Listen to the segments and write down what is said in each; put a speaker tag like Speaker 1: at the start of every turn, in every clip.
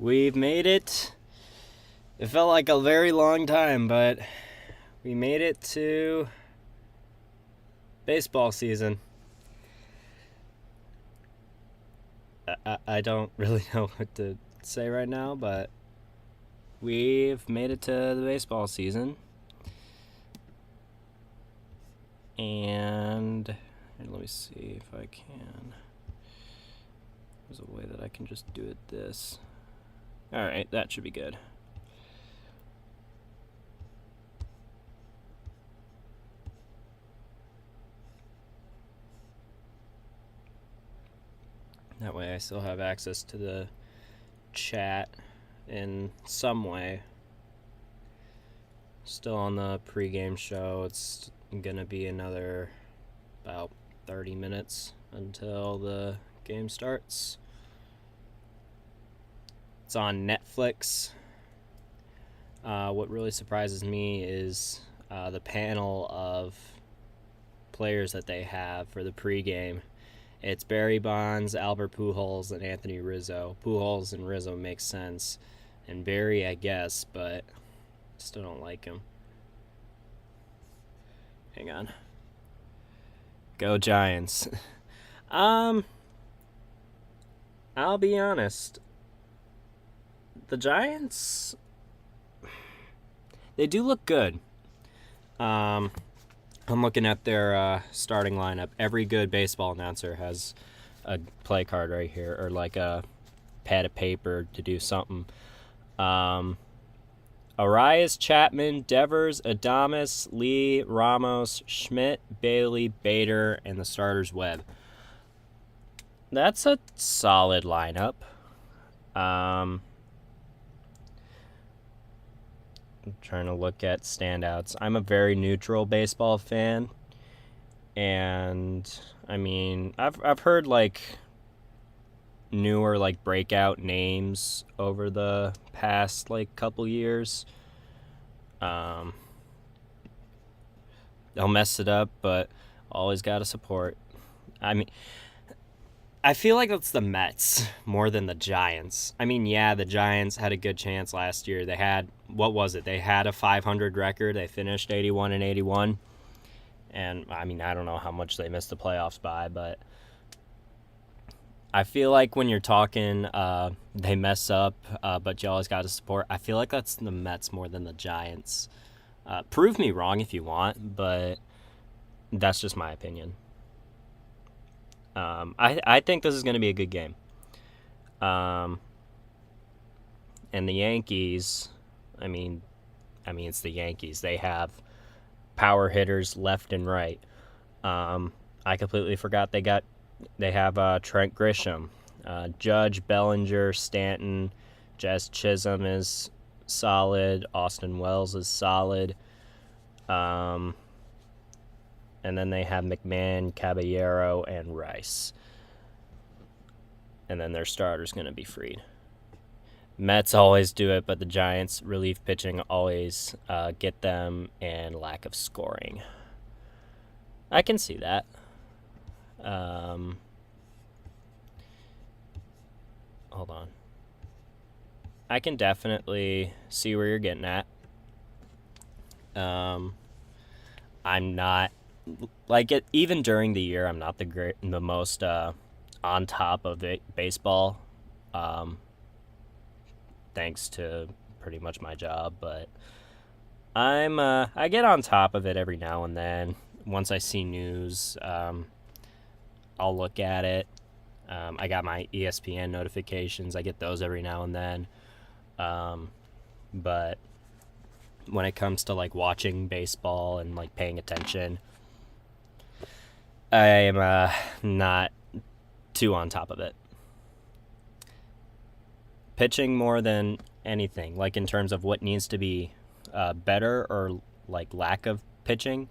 Speaker 1: We've made it. It felt like a very long time, but we made it to baseball season. I don't really know what to say right now, but we've made it to the baseball season. And let me see if I can. There's a way that I can just do it this. Alright, that should be good. That way I still have access to the chat in some way. Still on the pregame show. It's gonna be another about 30 minutes until the game starts. It's on Netflix. What really surprises me is the panel of players that they have for the pregame. It's Barry Bonds, Albert Pujols, and Anthony Rizzo. Pujols and Rizzo makes sense, and Barry, I guess, but still don't like him. Hang on. Go Giants. I'll be honest. The Giants, they do look good. I'm looking at their starting lineup. Every good baseball announcer has a play card right here, or like a pad of paper to do something. Arias, Chapman, Devers, Adames, Lee, Ramos, Schmidt, Bailey, Bader, and the starters Webb. That's a solid lineup. I'm trying to look at standouts. I'm a very neutral baseball fan, and I mean, I've heard like newer like breakout names over the past like couple years. They'll mess it up, but always gotta support. I mean, I feel like it's the Mets more than the Giants. I mean, yeah, the Giants had a good chance last year. They had, what was it? They had a 500 record. They finished 81-81. And, I mean, I don't know how much they missed the playoffs by, but I feel like when you're talking, they mess up, but you always got to support. I feel like that's the Mets more than the Giants. Prove me wrong if you want, but that's just my opinion. I think this is going to be a good game. And the Yankees, I mean, it's the Yankees. They have power hitters left and right. I completely forgot they have Trent Grisham, Judge, Bellinger, Stanton, Jazz Chisholm is solid. Austin Wells is solid. And then they have McMahon, Caballero, and Rice. And then their starter's going to be Fried. Mets always do it, but the Giants' relief pitching always get them, and lack of scoring. I can see that. Hold on. I can definitely see where you're getting at. I'm not like it even during the year. I'm not the most on top of it baseball. Thanks to pretty much my job, but I get on top of it every now and then. Once I see news, I'll look at it. I got my ESPN notifications. I get those every now and then. But when it comes to like watching baseball and like paying attention, I am not too on top of it. Pitching more than anything, like in terms of what needs to be better or like lack of pitching.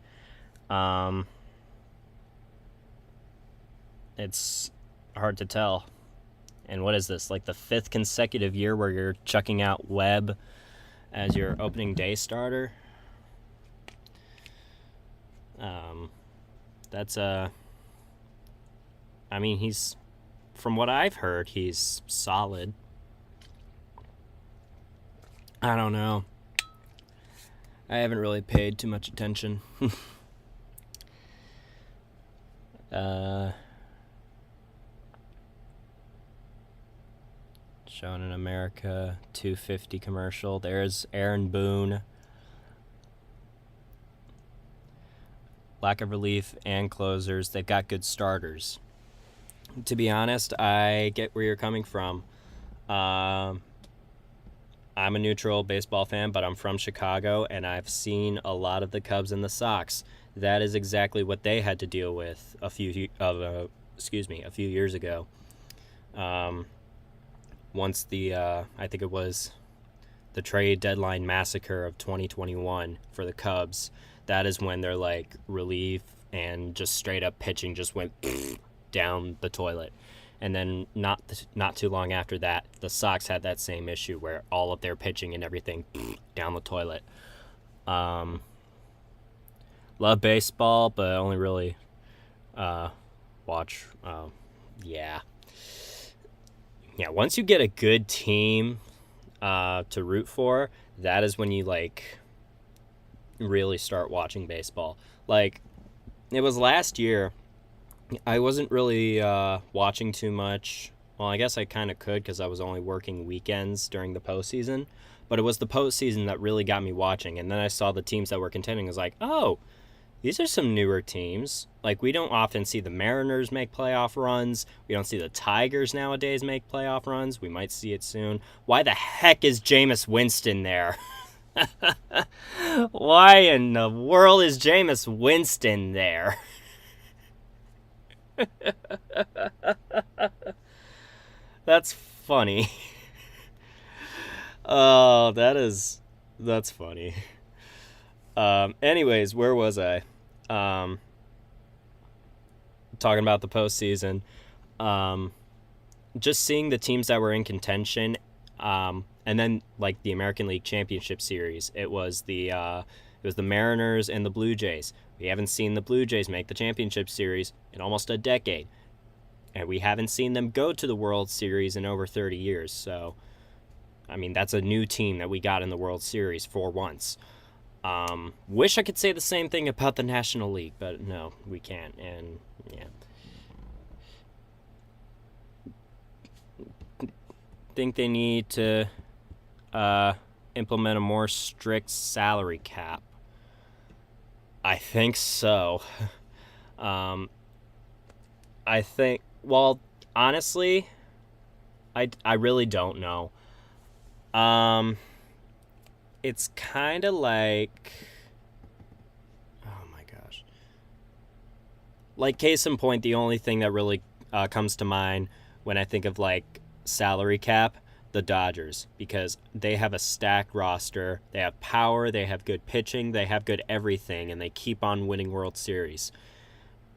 Speaker 1: It's hard to tell. And what is this, like the 5th consecutive year where you're chucking out Webb as your opening day starter? That's I mean, he's, from what I've heard, he's solid. I don't know. I haven't really paid too much attention. uh, Shown in America 250 commercial. There's Aaron Boone. Lack of relief and closers. They've got good starters. To be honest, I get where you're coming from. I'm a neutral baseball fan, but I'm from Chicago, and I've seen a lot of the Cubs and the Sox. That is exactly what they had to deal with a few years ago. Once I think it was the trade deadline massacre of 2021 for the Cubs, that is when their like relief and just straight up pitching just went down the toilet. And then not too long after that, the Sox had that same issue where all of their pitching and everything down the toilet. Love baseball, but only really watch. Yeah. Once you get a good team to root for, that is when you like really start watching baseball. Like, it was last year. I wasn't really watching too much. Well, I guess I kind of could because I was only working weekends during the postseason. But it was the postseason that really got me watching. And then I saw the teams that were contending. I was like, oh, these are some newer teams. Like, we don't often see the Mariners make playoff runs. We don't see the Tigers nowadays make playoff runs. We might see it soon. Why the heck is Jameis Winston there? Why in the world is Jameis Winston there? That's funny. Oh, that's funny. Anyways, where was I? Talking about the postseason. Just seeing the teams that were in contention, and then like the American League Championship Series. It was the Mariners and the Blue Jays. We haven't seen the Blue Jays make the championship series in almost a decade. And we haven't seen them go to the World Series in over 30 years. So, I mean, that's a new team that we got in the World Series for once. Wish I could say the same thing about the National League, but no, we can't. And, yeah. Think they need to implement a more strict salary cap. I think so. I think, well, honestly, I really don't know. It's kind of like, oh my gosh. Like, case in point, the only thing that really comes to mind when I think of, like, salary cap, the Dodgers, because they have a stacked roster, they have power, they have good pitching, they have good everything, and they keep on winning World Series.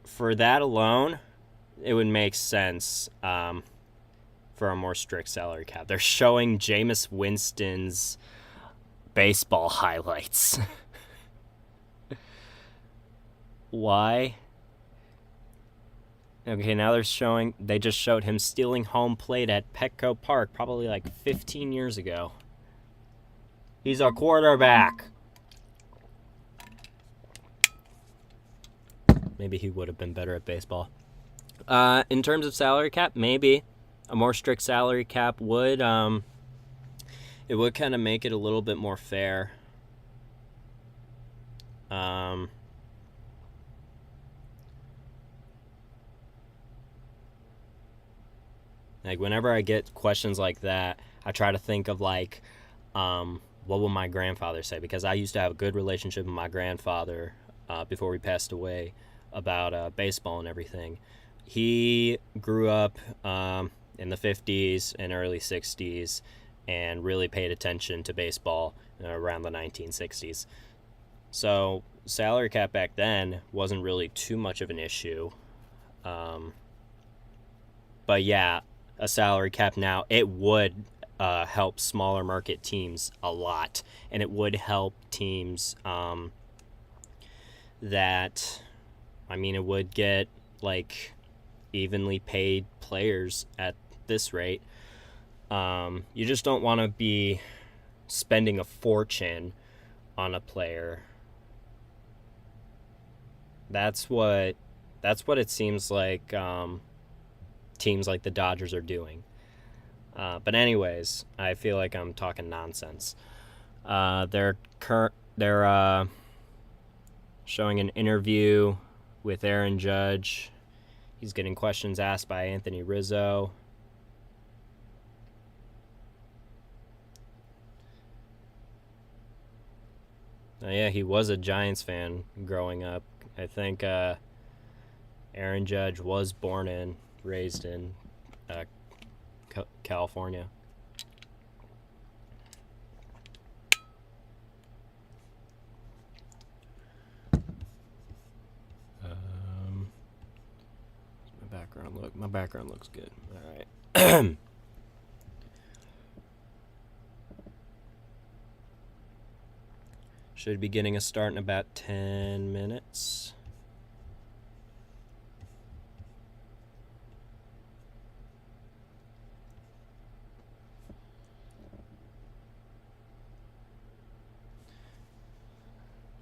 Speaker 1: For that alone, it would make sense for a more strict salary cap. They're showing Jameis Winston's baseball highlights. Why? Okay, now they just showed him stealing home plate at Petco Park probably like 15 years ago. He's a quarterback. Maybe he would have been better at baseball. In terms of salary cap, maybe a more strict salary cap would it would kind of make it a little bit more fair. Like, whenever I get questions like that, I try to think of, like, what will my grandfather say? Because I used to have a good relationship with my grandfather before we passed away about baseball and everything. He grew up in the 50s and early 60s and really paid attention to baseball around the 1960s. So salary cap back then wasn't really too much of an issue. But yeah, a salary cap now, it would help smaller market teams a lot. And it would help teams that, I mean, it would get, like, evenly paid players at this rate. You just don't want to be spending a fortune on a player. That's what it seems like teams like the Dodgers are doing. But anyways, I feel like I'm talking nonsense. They're showing an interview with Aaron Judge. He's getting questions asked by Anthony Rizzo. Yeah, he was a Giants fan growing up. I think Aaron Judge was born and raised in California. My background looks good. All right. Should be getting a start in about 10 minutes.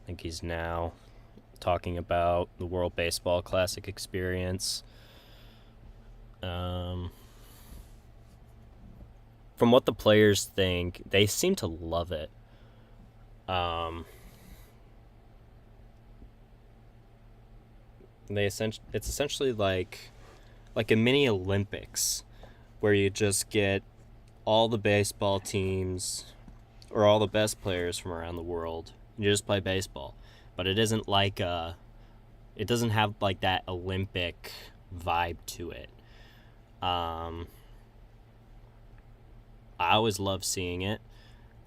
Speaker 1: I think he's now talking about the World Baseball Classic experience. From what the players think, they seem to love it. It's essentially like a mini Olympics, where you just get all the baseball teams or all the best players from around the world. You just play baseball, but it isn't like it doesn't have like that Olympic vibe to it. I always love seeing it.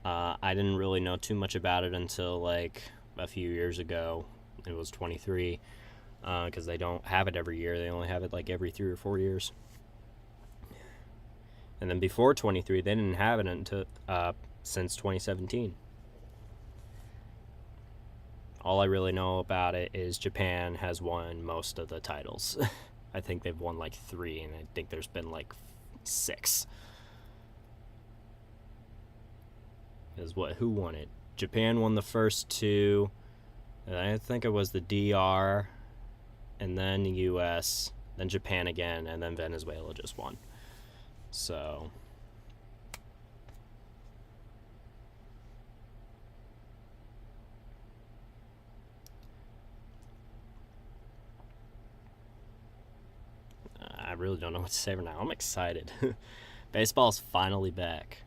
Speaker 1: I didn't really know too much about it until like a few years ago. It was 23, because they don't have it every year. They only have it like every 3 or 4 years. And then before 23, they didn't have it until since 2017. All I really know about it is Japan has won most of the titles. I think they've won like 3, and I think there's been like 6. Who won it? Japan won the first 2. And I think it was the DR, and then the US, then Japan again, and then Venezuela just won. So I really don't know what to say right now. I'm excited. Baseball's finally back.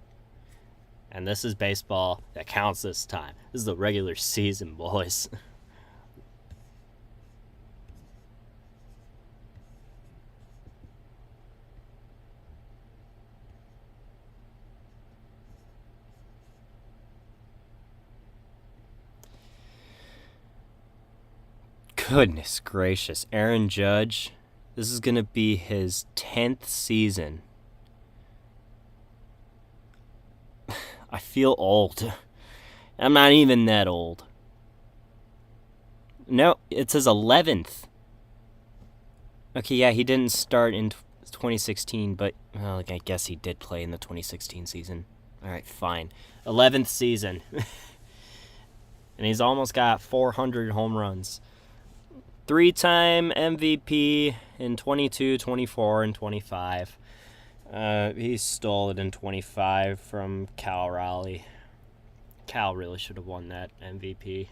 Speaker 1: And this is baseball that counts this time. This is the regular season, boys. Goodness gracious. Aaron Judge, this is going to be his 10th season. I feel old. I'm not even that old. No, it's his 11th. Okay, yeah, he didn't start in 2016, but well, I guess he did play in the 2016 season. All right, fine. 11th season. And he's almost got 400 home runs. 3-time MVP in 22, 24, and 25. He stole it in 25 from Cal Raleigh. Cal really should have won that MVP.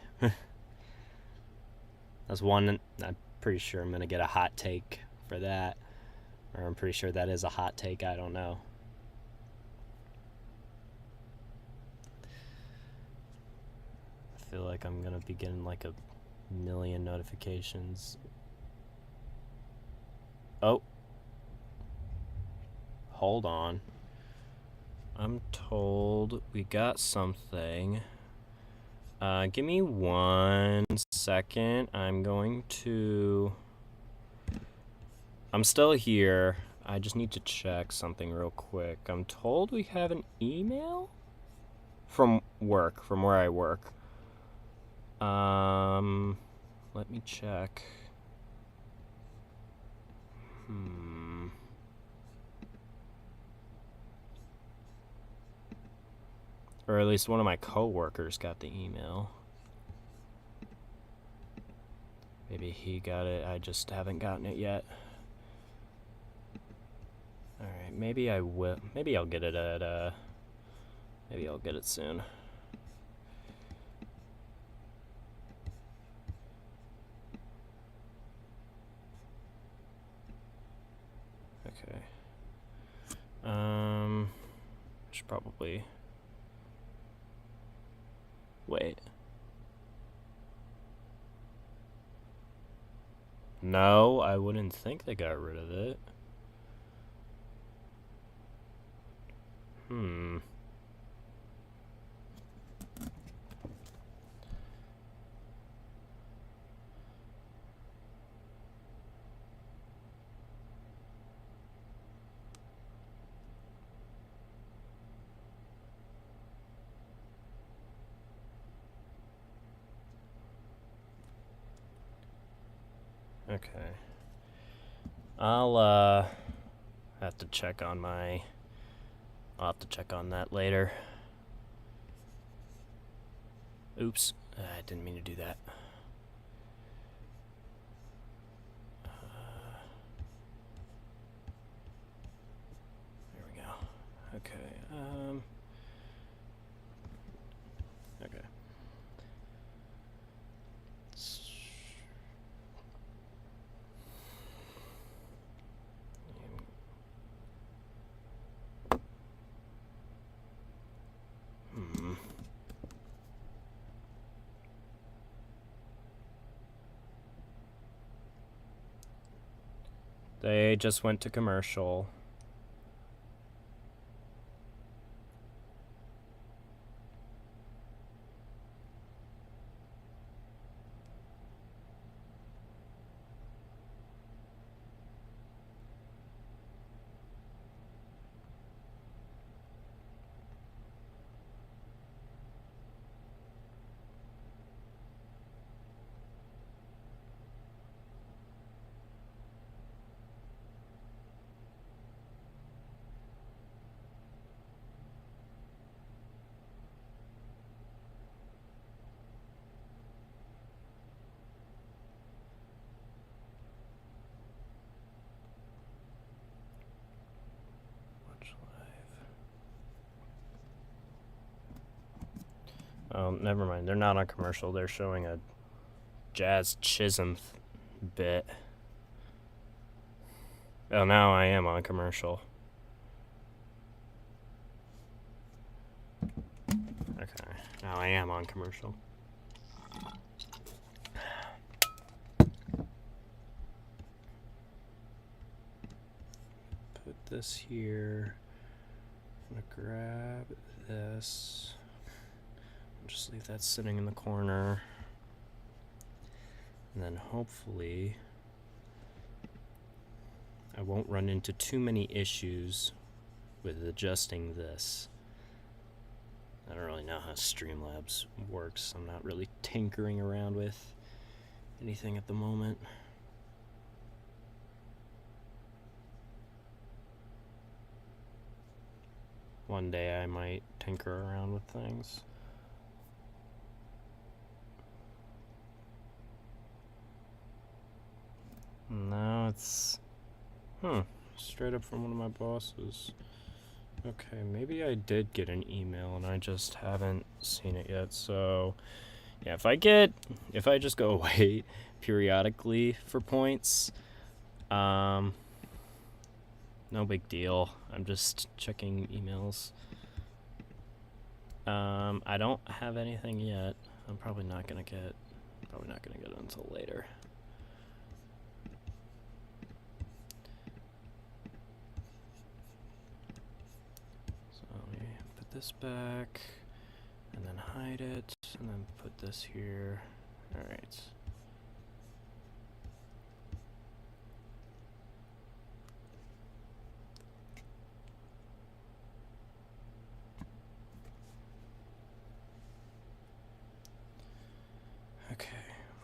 Speaker 1: That's one. I'm pretty sure I'm going to get a hot take for that. Or I'm pretty sure that is a hot take. I don't know. I feel like I'm going to be getting like a million notifications. Oh. Hold on. I'm told we got something. Give me 1 second. I'm still here. I just need to check something real quick. I'm told we have an email from work, from where I work. Let me check. Or at least one of my coworkers got the email. Maybe he got it, I just haven't gotten it yet. Alright, maybe I will. Maybe I'll get it at, maybe I'll get it soon. Okay. Should probably wait. No, I wouldn't think they got rid of it. Okay. I'll have to check on my. I'll have to check on that later. Oops, I didn't mean to do that. There we go. Okay. Okay. They just went to commercial. Oh, never mind. They're not on commercial. They're showing a Jazz Chisholm bit. Oh, now I am on commercial. Okay, now I am on commercial. Put this here. I'm gonna grab this. Just leave that sitting in the corner. And then hopefully I won't run into too many issues with adjusting this. I don't really know how Streamlabs works. I'm not really tinkering around with anything at the moment. One day I might tinker around with things. No, it's straight up from one of my bosses. Okay, maybe I did get an email and I just haven't seen it yet. So yeah, if I just go away periodically for points, no big deal. I'm just checking emails. I don't have anything yet. I'm probably not gonna get it until later. This back, and then hide it, and then put this here. All right. Okay,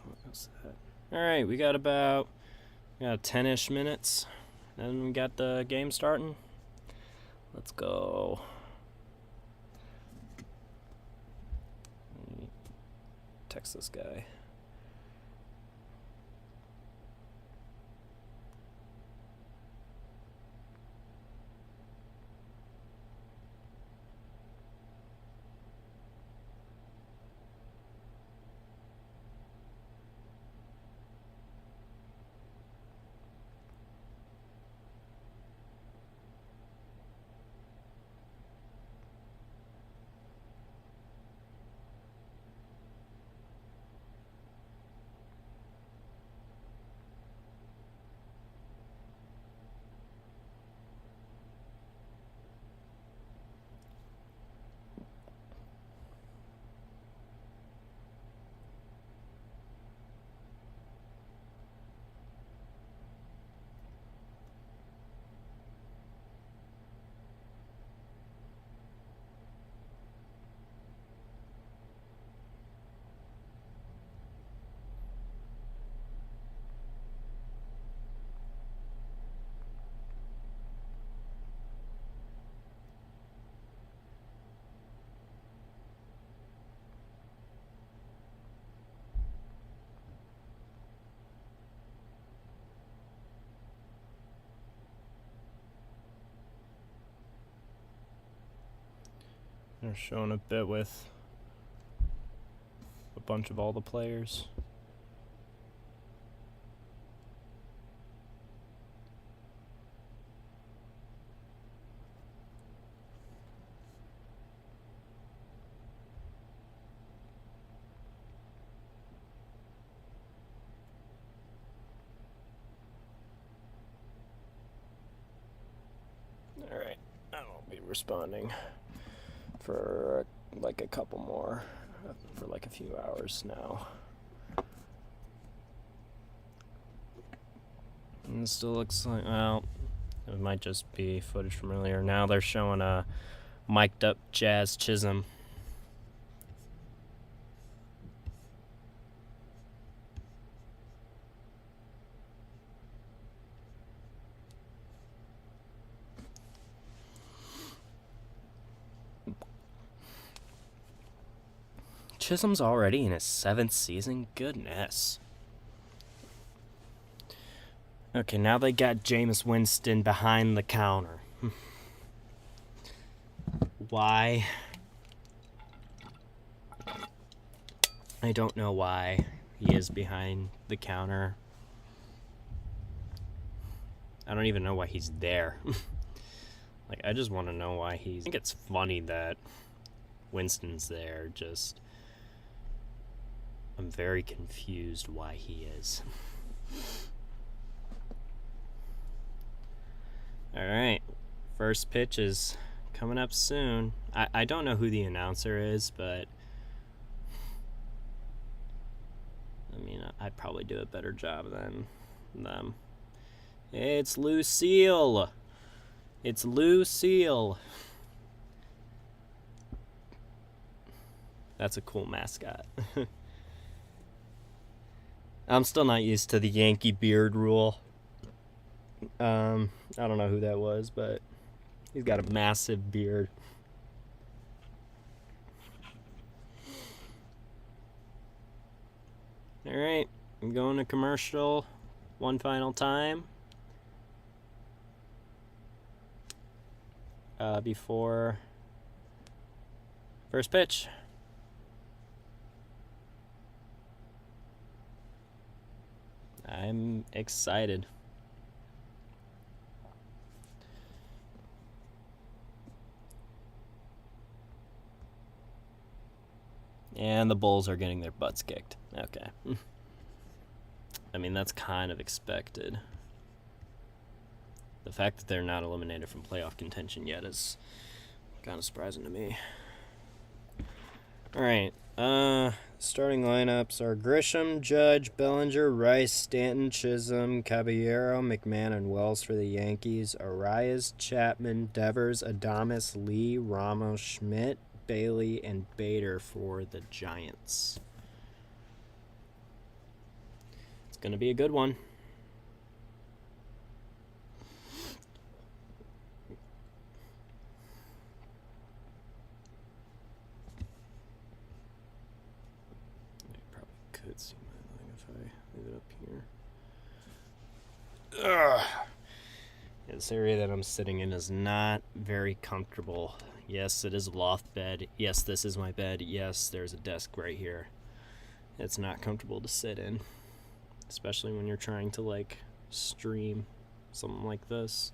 Speaker 1: what was that? All right, we got 10-ish minutes, and we got the game starting. Let's go. text this guy. They're showing a bit with a bunch of all the players. Alright, I won't be responding for like a couple more, for like a few hours now. And it still looks like, well, it might just be footage from earlier. Now they're showing a mic'd up Jazz Chisholm. Chisholm's already in his 7th season? Goodness. Okay, now they got Jameis Winston behind the counter. Why? I don't know why he is behind the counter. I don't even know why he's there. Like, I just want to know why he's... I think it's funny that Winston's there, just... I'm very confused why he is. Alright, first pitch is coming up soon. I don't know who the announcer is, but... I mean, I'd probably do a better job than them. It's Lucille! It's Lucille! That's a cool mascot. I'm still not used to the Yankee beard rule. I don't know who that was, but he's got a massive beard. Alright, I'm going to commercial one final time. Before first pitch. I'm excited. And the Bulls are getting their butts kicked. Okay. I mean, that's kind of expected. The fact that they're not eliminated from playoff contention yet is kind of surprising to me. Alright. Starting lineups are Grisham, Judge, Bellinger, Rice, Stanton, Chisholm, Caballero, McMahon, and Wells for the Yankees. Arias, Chapman, Devers, Adames, Lee, Ramos, Schmidt, Bailey, and Bader for the Giants. It's going to be a good one. can't see my thing if I leave it up here. Ugh. This area that I'm sitting in is not very comfortable. Yes, it is a loft bed. Yes, this is my bed. Yes, there's a desk right here. It's not comfortable to sit in, especially when you're trying to like stream something like this.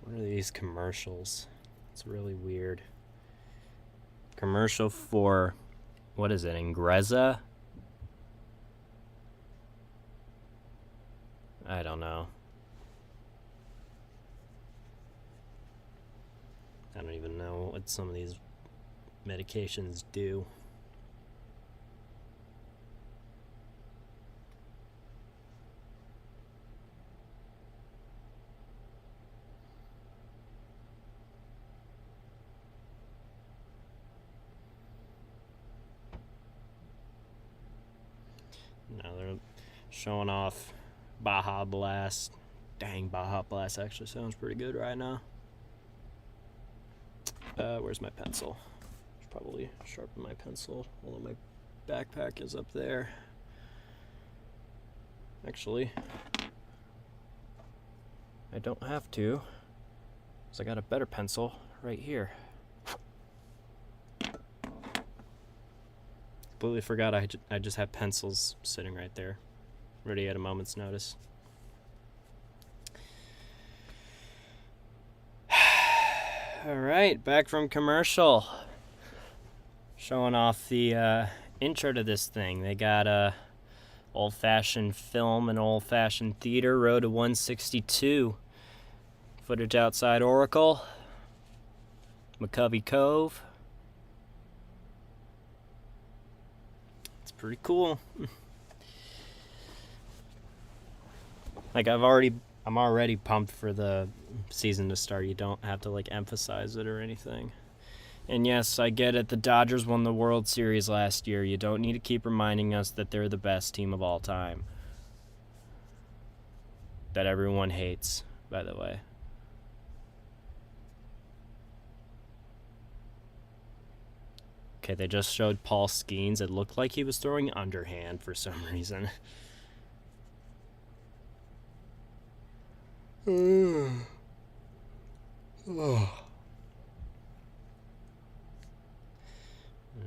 Speaker 1: What are these commercials? It's really weird. Commercial for, what is it, Ingrezza? I don't know. I don't even know what some of these medications do. Now they're showing off Baja Blast. Dang, Baja Blast actually sounds pretty good right now. Where's my pencil? Should probably sharpen my pencil, although my backpack is up there. Actually, I don't have to, because I got a better pencil right here. Completely forgot I just have pencils sitting right there, ready at a moment's notice. All right, back from commercial. Showing off the intro to this thing. They got old-fashioned film and old-fashioned theater, road to 162. Footage outside Oracle. McCovey Cove. It's pretty cool. Like I'm already pumped for the season to start. You don't have to like emphasize it or anything. And yes, I get it. The Dodgers won the World Series last year. You don't need to keep reminding us that they're the best team of all time. That everyone hates, by the way. Okay, they just showed Paul Skeens. It looked like he was throwing underhand for some reason.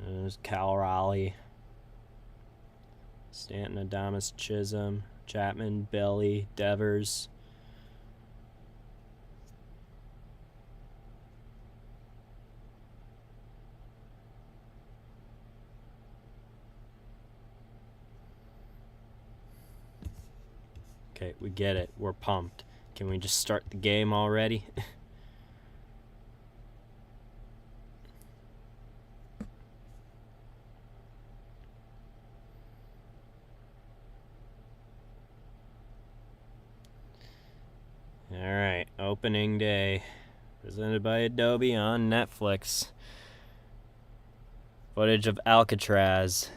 Speaker 1: There's Cal Raleigh, Stanton, Adames, Chisholm, Chapman, Belly, Devers. Okay, we get it. We're pumped. Can we just start the game already? Alright, opening day. Presented by Adobe on Netflix. Footage of Alcatraz.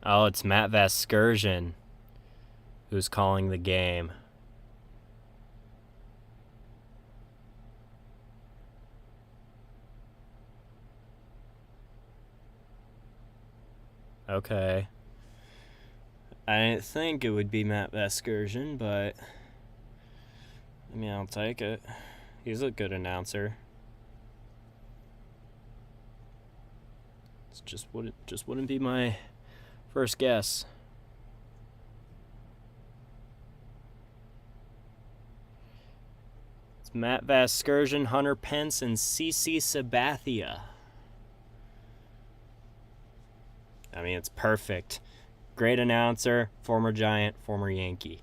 Speaker 1: Oh, it's Matt Vasgersian who's calling the game. Okay. I didn't think it would be Matt Vasgersian, but I mean, I'll take it. He's a good announcer. It's just wouldn't be my first guess. It's Matt Vasgersian, Hunter Pence, and CC Sabathia. I mean, it's perfect. Great announcer, former Giant, former Yankee.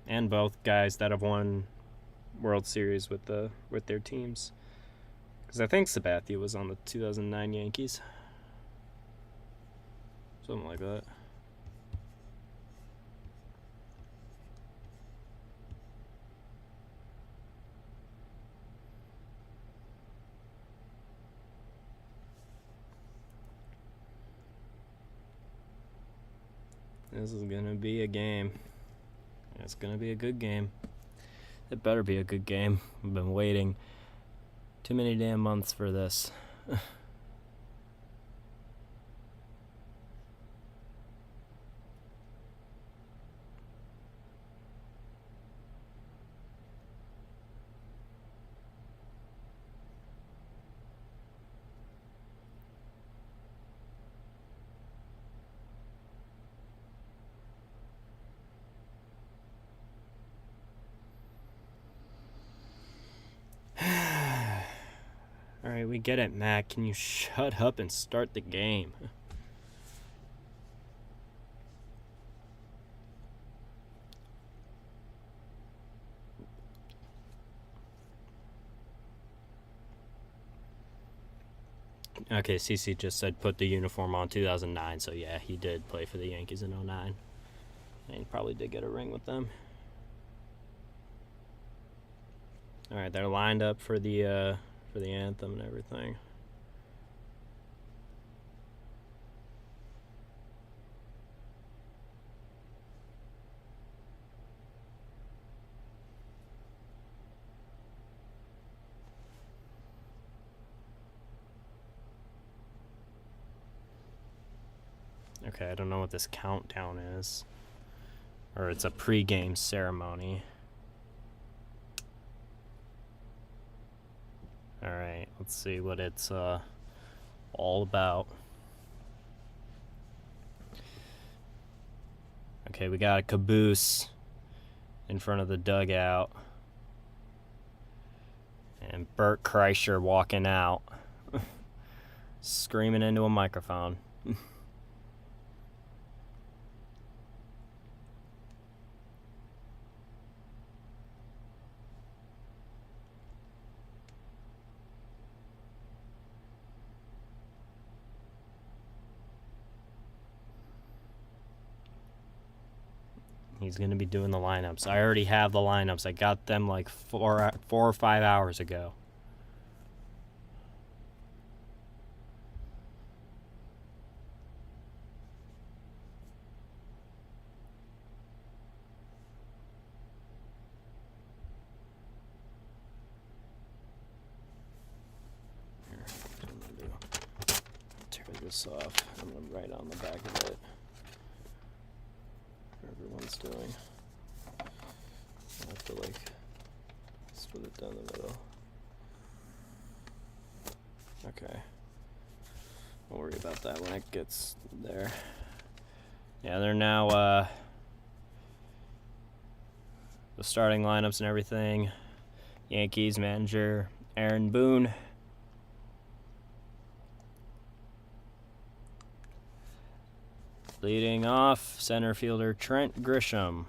Speaker 1: And both guys that have won World Series with their teams. Because I think Sabathia was on the 2009 Yankees. Something like that. This is gonna be a game. It's gonna be a good game. It better be a good game. I've been waiting too many damn months for this. Alright, we get it, Matt. Can you shut up and start the game? Okay, CC just said put the uniform on 2009, so yeah, he did play for the Yankees in 09. And he probably did get a ring with them. Alright, they're lined up for the anthem and everything. Okay, I don't know what this countdown is. Or it's a pre-game ceremony. Alright, let's see what it's all about. Okay, we got a caboose in front of the dugout. And Bert Kreischer walking out. Screaming into a microphone. He's going to be doing the lineups. I already have the lineups. I got them like 4 or 5 hours ago. Here, what I'm going to do. Tear this off. I'm going to write on the back of it. Everyone's doing. I have to like split it down the middle. Okay. I'll worry about that when it gets there. Yeah, they're now the starting lineups and everything. Yankees manager Aaron Boone. Leading off, center fielder Trent Grisham.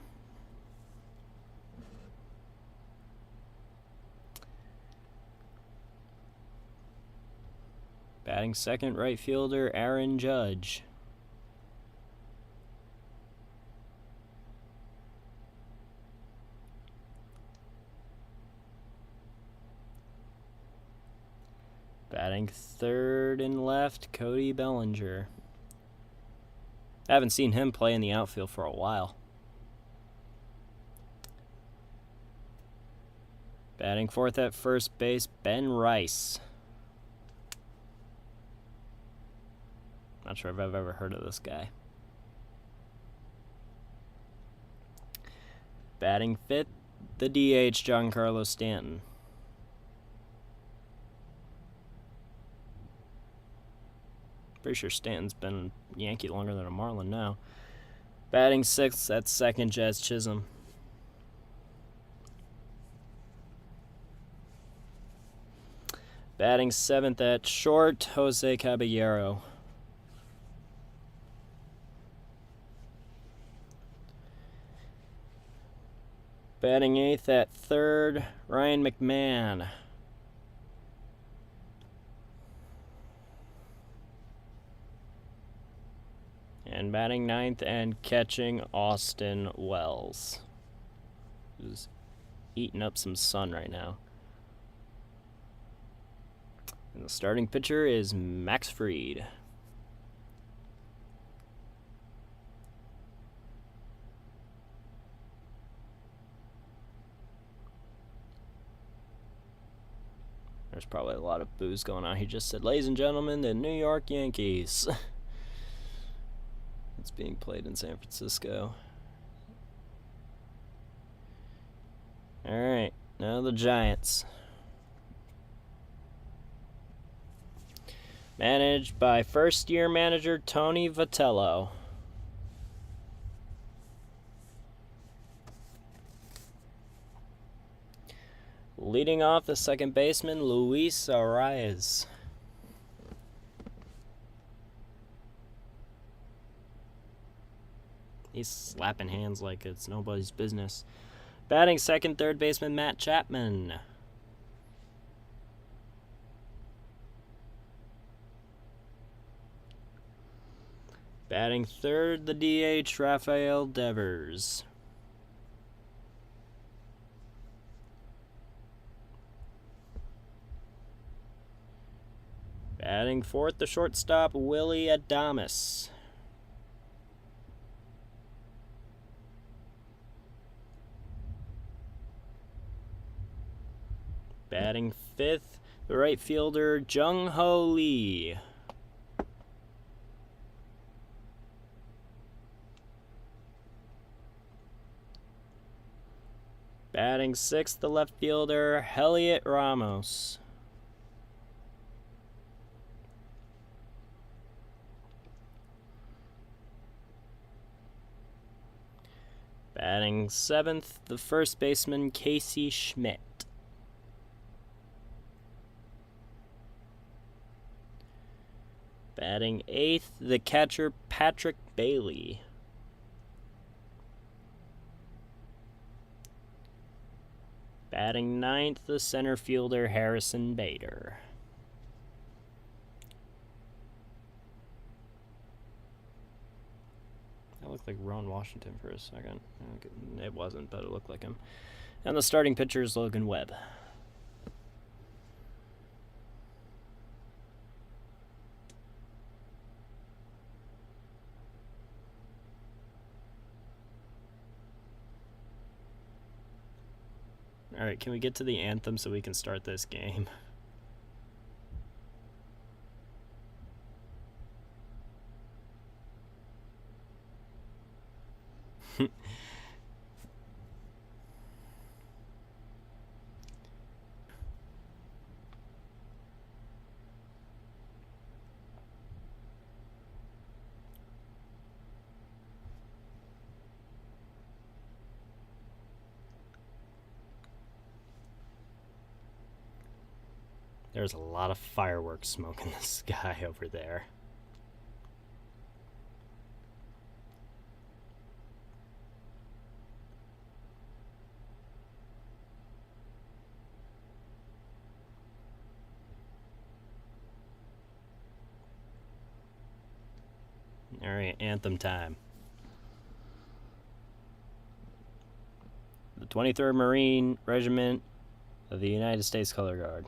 Speaker 1: Batting second, right fielder Aaron Judge. Batting third and left, Cody Bellinger. I haven't seen him play in the outfield for a while. Batting fourth at first base, Ben Rice. Not sure if I've ever heard of this guy. Batting fifth, the DH, Giancarlo Stanton. Pretty sure Stanton's been a Yankee longer than a Marlin now. Batting sixth at second, Jazz Chisholm. Batting seventh at short, Jose Caballero. Batting eighth at third, Ryan McMahon. And batting ninth and catching, Austin Wells. Who's eating up some sun right now. And the starting pitcher is Max Fried. There's probably a lot of booze going on. He just said, "Ladies and gentlemen, the New York Yankees." It's being played in San Francisco. Alright, now the Giants. Managed by first-year manager Tony Vitello. Leading off, the second baseman, Luis Arias. He's slapping hands like it's nobody's business. Batting second, third baseman, Matt Chapman. Batting third, the DH, Rafael Devers. Batting fourth, the shortstop, Willie Adames. Batting fifth, the right fielder, Jung Ho Lee. Batting sixth, the left fielder, Heliot Ramos. Batting seventh, the first baseman, Casey Schmidt. Batting eighth, the catcher, Patrick Bailey. Batting ninth, the center fielder, Harrison Bader. That looked like Ron Washington for a second. It wasn't, but it looked like him. And the starting pitcher is Logan Webb. Alright, can we get to the anthem so we can start this game? There's a lot of fireworks smoke in the sky over there. Alright, anthem time. The 23rd Marine Regiment of the United States Color Guard.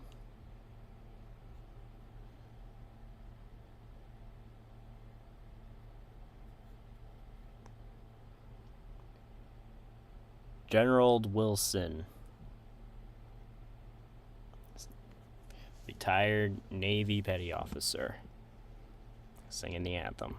Speaker 1: General Wilson. Retired Navy petty officer. Singing the anthem.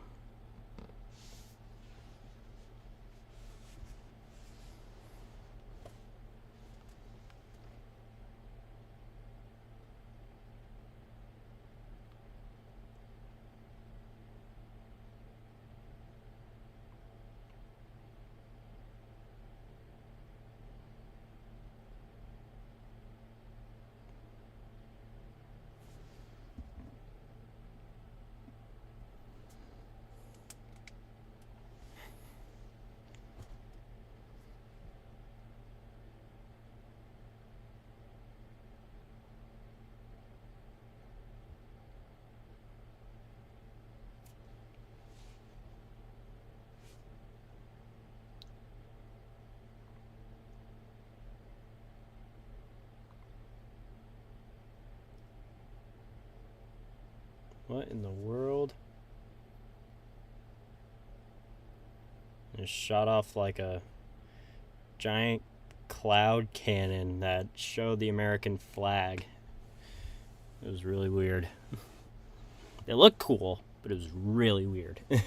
Speaker 1: What in the world? It shot off like a giant cloud cannon that showed the American flag. It was really weird. It looked cool, but it was really weird. I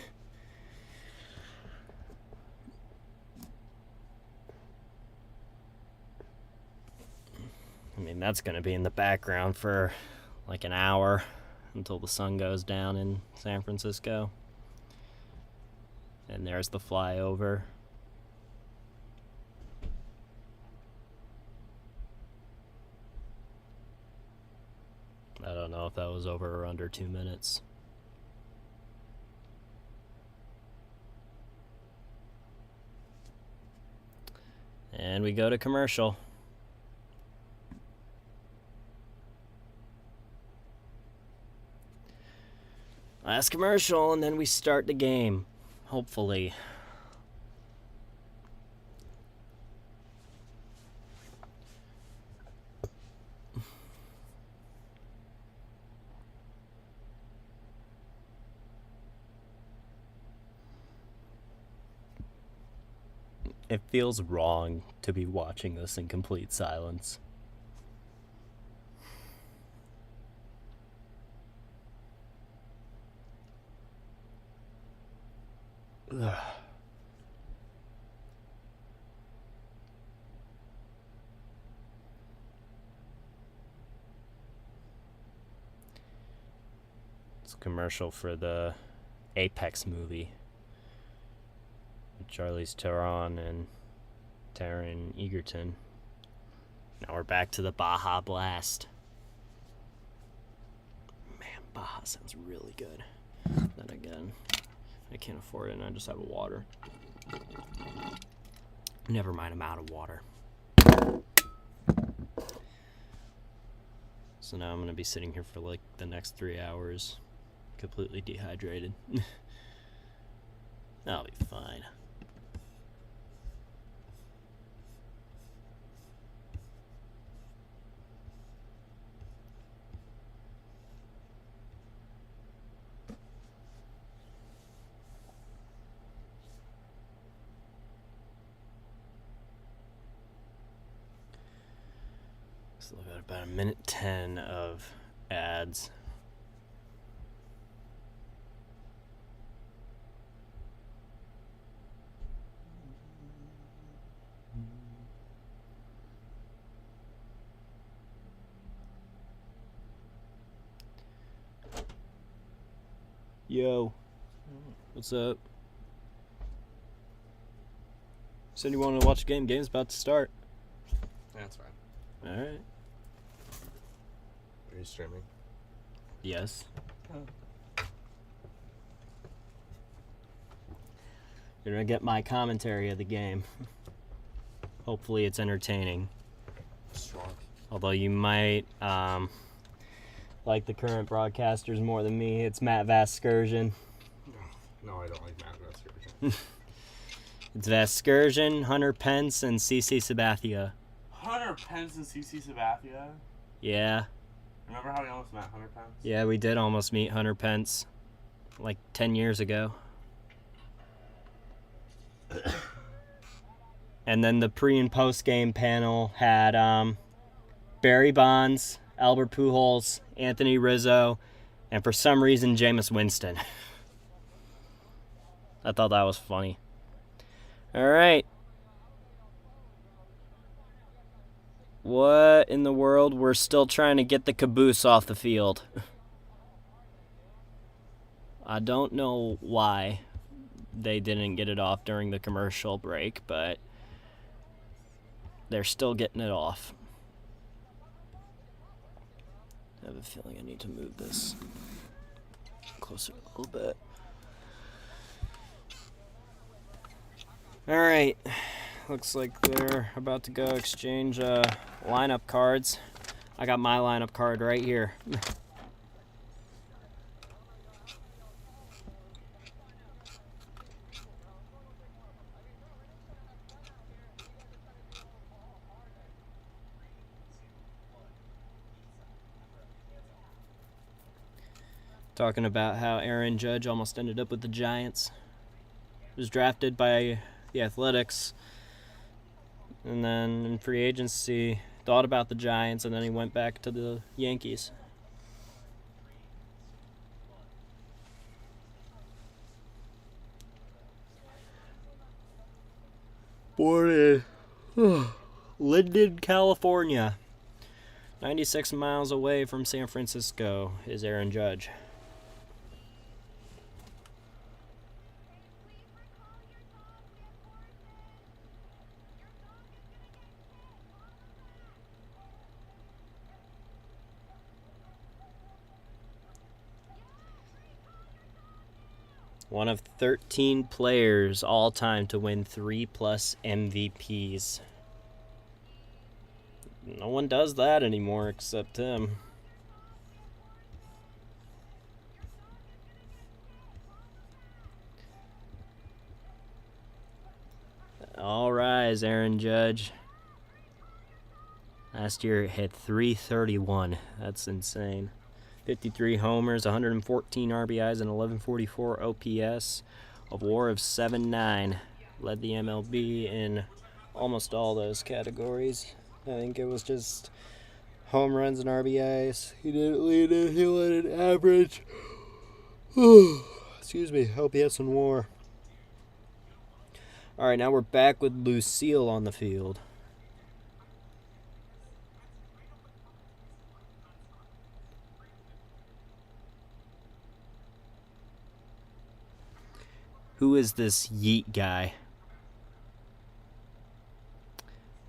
Speaker 1: mean, that's going to be in the background for like an hour until the sun goes down in San Francisco. And there's the flyover. I don't know if that was over or under 2 minutes. And we go to commercial. Last commercial, and then we start the game. Hopefully. It feels wrong to be watching this in complete silence. Ugh. It's a commercial for the Apex movie with Charlize Theron and Taron Egerton. Now we're back to the Baja Blast. Man, Baja sounds really good. Then again, I can't afford it and I just have a water. Never mind, I'm out of water. So now I'm going to be sitting here for like the next 3 hours, completely dehydrated. That'll be fine. Still got about 1:10 of ads. Yo, what's up? Said you wanted to watch a game. Game's about to start.
Speaker 2: Yeah, that's fine.
Speaker 1: All right.
Speaker 2: Are you streaming?
Speaker 1: Yes.
Speaker 2: Oh.
Speaker 1: You're gonna get my commentary of the game. Hopefully it's entertaining.
Speaker 2: Strong.
Speaker 1: Although you might like the current broadcasters more than me. It's Matt Vasgersian.
Speaker 2: No, I don't like Matt Vasgersian.
Speaker 1: It's Vasgersian, Hunter Pence, and CC Sabathia.
Speaker 3: Hunter Pence and CC Sabathia?
Speaker 1: Yeah.
Speaker 3: Remember how we almost met Hunter Pence?
Speaker 1: Yeah, we did almost meet Hunter Pence like 10 years ago. And then the pre and post game panel had Barry Bonds, Albert Pujols, Anthony Rizzo, and for some reason Jameis Winston. I thought that was funny. All right. What in the world? We're still trying to get the caboose off the field. I don't know why they didn't get it off during the commercial break, but they're still getting it off. I have a feeling I need to move this closer a little bit. All right. Looks like they're about to go exchange lineup cards. I got my lineup card right here. Talking about how Aaron Judge almost ended up with the Giants. He was drafted by the Athletics, and then in free agency thought about the Giants, and then he went back to the Yankees. Born in Linden, California. 96 miles away from San Francisco is Aaron Judge. One of 13 players all time to win 3+ MVPs. No one does that anymore except him. All rise, Aaron Judge. Last year it hit 331. That's insane. 53 homers, 114 RBIs, and 1144 OPS. A WAR of 7.9. Led the MLB in almost all those categories. I think it was just home runs and RBIs. He didn't lead it. He led an average. Excuse me. OPS and WAR. All right, now we're back with Lucille on the field. Who is this Yeet guy?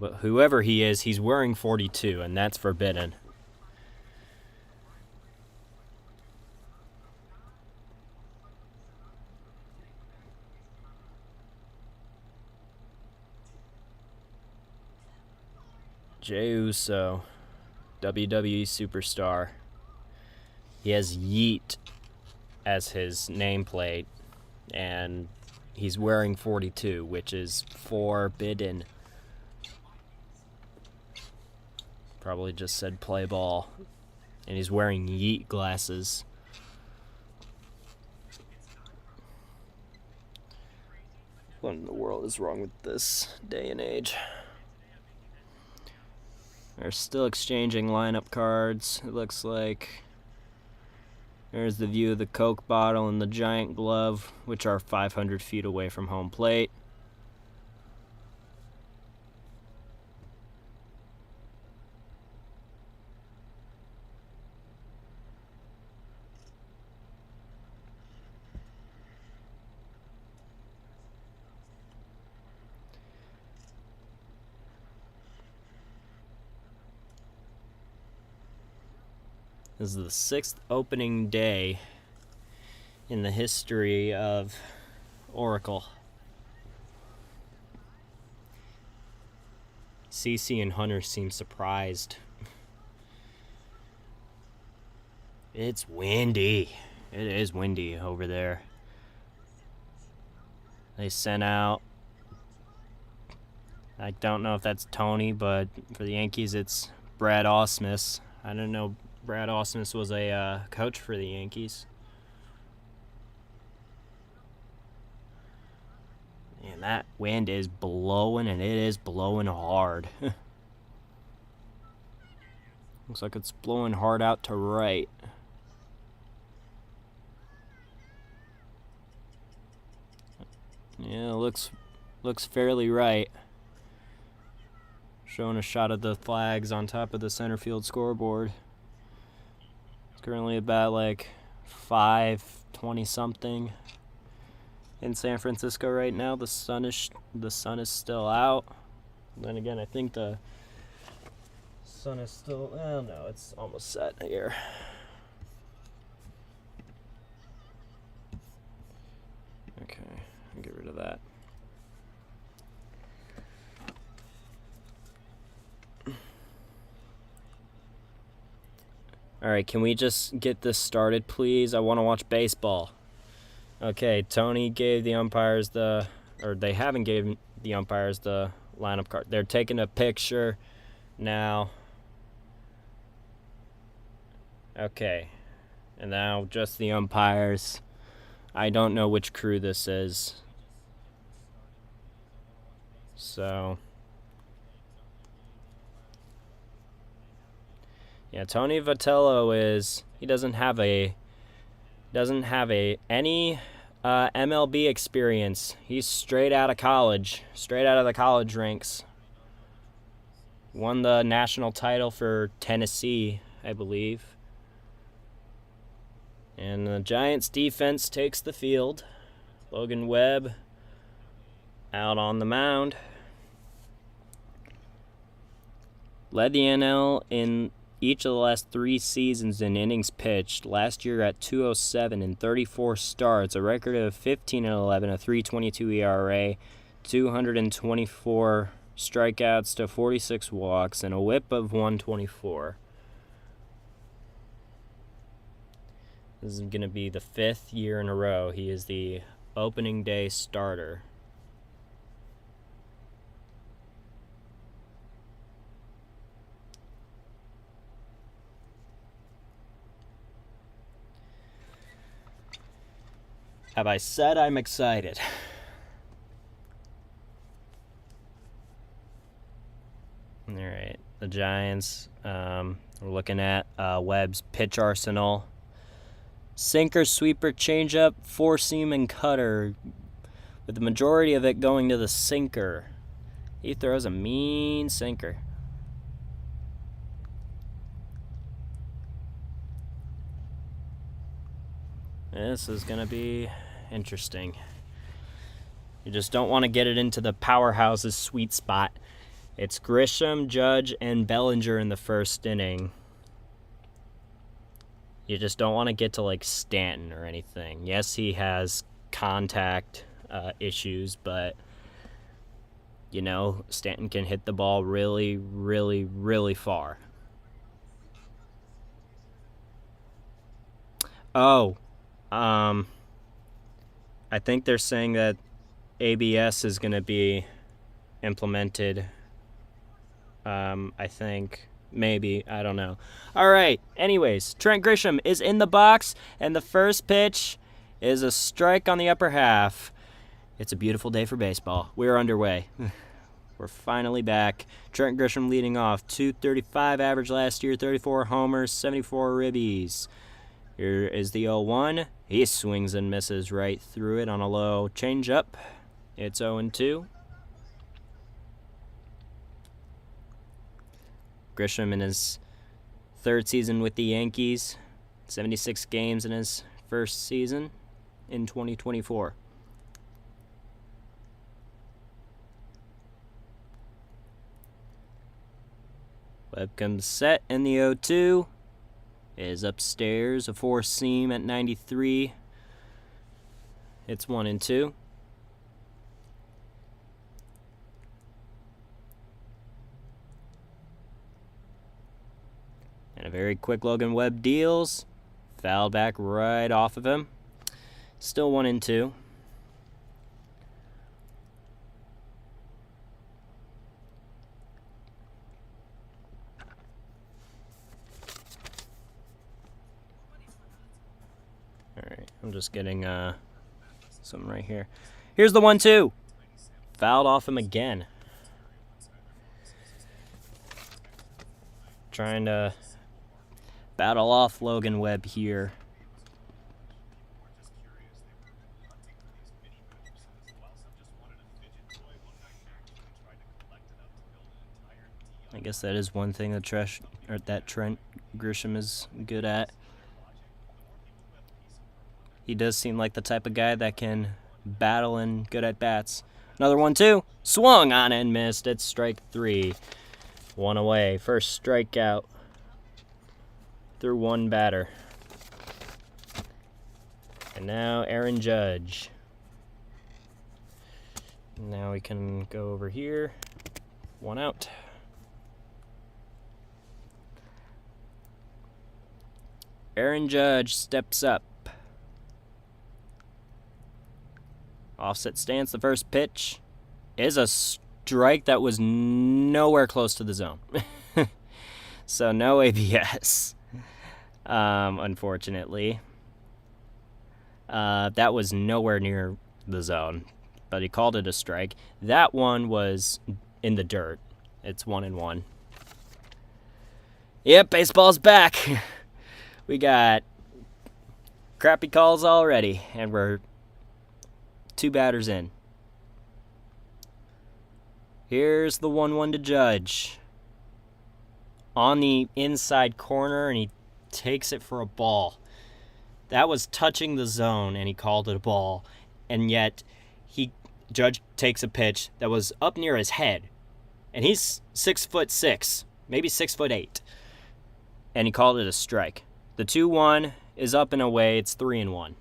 Speaker 1: But whoever he is, he's wearing 42, and that's forbidden. Jey Uso, WWE superstar. He has Yeet as his nameplate, and he's wearing 42, which is forbidden. Probably just said play ball. And he's wearing Yeet glasses. What in the world is wrong with this day and age? They're still exchanging lineup cards, it looks like. There's the view of the Coke bottle and the giant glove, which are 500 feet away from home plate. This is the 6th opening day in the history of Oracle. CC and Hunter seem surprised. It's windy. It is windy over there. They sent out, I don't know if that's Tony, but for the Yankees it's Brad Ausmus. I don't know Brad Ausmus was a coach for the Yankees. And that wind is blowing, and it is blowing hard. Looks like it's blowing hard out to right. Yeah, looks fairly right. Showing a shot of the flags on top of the center field scoreboard. It's currently about like 5:20 something in San Francisco right now. The sun is still out. Then again, I think the sun is still, oh no, it's almost set here. Okay, I'll get rid of that. All right, can we just get this started, please? I want to watch baseball. Okay, Tony gave the umpires they haven't given the umpires the lineup card. They're taking a picture now. Okay, and now just the umpires. I don't know which crew this is. So yeah, Tony Vitello he doesn't have any MLB experience. He's straight out of college, straight out of the college ranks. Won the national title for Tennessee, I believe. And the Giants defense takes the field. Logan Webb out on the mound. Led the NL in each of the last 3 seasons in innings pitched. Last year at 207 in 34 starts, a record of 15-11, a 3.22 ERA, 224 strikeouts to 46 walks, and a whip of 124. This is going to be the 5th year in a row he is the opening day starter. Have I said I'm excited? All right, the Giants. We're looking at Webb's pitch arsenal. Sinker, sweeper, changeup, four-seam, and cutter, with the majority of it going to the sinker. He throws a mean sinker. This is going to be interesting. You just don't want to get it into the powerhouse's sweet spot. It's Grisham, Judge, and Bellinger in the first inning. You just don't want to get to like Stanton or anything. Yes, he has contact issues, but you know, Stanton can hit the ball really, really, really far. Oh, I think they're saying that ABS is going to be implemented. I think. Maybe. I don't know. All right. Anyways, Trent Grisham is in the box, and the first pitch is a strike on the upper half. It's a beautiful day for baseball. We're underway. We're finally back. Trent Grisham leading off. 235 average last year, 34 homers, 74 ribbies. Here is the 0-1. He swings and misses right through it on a low changeup. It's 0-2. Grisham in his 3rd season with the Yankees, 76 games in his first season in 2024. Webb comes set, and the 0-2 is upstairs, a four-seam at 93. It's 1-2. And a very quick Logan Webb deals. Foul back right off of him. Still 1-2. Alright, I'm just getting something right here. Here's the 1-2. Fouled off him again. Trying to battle off Logan Webb here. I guess that is one thing that Trent Grisham is good at. He does seem like the type of guy that can battle and good at bats. Another 1-2. Swung on and missed. It's strike 3. 1 away. First strikeout through one batter. And now Aaron Judge. Now we can go over here. 1 out. Aaron Judge steps up. Offset stance. The first pitch is a strike that was nowhere close to the zone. So no ABS. Unfortunately. That was nowhere near the zone, but he called it a strike. That one was in the dirt. It's 1-1. Yep, baseball's back. We got crappy calls already, and we're 2 batters in. Here's the 1-1 to Judge. On the inside corner, and he takes it for a ball. That was touching the zone, and he called it a ball. And yet, Judge takes a pitch that was up near his head. And he's 6'6", maybe 6'8". And he called it a strike. The 2-1 is up and away. It's 3-1.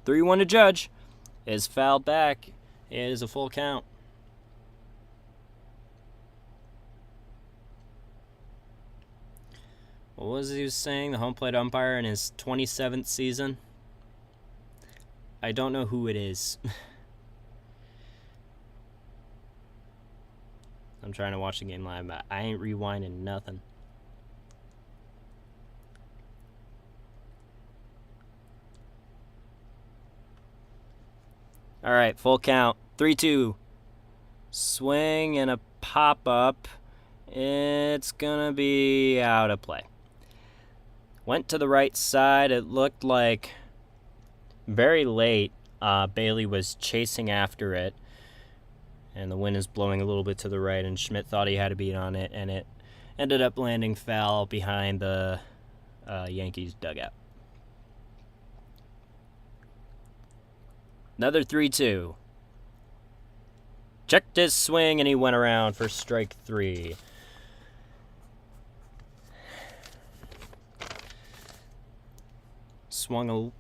Speaker 1: Three-one to Judge is fouled back. It is a full count. What was he saying? The home plate umpire in his 27th season? I don't know who it is. I'm trying to watch the game live, but I ain't rewinding nothing. All right, full count. 3-2. Swing and a pop-up. It's going to be out of play. Went to the right side. It looked like very late. Bailey was chasing after it. And the wind is blowing a little bit to the right, and Schmidt thought he had a beat on it, and it ended up landing foul behind the Yankees dugout. Another 3-2. Checked his swing, and he went around for strike 3. Swung a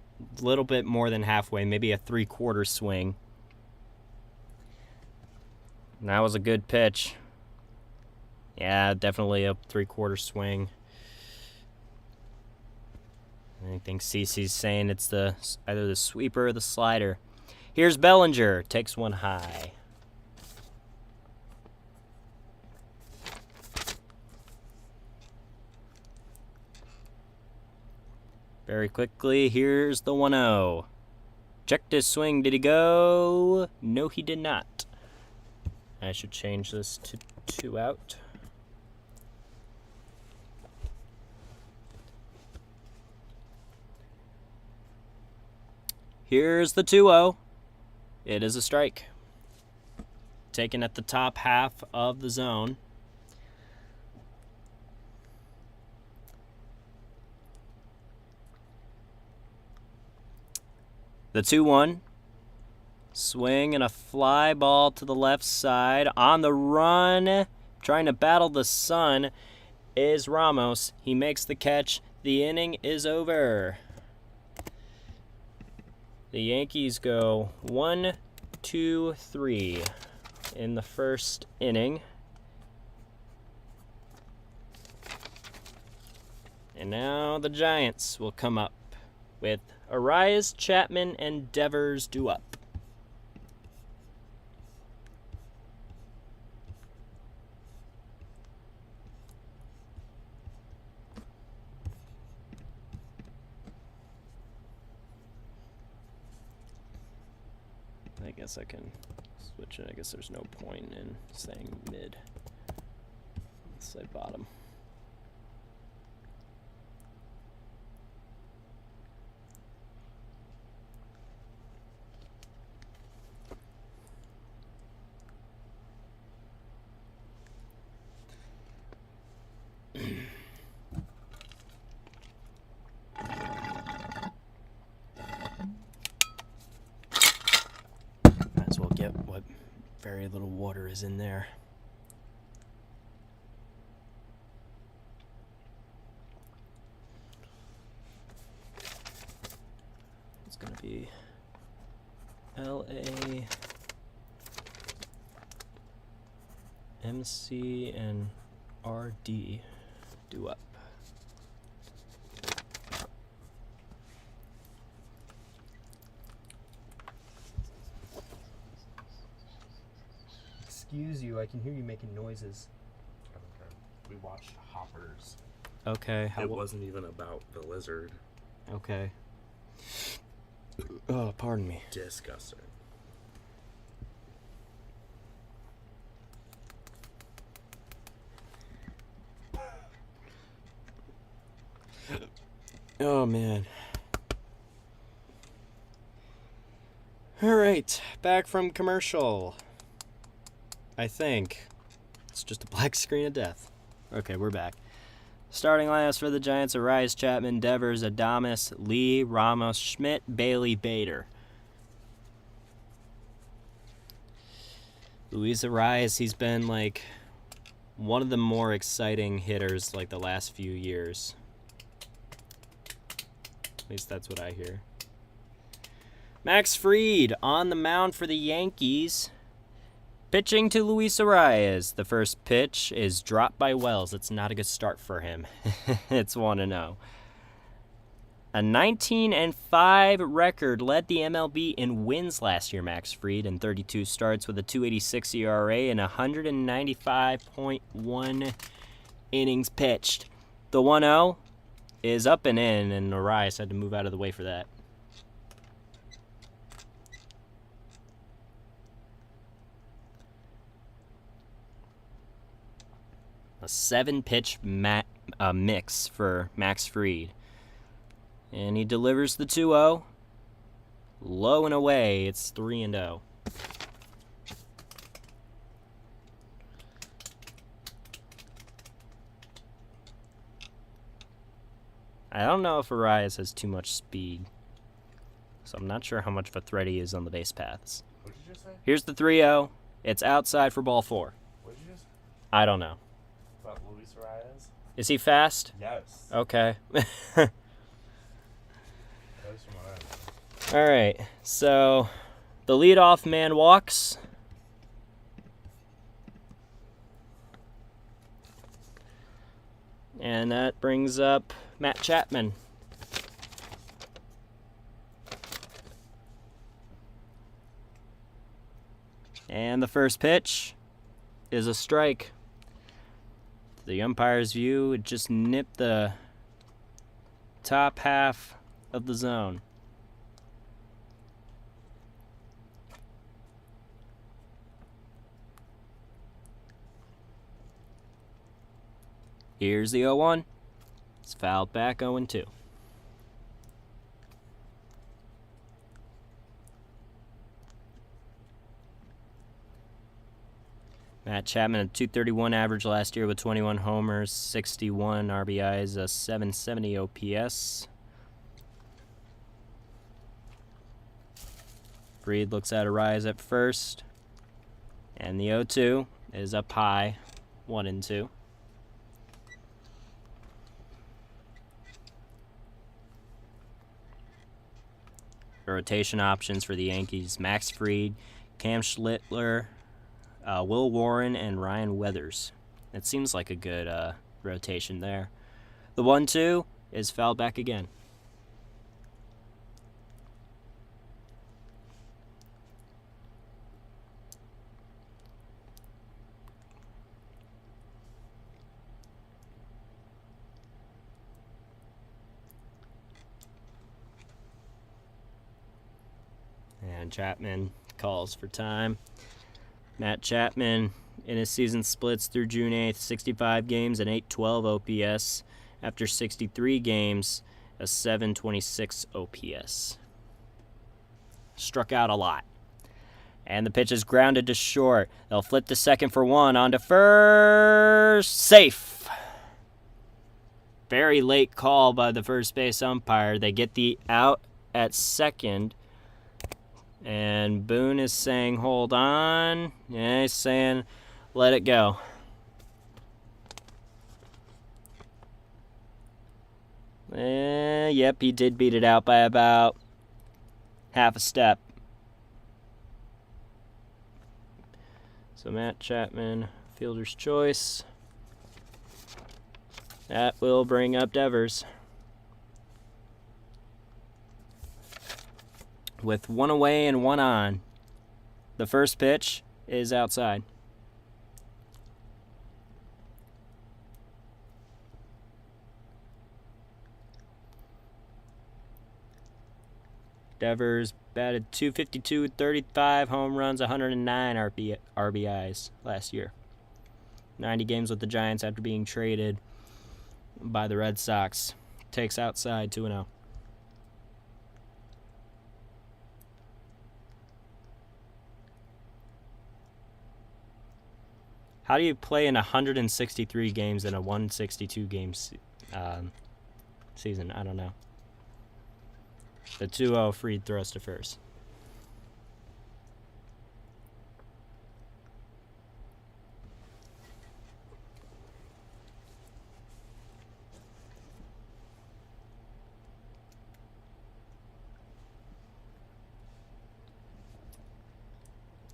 Speaker 1: little bit more than halfway, maybe a 3/4 swing. And that was a good pitch. Yeah, definitely a 3/4 swing. I think CC's saying it's either the sweeper or the slider. Here's Bellinger. Takes one high. Very quickly, here's the 1-0. Checked his swing. Did he go? No, he did not. I should change this to 2 out. Here's the 2-0. It is a strike. Taken at the top half of the zone. The 2-1. Swing and a fly ball to the left side. On the run, trying to battle the sun, is Ramos. He makes the catch. The inning is over. The Yankees go 1, 2, 3 in the first inning. And now the Giants will come up with Arias, Chapman, and Devers due up. I guess I can switch it. I guess there's no point in saying mid. Let's say bottom. Might as well get what very little water is in there. It's going to be LA, MC, and RD due up. Excuse you, I can hear you making noises.
Speaker 3: Okay. We watched Hoppers.
Speaker 1: Okay.
Speaker 3: It wasn't even about the lizard.
Speaker 1: Okay. Oh, pardon me.
Speaker 3: Disgusting.
Speaker 1: Oh, man. All right, back from commercial. I think it's just a black screen of death. Okay, we're back. Starting lineups for the Giants: Arias, Chapman, Devers, Adames, Lee, Ramos, Schmidt, Bailey, Bader. Luis Arias, he's been like one of the more exciting hitters like the last few years. At least that's what I hear. Max Fried on the mound for the Yankees. Pitching to Luis Arias. The first pitch is dropped by Wells. It's not a good start for him. It's 1-0. A 19-5 record led the MLB in wins last year, Max Fried, in 32 starts with a 2.86 ERA and 195.1 innings pitched. The 1-0 is up and in, and Arias had to move out of the way for that. A 7-pitch mix for Max Fried. And he delivers the 2-0. Low and away, it's 3-0. I don't know if Arias has too much speed, so I'm not sure how much of a threat he is on the base paths.
Speaker 3: What did you just say?
Speaker 1: Here's the 3-0. It's outside for ball 4.
Speaker 3: What did you just say?
Speaker 1: I don't know.
Speaker 3: About Luis Arias?
Speaker 1: Is he fast?
Speaker 3: Yes.
Speaker 1: Okay.
Speaker 3: That was from what I know.
Speaker 1: All right, so the leadoff man walks. And that brings up Matt Chapman. And the first pitch is a strike. The umpire's view, it just nipped the top half of the zone. Here's the 0-1. It's fouled back 0-2. Matt Chapman, a 231 average last year with 21 homers, 61 RBIs, a 770 OPS. Fried looks at Arias at first. And the 0-2 is up high, 1-2. Rotation options for the Yankees: Max Fried, Cam Schlittler, Will Warren, and Ryan Weathers. It seems like a good rotation there. The 1-2 is fouled back again. And Chapman calls for time. Matt Chapman, in his season splits through June 8th, 65 games, an 812 OPS. After 63 games, a 726 OPS. Struck out a lot. And the pitch is grounded to short. They'll flip to second for one. On to first. Safe. Very late call by the first base umpire. They get the out at second. And Boone is saying, hold on. Yeah, he's saying, let it go. Yep, he did beat it out by about half a step. So Matt Chapman, fielder's choice. That will bring up Devers. With one away and one on. The first pitch is outside. Devers batted .252 with 35 home runs, 109 RBIs last year. 90 games with the Giants after being traded by the Red Sox. takes outside 2-0. How do you play in 163 games in a 162 game season? I don't know. The 2-0 Fried throws to first.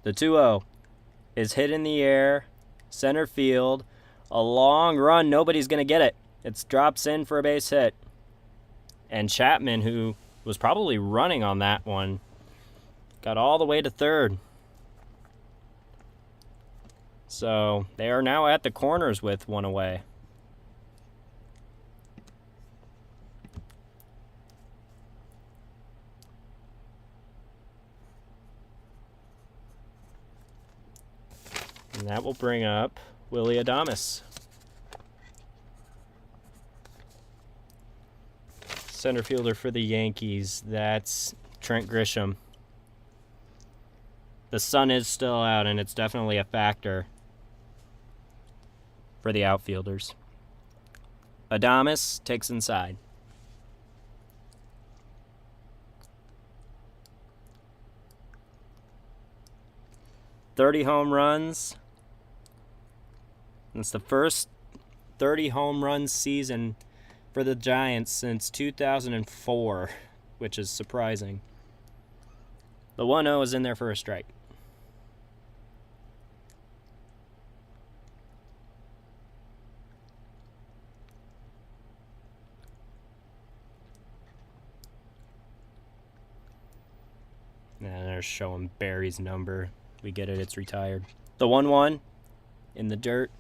Speaker 1: The 2-0 is hit in the air, center field, a long run. Nobody's going to get it. It drops in for a base hit. And Chapman, who was probably running on that one, got all the way to third. So they are now at the corners with one away. And that will bring up Willie Adames. Center fielder for the Yankees. That's Trent Grisham. The sun is still out, and it's definitely a factor for the outfielders. Adames takes inside. .30 home runs. It's the first 30 home run season for the Giants since 2004, which is surprising. The 1-0 is in there for a strike. And they're showing Barry's number. We get it, it's retired. The 1-1 in the dirt.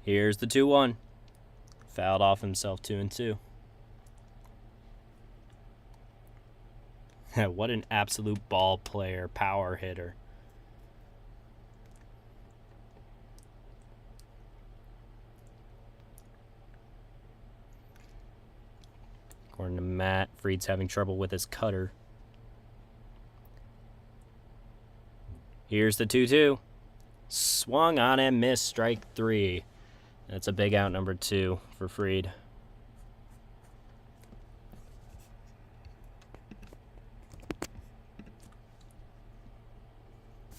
Speaker 1: Here's the 2-1. Fouled off himself 2-2. What an absolute ball player, power hitter. According to Matt, Fried's having trouble with his cutter. Here's the 2-2. Swung on and missed, strike 3. That's a big out, number 2 for Fried.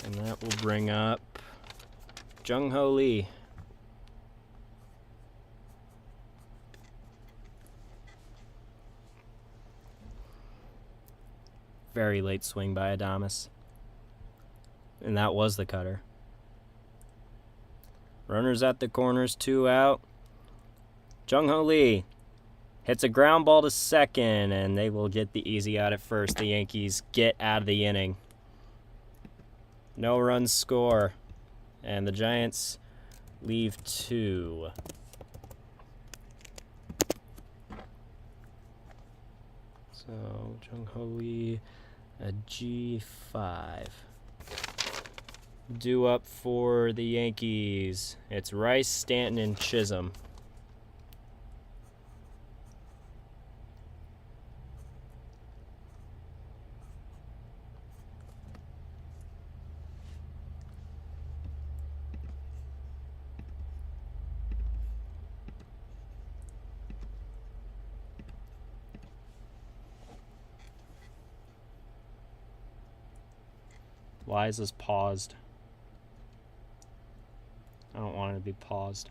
Speaker 1: And that will bring up Jung-Ho Lee. Very late swing by Adames. And that was the cutter. Runners at the corners, 2 out. Jung-Ho Lee hits a ground ball to second, and they will get the easy out at first. The Yankees get out of the inning. No runs score, and the Giants leave 2. So, Jung-Ho Lee, a G5. Due up for the Yankees. It's Rice, Stanton, and Chisholm. Why is this paused? I don't want it to be paused.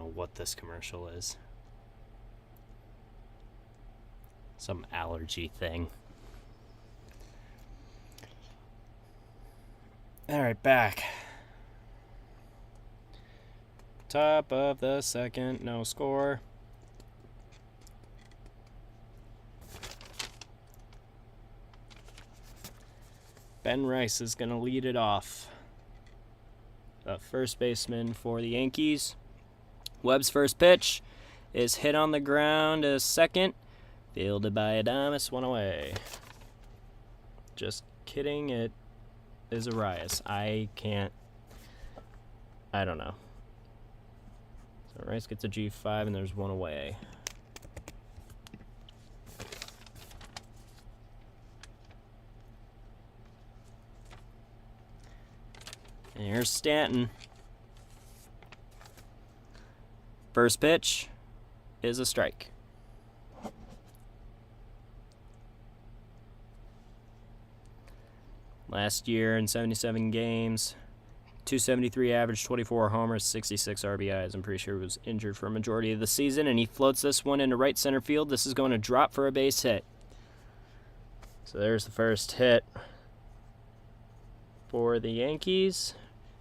Speaker 1: know what this commercial is. Some allergy thing. All right, back. Top of the second, no score. Ben Rice is going to lead it off. The first baseman for the Yankees. Webb's first pitch is hit on the ground as second. Fielded by Adames, one away. Just kidding, it is Arias. I don't know. So Rice gets a G5 and there's one away. And here's Stanton. First pitch is a strike. Last year in 77 games, 273 average, 24 homers, 66 RBIs. I'm pretty sure he was injured for a majority of the season, and he floats this one into right center field. This is going to drop for a base hit. So there's the first hit for the Yankees.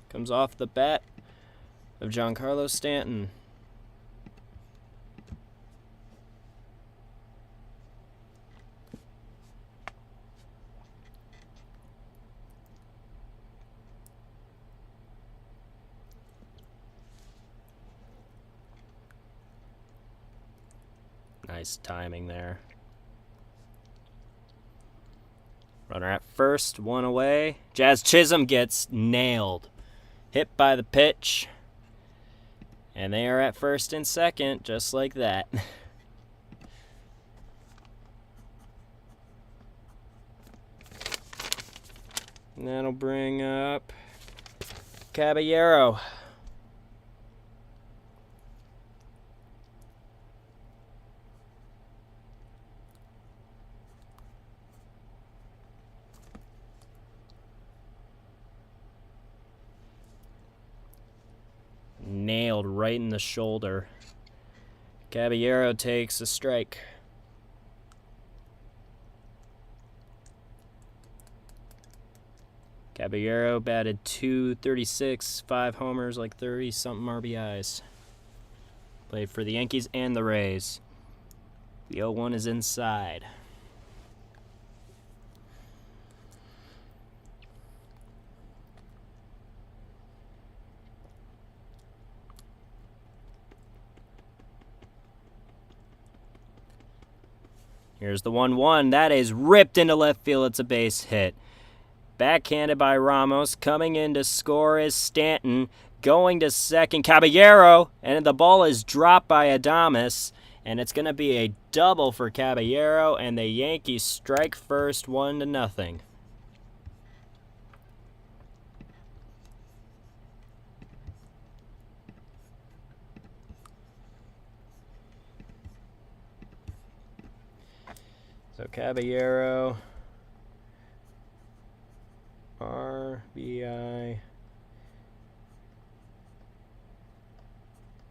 Speaker 1: Comes off the bat of Giancarlo Stanton. Nice timing there. Runner at first, one away. Jazz Chisholm gets nailed. Hit by the pitch. And they are at first and second, just like that. And that'll bring up Caballero. Nailed right in the shoulder. Caballero takes a strike. Caballero batted .236, 5 homers, like 30-something RBIs. Played for the Yankees and the Rays. The 0-1 is inside. Here's the 1-1. That is ripped into left field. It's a base hit. Backhanded by Ramos. Coming in to score is Stanton. Going to second, Caballero. And the ball is dropped by Adames. And it's going to be a double for Caballero. And the Yankees strike first, 1-0. So Caballero, RBI,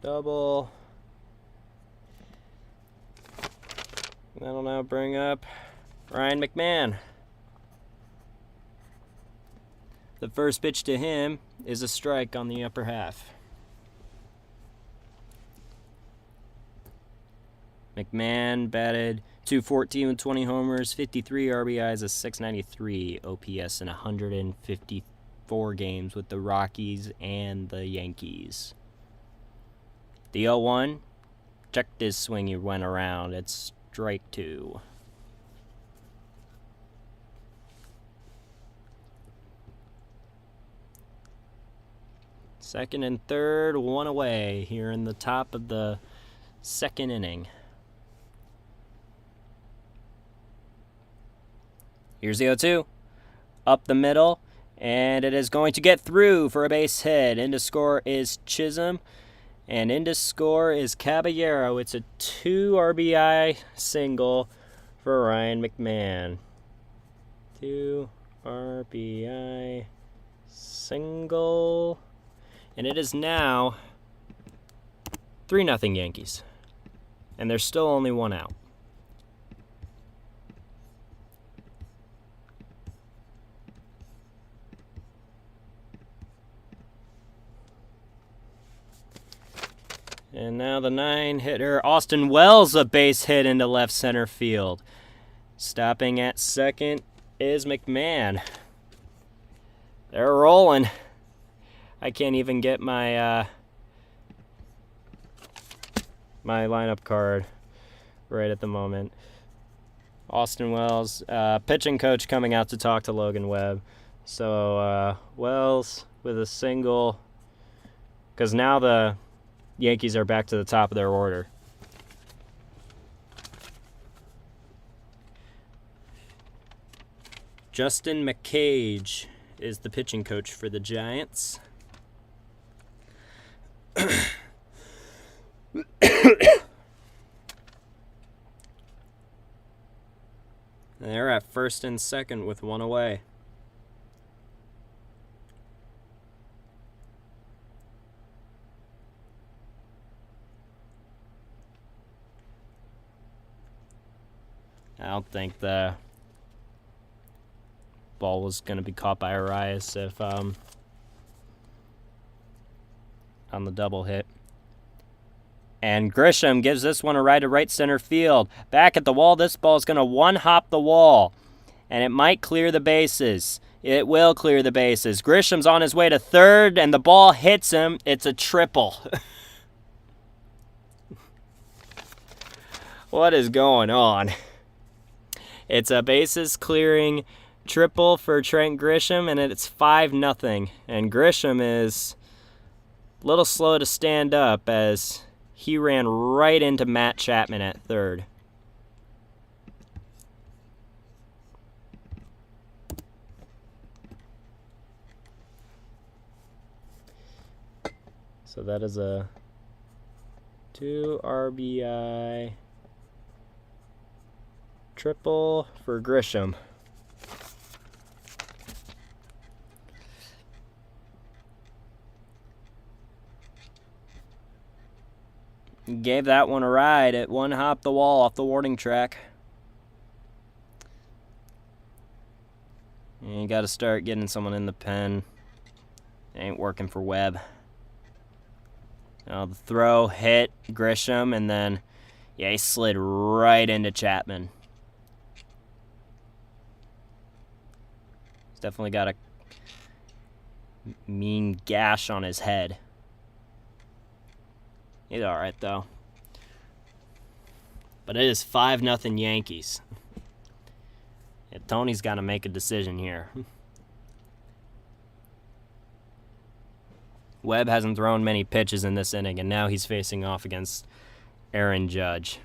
Speaker 1: double. That'll now bring up Ryan McMahon. The first pitch to him is a strike on the upper half. McMahon batted .214 with 20 homers, 53 RBIs, a .693 OPS in 154 games with the Rockies and the Yankees. The 0-1, checked his swing, he went around. It's strike 2. Second and third, one away here in the top of the second inning. Here's the 0-2. Up the middle. And it is going to get through for a base hit. In to score is Chisholm. And in to score is Caballero. It's a 2 RBI single for Ryan McMahon. 2 RBI single. And it is now 3-0 Yankees. And there's still only one out. And now the 9-hitter, Austin Wells, a base hit into left center field. Stopping at second is McMahon. They're rolling. I can't even get my my lineup card right at the moment. Austin Wells, pitching coach, coming out to talk to Logan Webb. So Wells with a single, because now the Yankees are back to the top of their order. Justin McCage is the pitching coach for the Giants. They're at first and second with one away. I don't think the ball was going to be caught by Arias if on the double hit. And Grisham gives this one a ride to right center field. Back at the wall, this ball is going to one-hop the wall. And it might clear the bases. It will clear the bases. Grisham's on his way to third, and the ball hits him. It's a triple. What is going on? It's a bases clearing triple for Trent Grisham, and it's 5-0. And Grisham is a little slow to stand up as he ran right into Matt Chapman at third. So that is a 2 RBI triple for Grisham. Gave that one a ride. It one-hopped the wall off the warning track. And you got to start getting someone in the pen. It ain't working for Webb. Now the throw hit Grisham, and then, yeah, he slid right into Chapman. He's definitely got a mean gash on his head. He's all right, though. But it is 5-0 Yankees. Yeah, Tony's got to make a decision here. Webb hasn't thrown many pitches in this inning, and now he's facing off against Aaron Judge.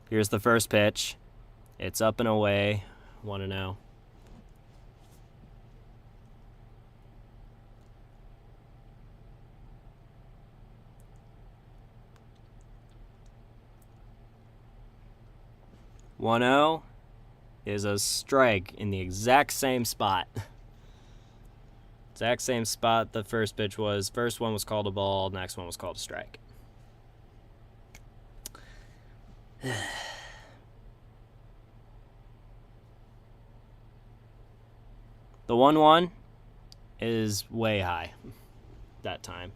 Speaker 1: Here's the first pitch. It's up and away. 1-0. Is a strike in the exact same spot. Exact same spot the first pitch was. First one was called a ball, next one was called a strike. The 1-1 is way high that time.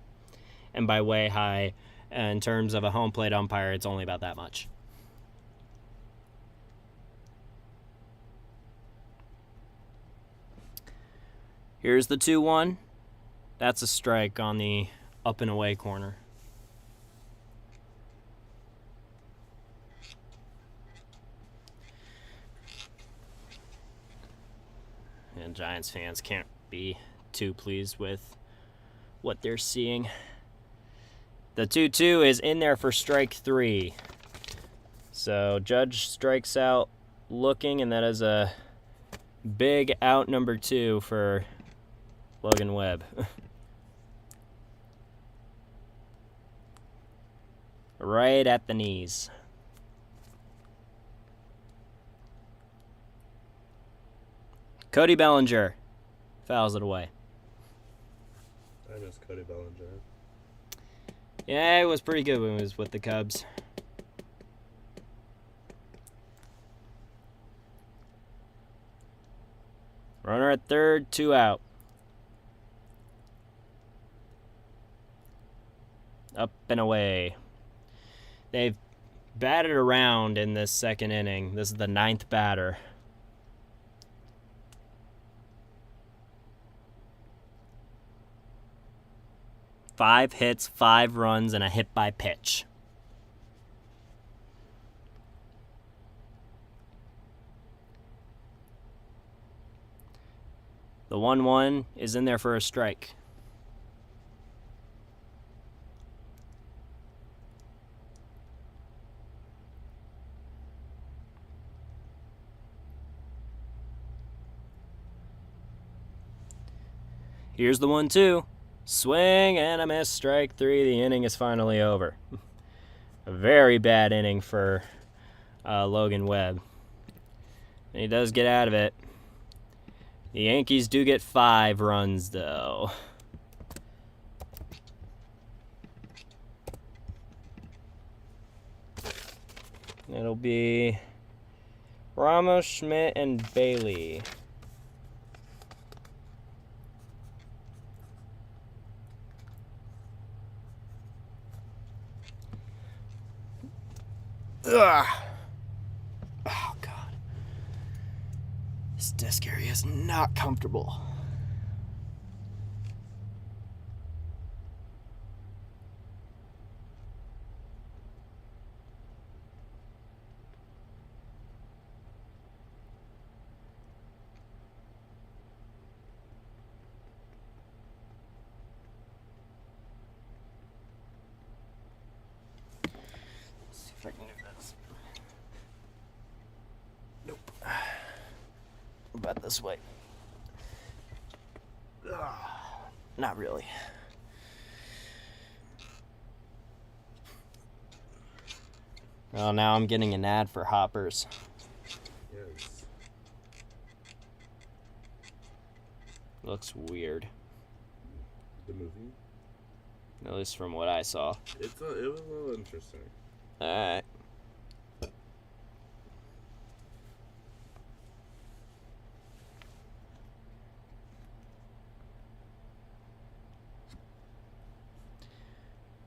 Speaker 1: And by way high, in terms of a home plate umpire, it's only about that much. Here's the 2-1. That's a strike on the up and away corner. And Giants fans can't be too pleased with what they're seeing. The 2-2 is in there for strike 3. So Judge strikes out looking, and that is a big out number 2 for Logan Webb. Right at the knees. Cody Bellinger fouls it away.
Speaker 2: I miss Cody Bellinger.
Speaker 1: Yeah, it was pretty good when it was with the Cubs. Runner at third, 2 out. Up and away. They've batted around in this second inning. This is the 9th batter. Five hits, 5 runs, and a hit by pitch. The 1-1 is in there for a strike. Here's the 1-2. Swing and a miss, strike 3. The inning is finally over. A very bad inning for Logan Webb. And he does get out of it. The Yankees do get 5 runs, though. It'll be Ramos, Schmidt, and Bailey. Ugh. Oh, God. This desk area is not comfortable. Let's see if I can do this. Nope. About this way. Ugh. Not really. Well, now I'm getting an ad for Hoppers.
Speaker 2: Yes.
Speaker 1: Looks weird,
Speaker 2: The movie?
Speaker 1: at least from what I saw.
Speaker 2: It was a little interesting.
Speaker 1: Alright.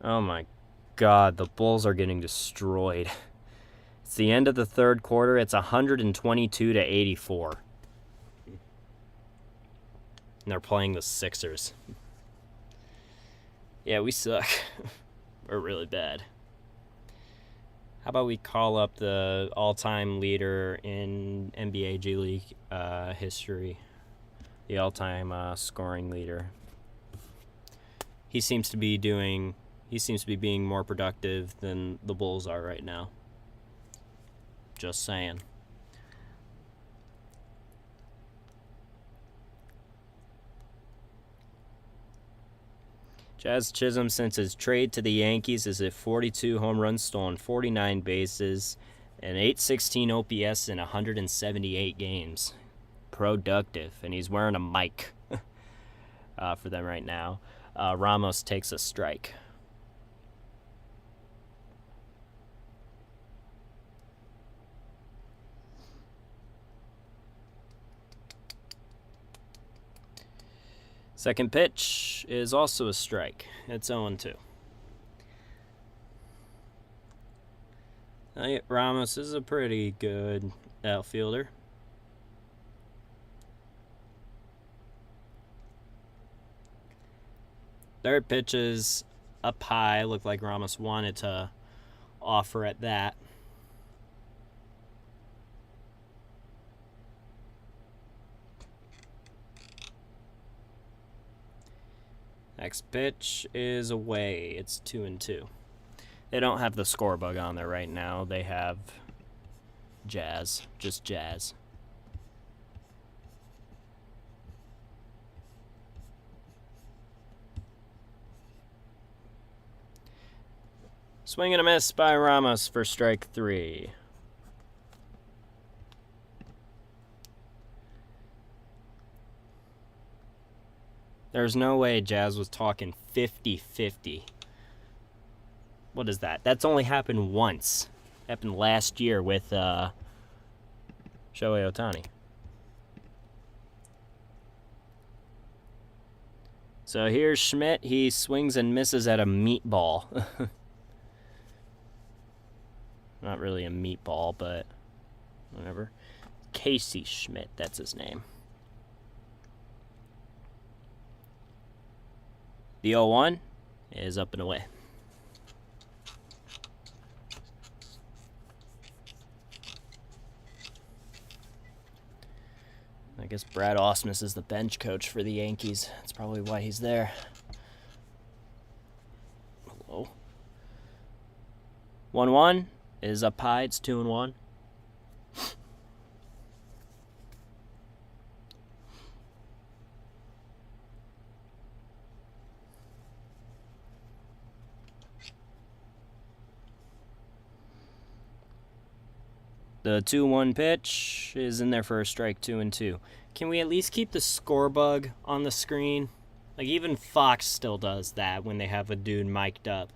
Speaker 1: Oh my God, the Bulls are getting destroyed. It's the end of the third quarter. It's 122 to 84. And they're playing the Sixers. Yeah, we suck. We're really bad. How about we call up the all-time leader in NBA G League history? The all-time scoring leader. He seems to be being more productive than the Bulls are right now. Just saying. Jazz Chisholm, since his trade to the Yankees, is at 42 home runs stolen, 49 bases, and 816 OPS in 178 games. Productive, and he's wearing a mic for them right now. Ramos takes a strike. Second pitch is also a strike. It's 0-2. Ramos is a pretty good outfielder. Third pitch is up high. Looked like Ramos wanted to offer at that. Next pitch is away. It's 2-2. They don't have the score bug on there right now. They have Jazz. Just Jazz. Swing and a miss by Ramos for strike 3. There's no way Jazz was talking 50-50 what is that? That's only happened once. Happened last year with Shohei Ohtani. So here's Schmidt. He swings and misses at a meatball. Not really a meatball, but whatever. Casey Schmidt, that's his name. The 0-1 is up and away. I guess Brad Ausmus is the bench coach for the Yankees. That's probably why he's there. Hello. 1-1 is up high. It's 2-1. The 2-1 pitch is in there for a strike, 2-2. Can we at least keep the score bug on the screen? Like, even Fox still does that when they have a dude mic'd up.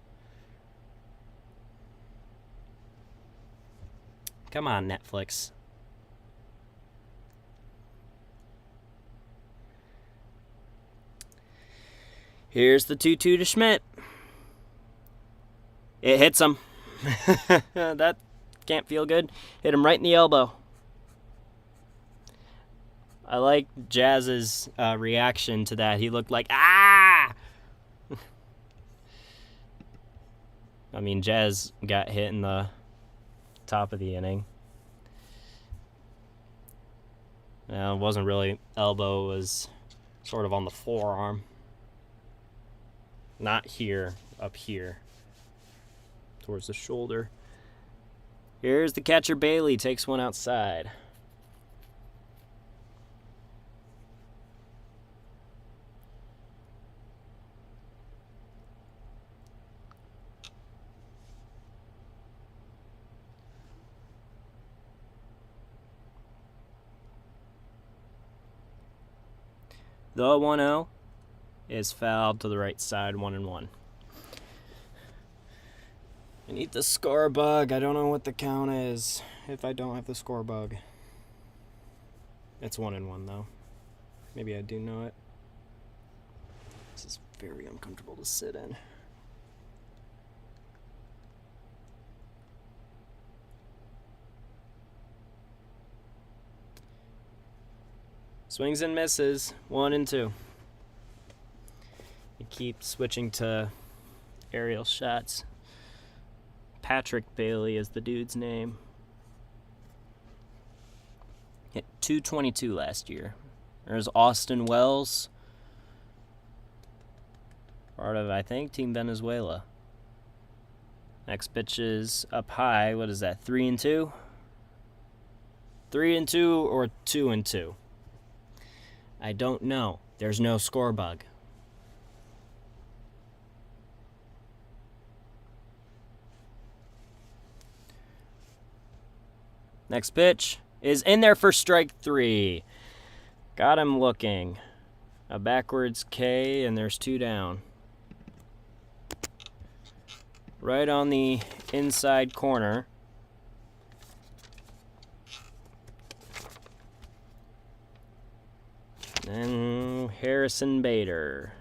Speaker 1: Come on, Netflix. Here's the 2-2 to Schmidt. It hits him. That can't feel good. Hit him right in the elbow. I like Jazz's reaction to that. He looked like, ah! I mean, Jazz got hit in the top of the inning. It wasn't really elbow. It was sort of on the forearm. Not here, up here. Towards the shoulder. Here's the catcher, Bailey. Takes one outside. The 1-0 is fouled to the right side, 1-1. I need the score bug. I don't know what the count is if I don't have the score bug. It's 1-1 though. Maybe I do know it. This is very uncomfortable to sit in. Swings and misses, 1-2. You keep switching to aerial shots. Patrick Bailey is the dude's name. Hit .222 last year. There's Austin Wells. Part of, I think, Team Venezuela. Next pitch is up high. What is that, 3-2? 3-2 or 2-2? I don't know. There's no score bug. Next pitch is in there for strike 3. Got him looking. A backwards K, and there's 2 down. Right on the inside corner. And Harrison Bader.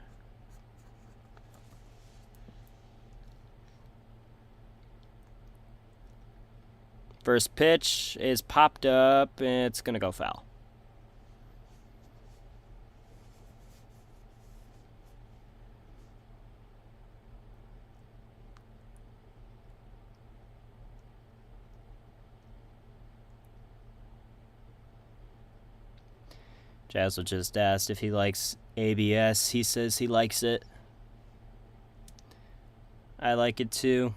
Speaker 1: First pitch is popped up, and it's going to go foul. Jazz was just asked if he likes ABS. He says he likes it. I like it too.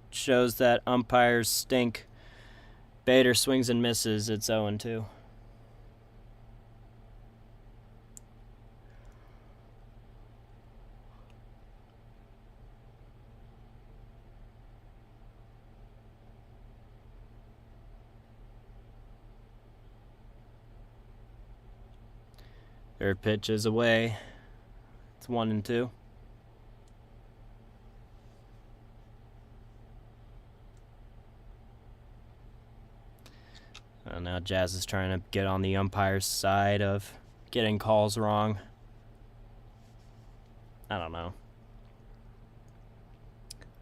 Speaker 1: Shows that umpires stink. Bader swings and misses. It's 0-2. Third pitch is away. It's 1-2. And now Jazz is trying to get on the umpire's side of getting calls wrong. I don't know.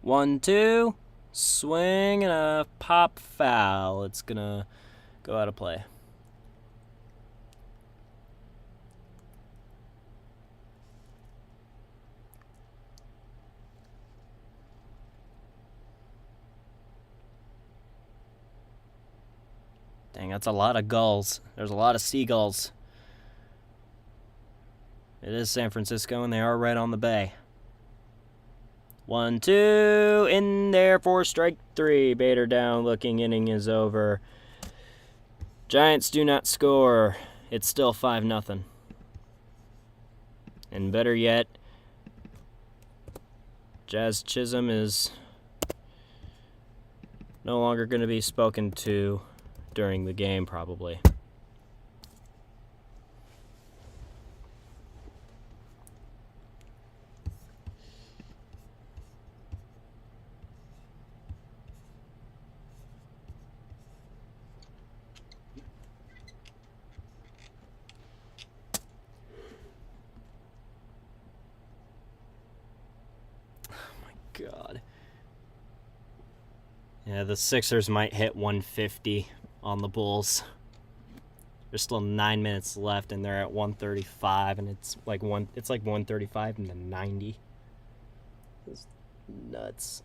Speaker 1: 1-2. Swing and a pop foul. It's going to go out of play. Dang, that's a lot of gulls. There's a lot of seagulls. It is San Francisco, and they are right on the bay. 1-2, in there for strike 3. Bader down, looking, inning is over. Giants do not score. It's still 5-0. And better yet, Jazz Chisholm is no longer going to be spoken to during the game, probably. God. Yeah, the Sixers might hit 150 on the Bulls. There's still 9 minutes left, and they're at 135, and it's like 135 and then 90. It's nuts.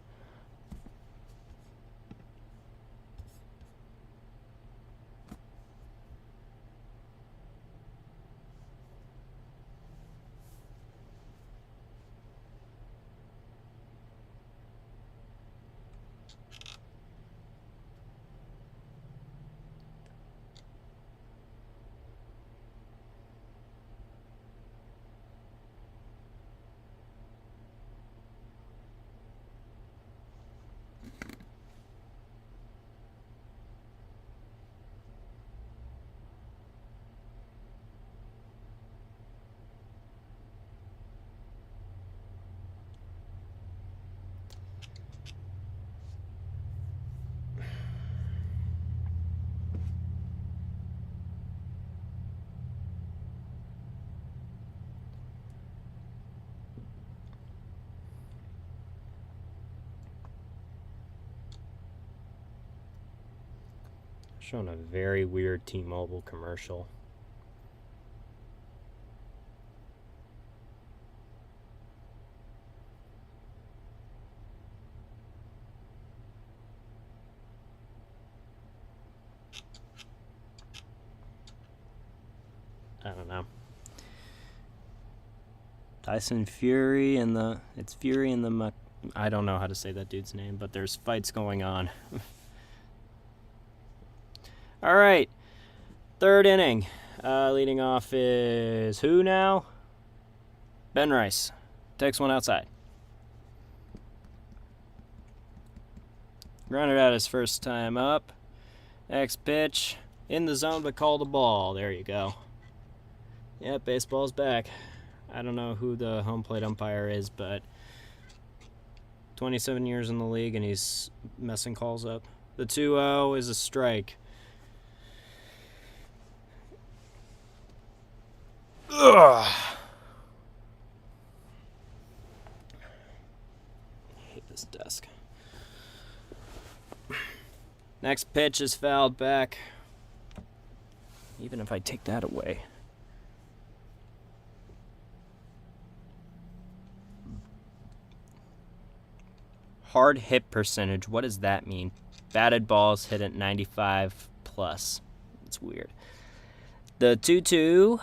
Speaker 1: Showing a very weird T-Mobile commercial. I don't know. Tyson Fury and the... It's Fury and the... I don't know how to say that dude's name, but there's fights going on. All right. Third inning. Leading off is who now? Ben Rice. Takes one outside. Grounded out his first time up. Next pitch. In the zone, but called a ball. There you go. Yep, baseball's back. I don't know who the home plate umpire is, but 27 years in the league, and he's messing calls up. The 2-0 is a strike. Ugh. I hate this desk. Next pitch is fouled back. Even if I take that away. Hard hit percentage. What does that mean? Batted balls hit at 95 plus. It's weird. The 2-2.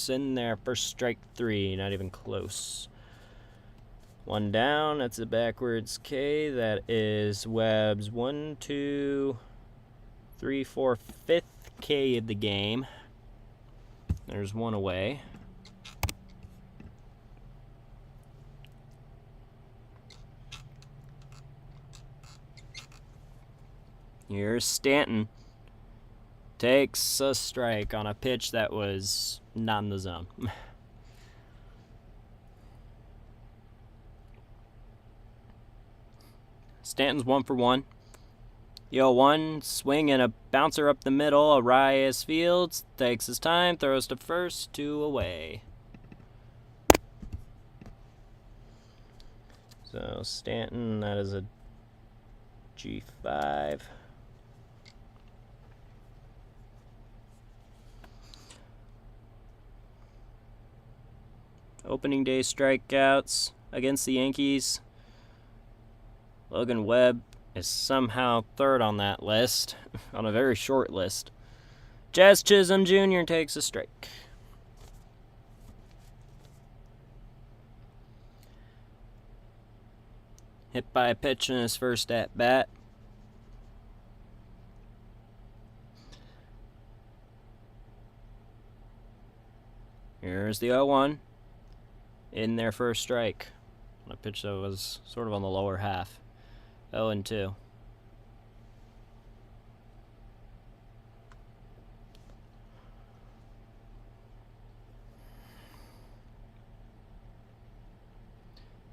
Speaker 1: In there for strike 3. Not even close. One down. That's a backwards K. That is Webb's 1, 2, 3, 4, 5th K of the game. There's one away. Here's Stanton. Takes a strike on a pitch that was not in the zone. Stanton's 1 for 1. The 0-1, swing and a bouncer up the middle. Arias fields, takes his time, throws to first, 2 away. So Stanton, that is a G5. Opening day strikeouts against the Yankees. Logan Webb is somehow third on that list, on a very short list. Jazz Chisholm Jr. takes a strike. Hit by a pitch in his first at bat. Here's the 0-1 in their first strike. On a pitch that was sort of on the lower half. 0-2.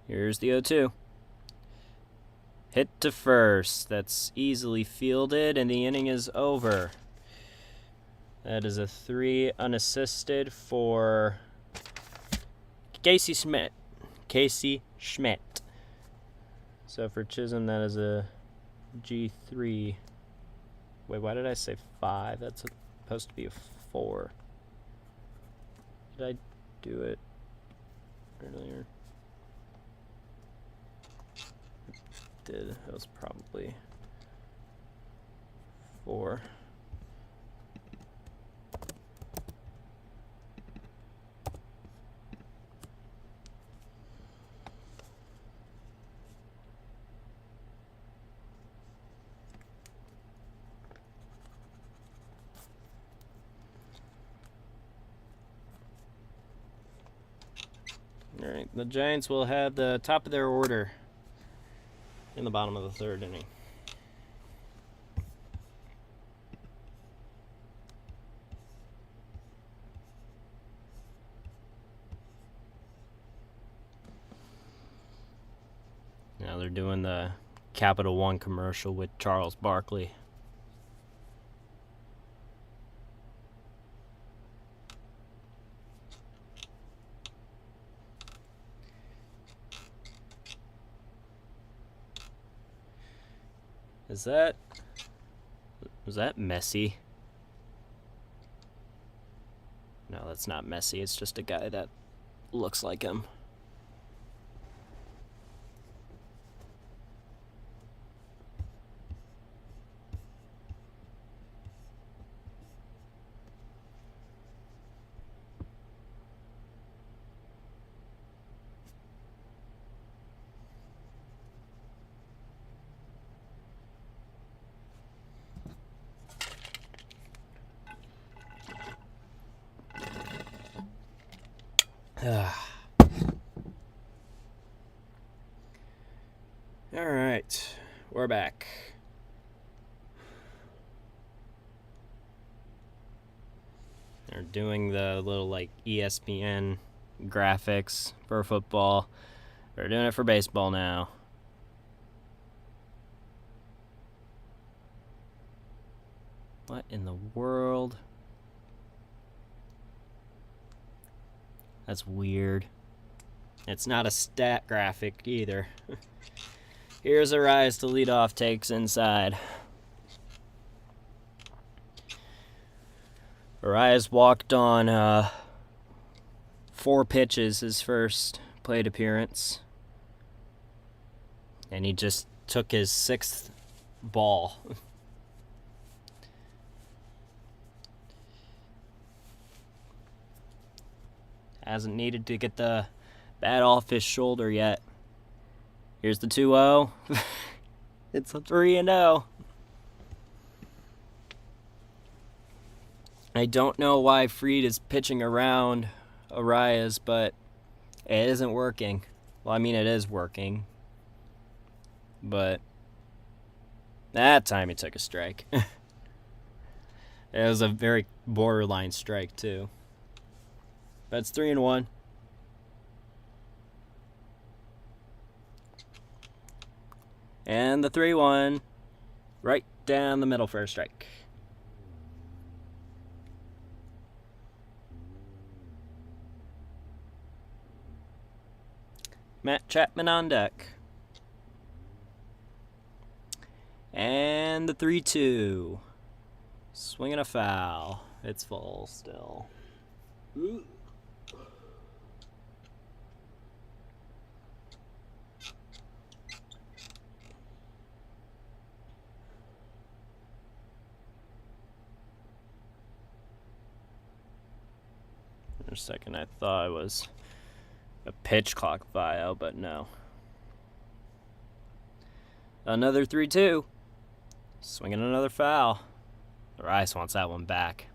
Speaker 1: Here's the 0-2. Hit to first. That's easily fielded, and the inning is over. That is a 3 unassisted for Casey Schmidt. So for Chisholm, that is a G3. Wait, why did I say 5? That's supposed to be a 4. Did I do it earlier? Did. That was probably 4. All right, the Giants will have the top of their order in the bottom of the third inning. Now they're doing the Capital One commercial with Charles Barkley. Was that Messi? No, that's not Messi. It's just a guy that looks like him. All right, we're back. They're doing the little like ESPN graphics for football. They're doing it for baseball now. What in the world? That's weird. It's not a stat graphic either. Here's Arias to lead off, takes inside. Arias walked on 4 pitches his first plate appearance. And he just took his 6th ball. Hasn't needed to get the bat off his shoulder yet. Here's the 2-0. It's a 3-0. I don't know why Fried is pitching around Arias, but it isn't working. Well, I mean, it is working. But that time he took a strike. It was a very borderline strike, too. But it's 3-1. And the 3-1. Right down the middle for a strike. Matt Chapman on deck. And the 3-2. Swinging a foul. It's full still. For a second, I thought it was a pitch clock bio, but no. Another 3-2. Swinging another foul. Rice wants that one back.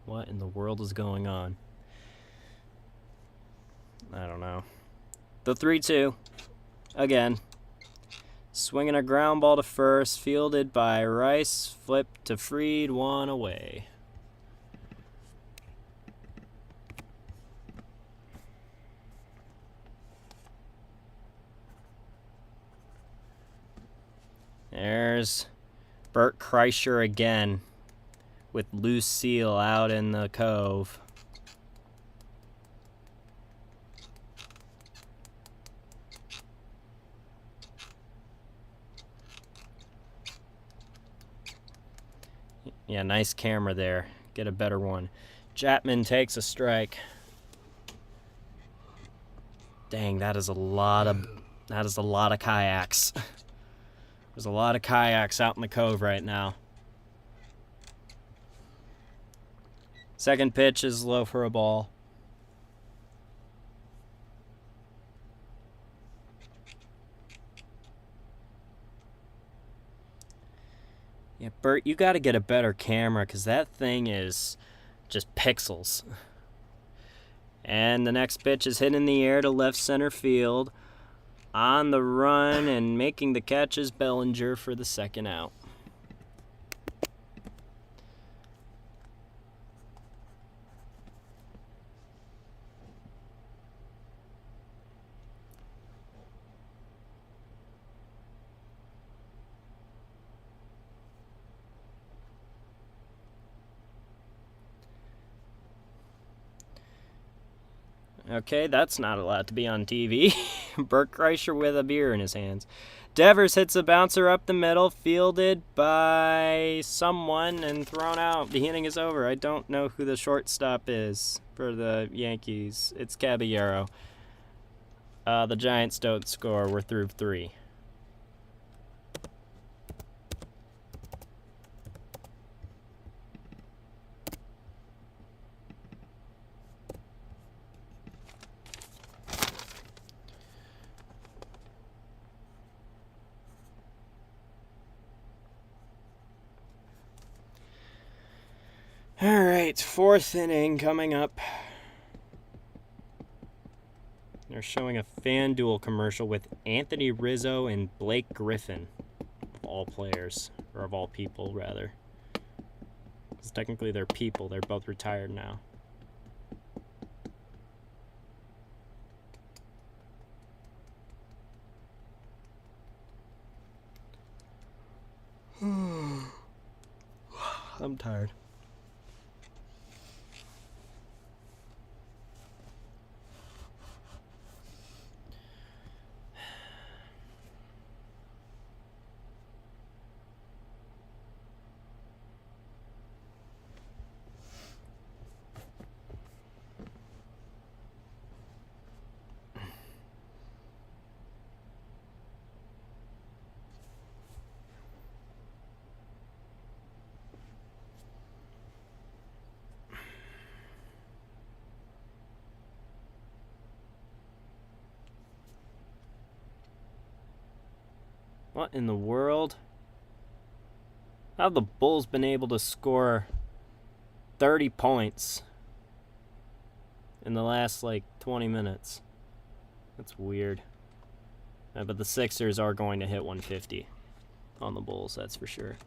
Speaker 1: What in the world is going on? I don't know. The 3-2. Again. Swinging a ground ball to first. Fielded by Rice. Flipped to Fried. One away. There's Bert Kreischer again with Lucille out in the cove. Yeah, nice camera there. Get a better one. Chapman takes a strike. Dang, that is a lot of kayaks. There's a lot of kayaks out in the cove right now. Second pitch is low for a ball. Yeah, Bert, you got to get a better camera because that thing is just pixels. And the next pitch is hit in the air to left center field. On the run and making the catch is Bellinger for the second out. Okay, that's not allowed to be on TV. Bert Kreischer with a beer in his hands. Devers hits a bouncer up the middle, fielded by someone and thrown out. The inning is over. I don't know who the shortstop is for the Yankees. It's Caballero. The Giants don't score. We're through 3. All right, 4th inning coming up. They're showing a FanDuel commercial with Anthony Rizzo and Blake Griffin, of all players, or of all people, rather. Because technically they're people. They're both retired now. I'm tired. What in the world? How have the Bulls been able to score 30 points in the last, 20 minutes? That's weird. But the Sixers are going to hit 150 on the Bulls, that's for sure.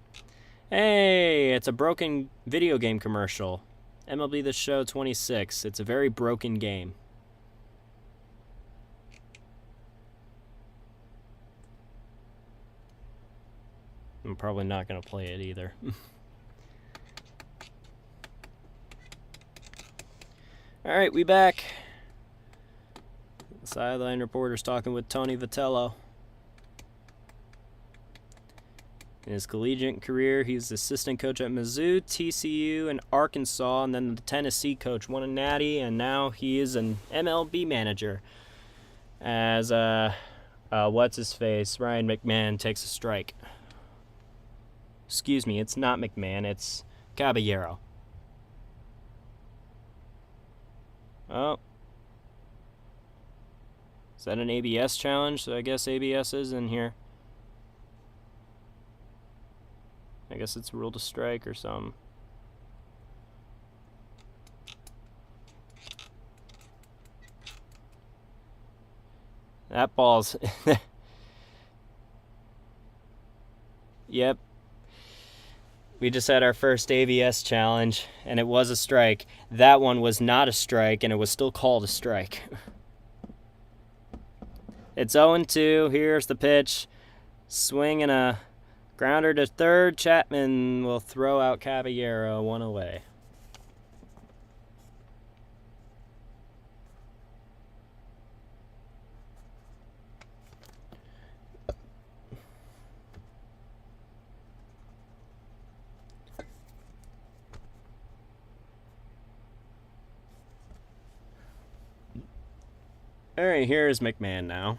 Speaker 1: Hey, it's a broken video game commercial. MLB The Show 26. It's a very broken game. I'm probably not going to play it either. Alright, we back. The sideline reporter's talking with Tony Vitello. In his collegiate career, he was assistant coach at Mizzou, TCU, and Arkansas, and then the Tennessee coach, won a natty, and now he is an MLB manager. As, what's-his-face, Ryan McMahon takes a strike. Excuse me, it's not McMahon, it's Caballero. Oh. Is that an ABS challenge? So I guess ABS is in here. I guess it's ruled a strike or something. That ball's... Yep. We just had our first ABS challenge, and it was a strike. That one was not a strike, and it was still called a strike. It's 0-2. Here's the pitch. Swing and a grounder to third. Chapman will throw out Caballero, one away. Alright, here's McMahon now.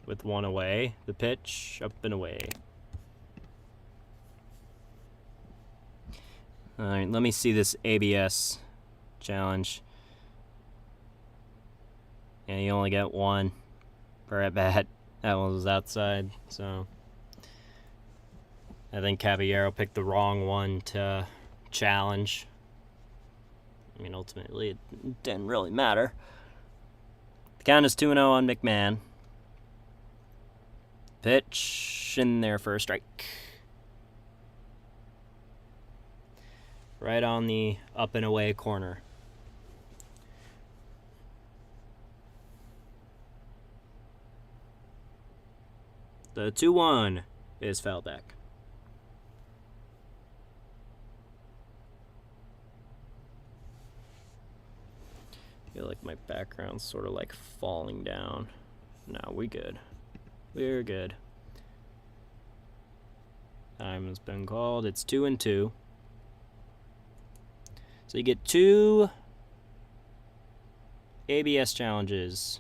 Speaker 1: With one away. The pitch, up and away. Alright, let me see this ABS challenge. Yeah, you only get one per at bat. That one was outside, so I think Caballero picked the wrong one to challenge. I mean, ultimately, it didn't really matter. The count is 2-0 on McMahon. Pitch in there for a strike. Right on the up and away corner. The 2-1 is fouled back. I feel like my background's sort of like falling down. No, we good. We're good. Time has been called. It's 2-2. So you get 2 ABS challenges.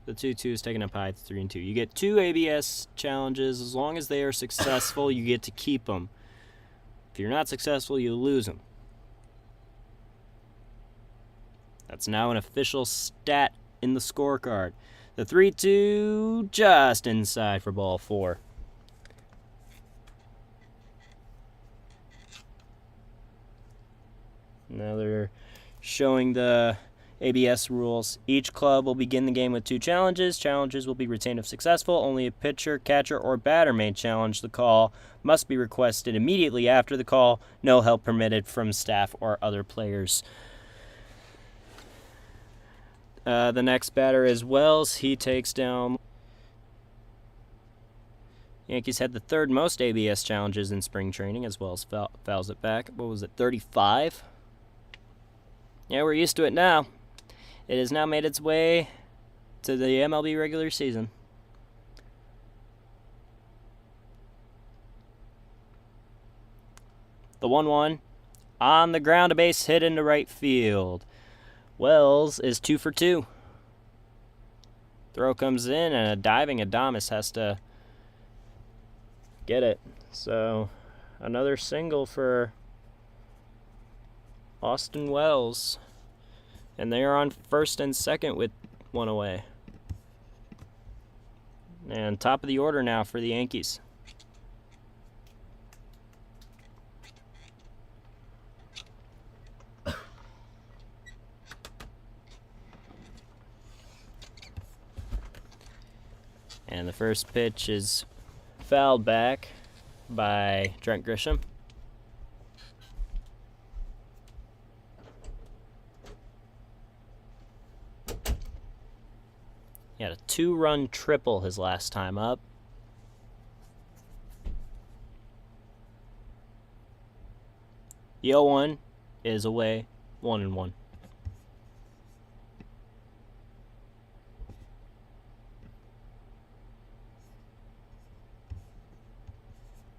Speaker 1: The 2-2 is taken up high. It's 3-2. You get 2 ABS challenges. As long as they are successful, you get to keep them. If you're not successful, you lose them. That's now an official stat in the scorecard. The 3-2 just inside for ball 4. Now they're showing the ABS rules. Each club will begin the game with 2 challenges. Challenges will be retained if successful. Only a pitcher, catcher, or batter may challenge. The call must be requested immediately after the call. No help permitted from staff or other players. The next batter is Wells. He takes down... Yankees had the 3rd most ABS challenges in spring training, as Wells fouls it back. What was it, 35? Yeah, we're used to it now. It has now made its way to the MLB regular season. The 1-1 on the ground, a base hit into right field. Wells is 2 for 2. Throw comes in, and a diving Adames has to get it. So, another single for Austin Wells. And they are on first and second with 1 away. And top of the order now for the Yankees. And the first pitch is fouled back by Trent Grisham. He had a 2-run triple his last time up. The 0-1 is away, 1-1.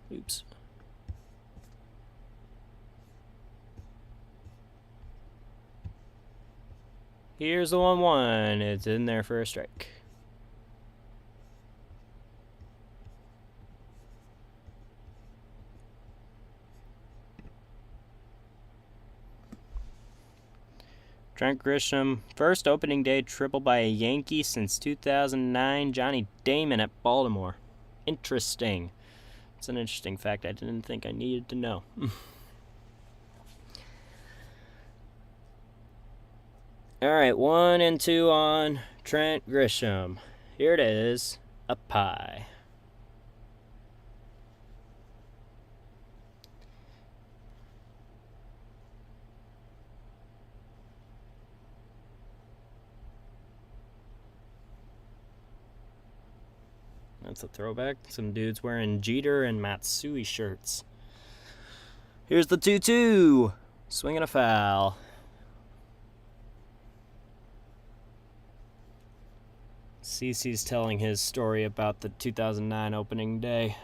Speaker 1: Oops. Here's the 1-1. It's in there for a strike. Trent Grisham, first opening day triple by a Yankee since 2009. Johnny Damon at Baltimore. Interesting. It's an interesting fact I didn't think I needed to know. Alright, 1-2 on Trent Grisham. Here it is, up high. That's a throwback. Some dudes wearing Jeter and Matsui shirts. Here's the 2-2. Swinging a foul. CeCe's telling his story about the 2009 opening day.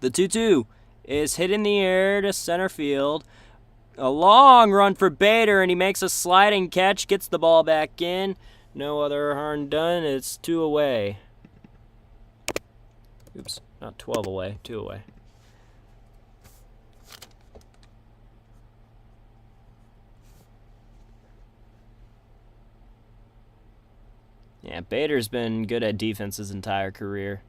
Speaker 1: The 2-2 is hit in the air to center field. A long run for Bader, and he makes a sliding catch, gets the ball back in. No other harm done. It's 2 away. Oops, not 12 away, 2 away. Yeah, Bader's been good at defense his entire career.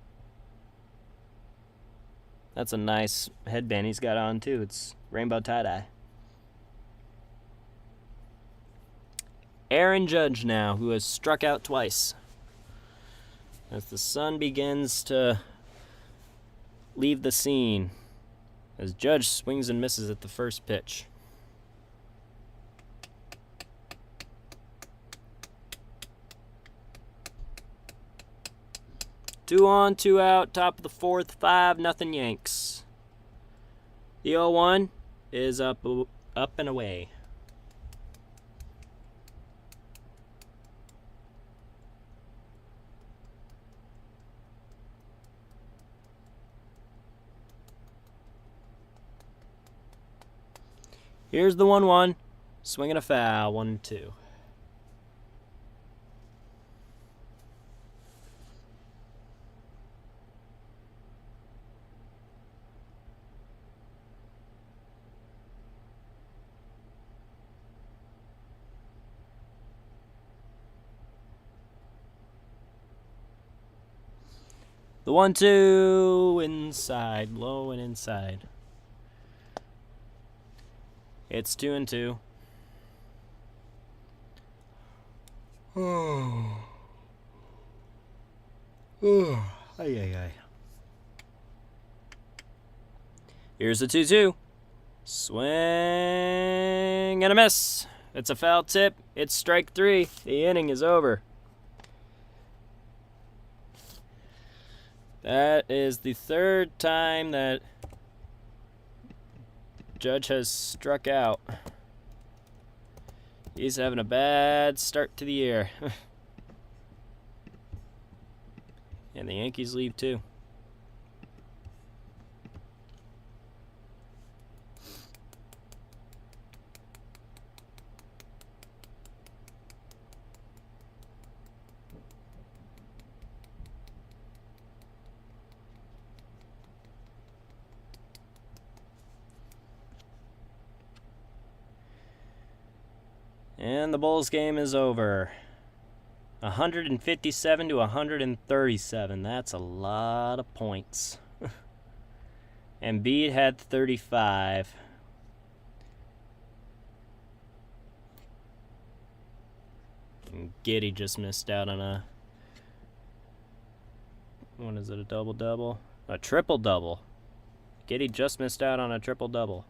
Speaker 1: That's a nice headband he's got on, too. It's rainbow tie-dye. Aaron Judge now, who has struck out twice. As the sun begins to leave the scene. As Judge swings and misses at the first pitch. Two on, 2 out, top of the 4th, 5-0 Yanks. The 0-1 is up and away. Here's the 1-1, swinging a foul, 1-2. The 1-2 inside, low and inside. It's 2-2. Oh. Oh. Ay. Here's the 2-2. Swing and a miss. It's a foul tip. It's strike 3. The inning is over. That is the 3rd time that Judge has struck out. He's having a bad start to the year. And the Yankees leave too. And the Bulls game is over. 157 to 137. That's a lot of points. Embiid had 35. And Giddey just missed out on a... What is it, a double-double? A triple-double. Giddey just missed out on a triple-double.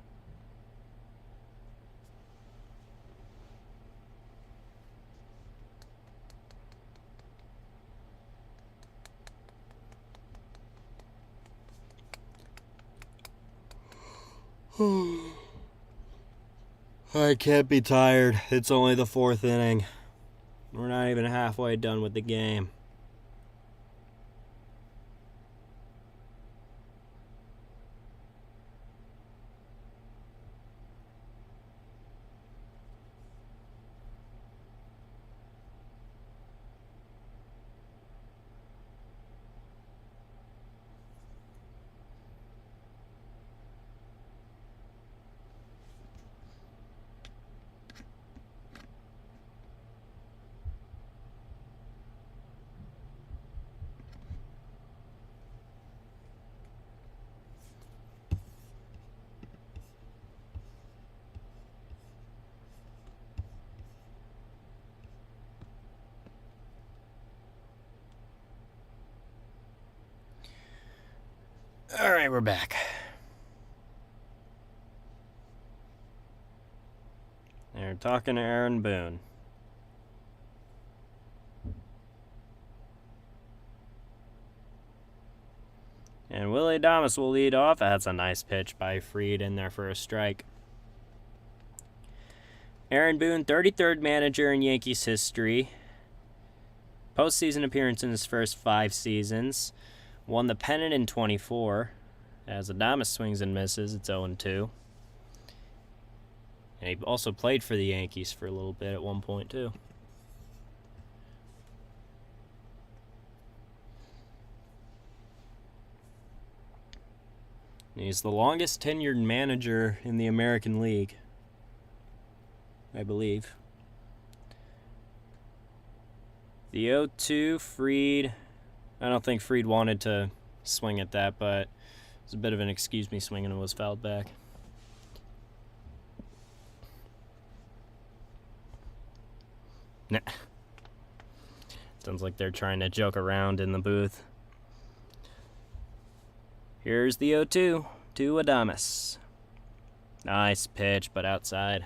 Speaker 1: I can't be tired. It's only the 4th inning. We're not even halfway done with the game. All right, we're back. They're talking to Aaron Boone. And Willie Adames will lead off. That's a nice pitch by Fried in there for a strike. Aaron Boone, 33rd manager in Yankees history. Postseason appearance in his first 5 seasons. Won the pennant in 24. As Adames swings and misses, it's 0-2. And he also played for the Yankees for a little bit at one point, too. He's the longest tenured manager in the American League, I believe. The 0-2, Fried. I don't think Fried wanted to swing at that, but it was a bit of an excuse me swing and it was fouled back. Nah. Sounds like they're trying to joke around in the booth. Here's the 0-2 to Adames. Nice pitch, but outside.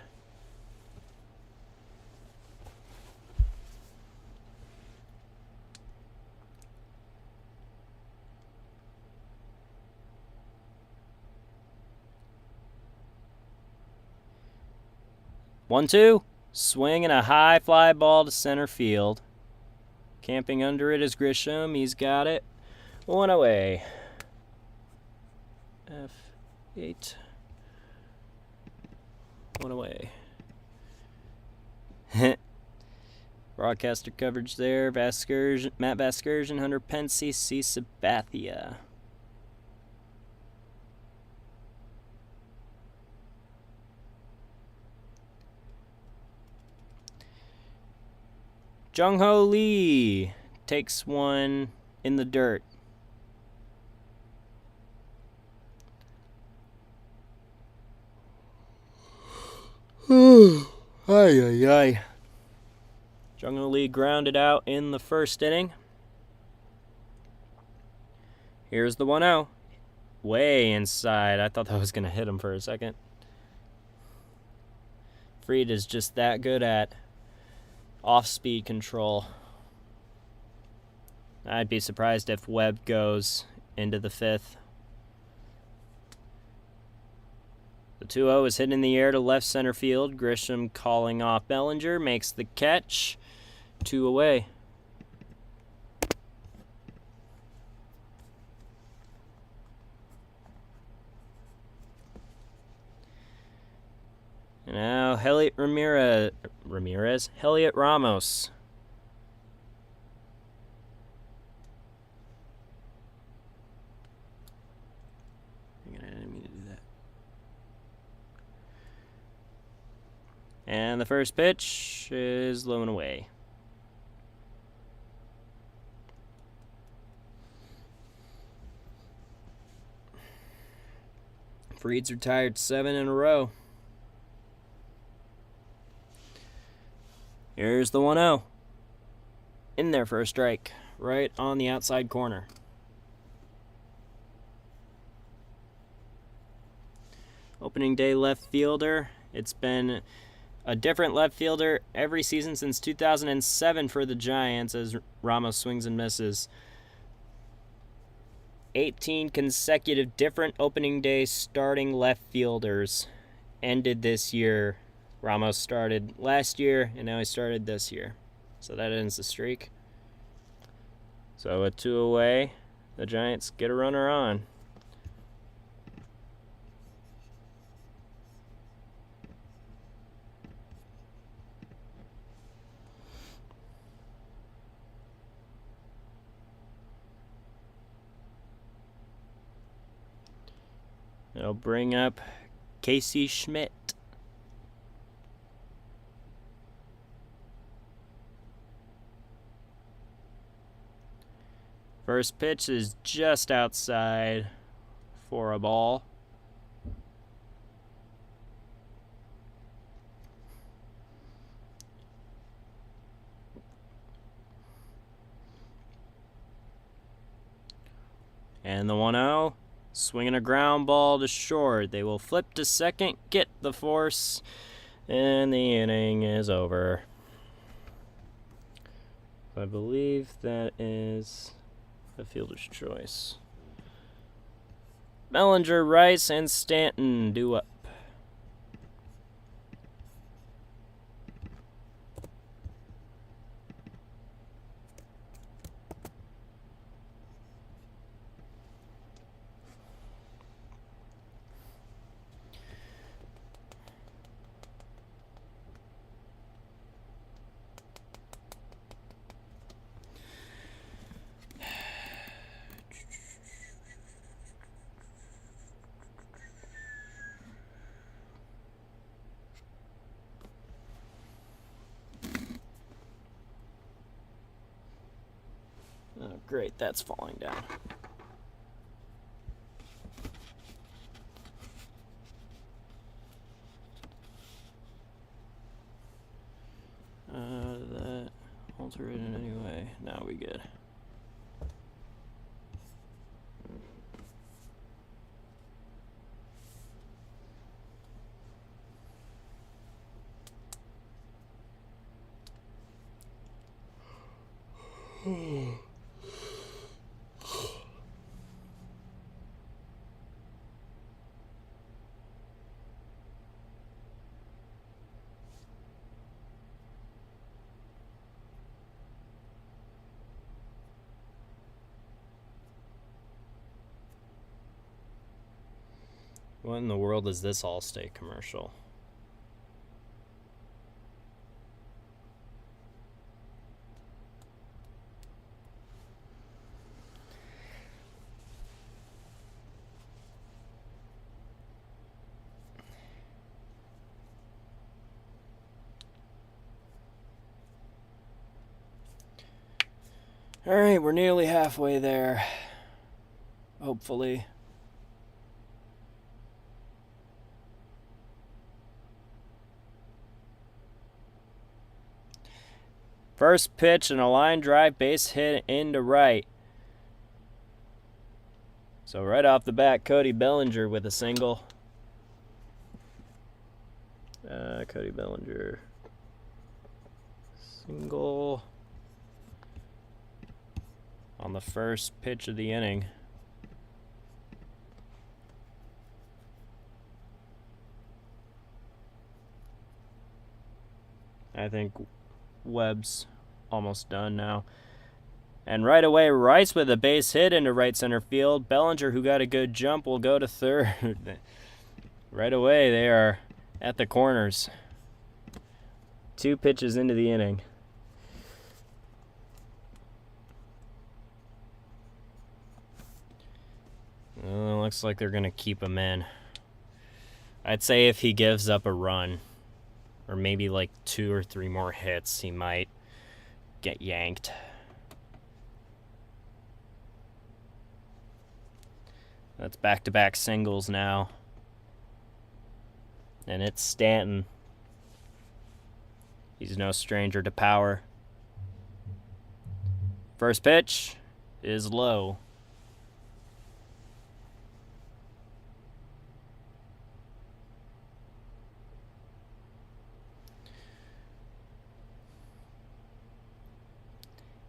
Speaker 1: One, two. Swing and a high fly ball to center field. Camping under it is Grisham. He's got it. One away. F8. One away. Broadcaster coverage there. Matt Vasgersian, Hunter Pensy, C. Sabathia. Jung-Ho Lee takes one in the dirt. Ay, ay, ay. Jung-Ho Lee grounded out in the first inning. Here's the 1-0. Way inside. I thought that was going to hit him for a second. Fried is just that good at off-speed control. I'd be surprised if Webb goes into the 5th. The 2-0 is hit in the air to left center field. Grisham calling off Bellinger, makes the catch. 2 away. And now Heliot Heliot Ramos. I didn't mean to do that. And the first pitch is low and away. Freed's retired 7 in a row. Here's the 1-0. In there for a strike, right on the outside corner. Opening day left fielder. It's been a different left fielder every season since 2007 for the Giants as Ramos swings and misses. 18 consecutive different opening day starting left fielders ended this year. Ramos started last year, and now he started this year. So that ends the streak. So with 2 away, the Giants get a runner on. It'll bring up Casey Schmidt. First pitch is just outside for a ball. And the 1-0. Swinging a ground ball to short. They will flip to second, get the force, and the inning is over. I believe that is the fielder's choice. Bellinger, Rice, and Stanton due up. Oh, great, that's falling down. Did that alter it in any way? Now we good. What in the world is this Allstate commercial? All right, we're nearly halfway there. Hopefully. First pitch and a line drive, base hit into right. So right off the bat, Cody Bellinger with a single. Cody Bellinger. Single. On the first pitch of the inning. I think Webb's almost done now. And right away, Rice with a base hit into right center field. Bellinger, who got a good jump, will go to third. Right away, they are at the corners. 2 pitches into the inning. Looks like they're going to keep him in. I'd say if he gives up a run, or maybe like 2 or 3 more hits, he might get yanked. That's back-to-back singles now And it's Stanton. He's no stranger to power. First pitch is low.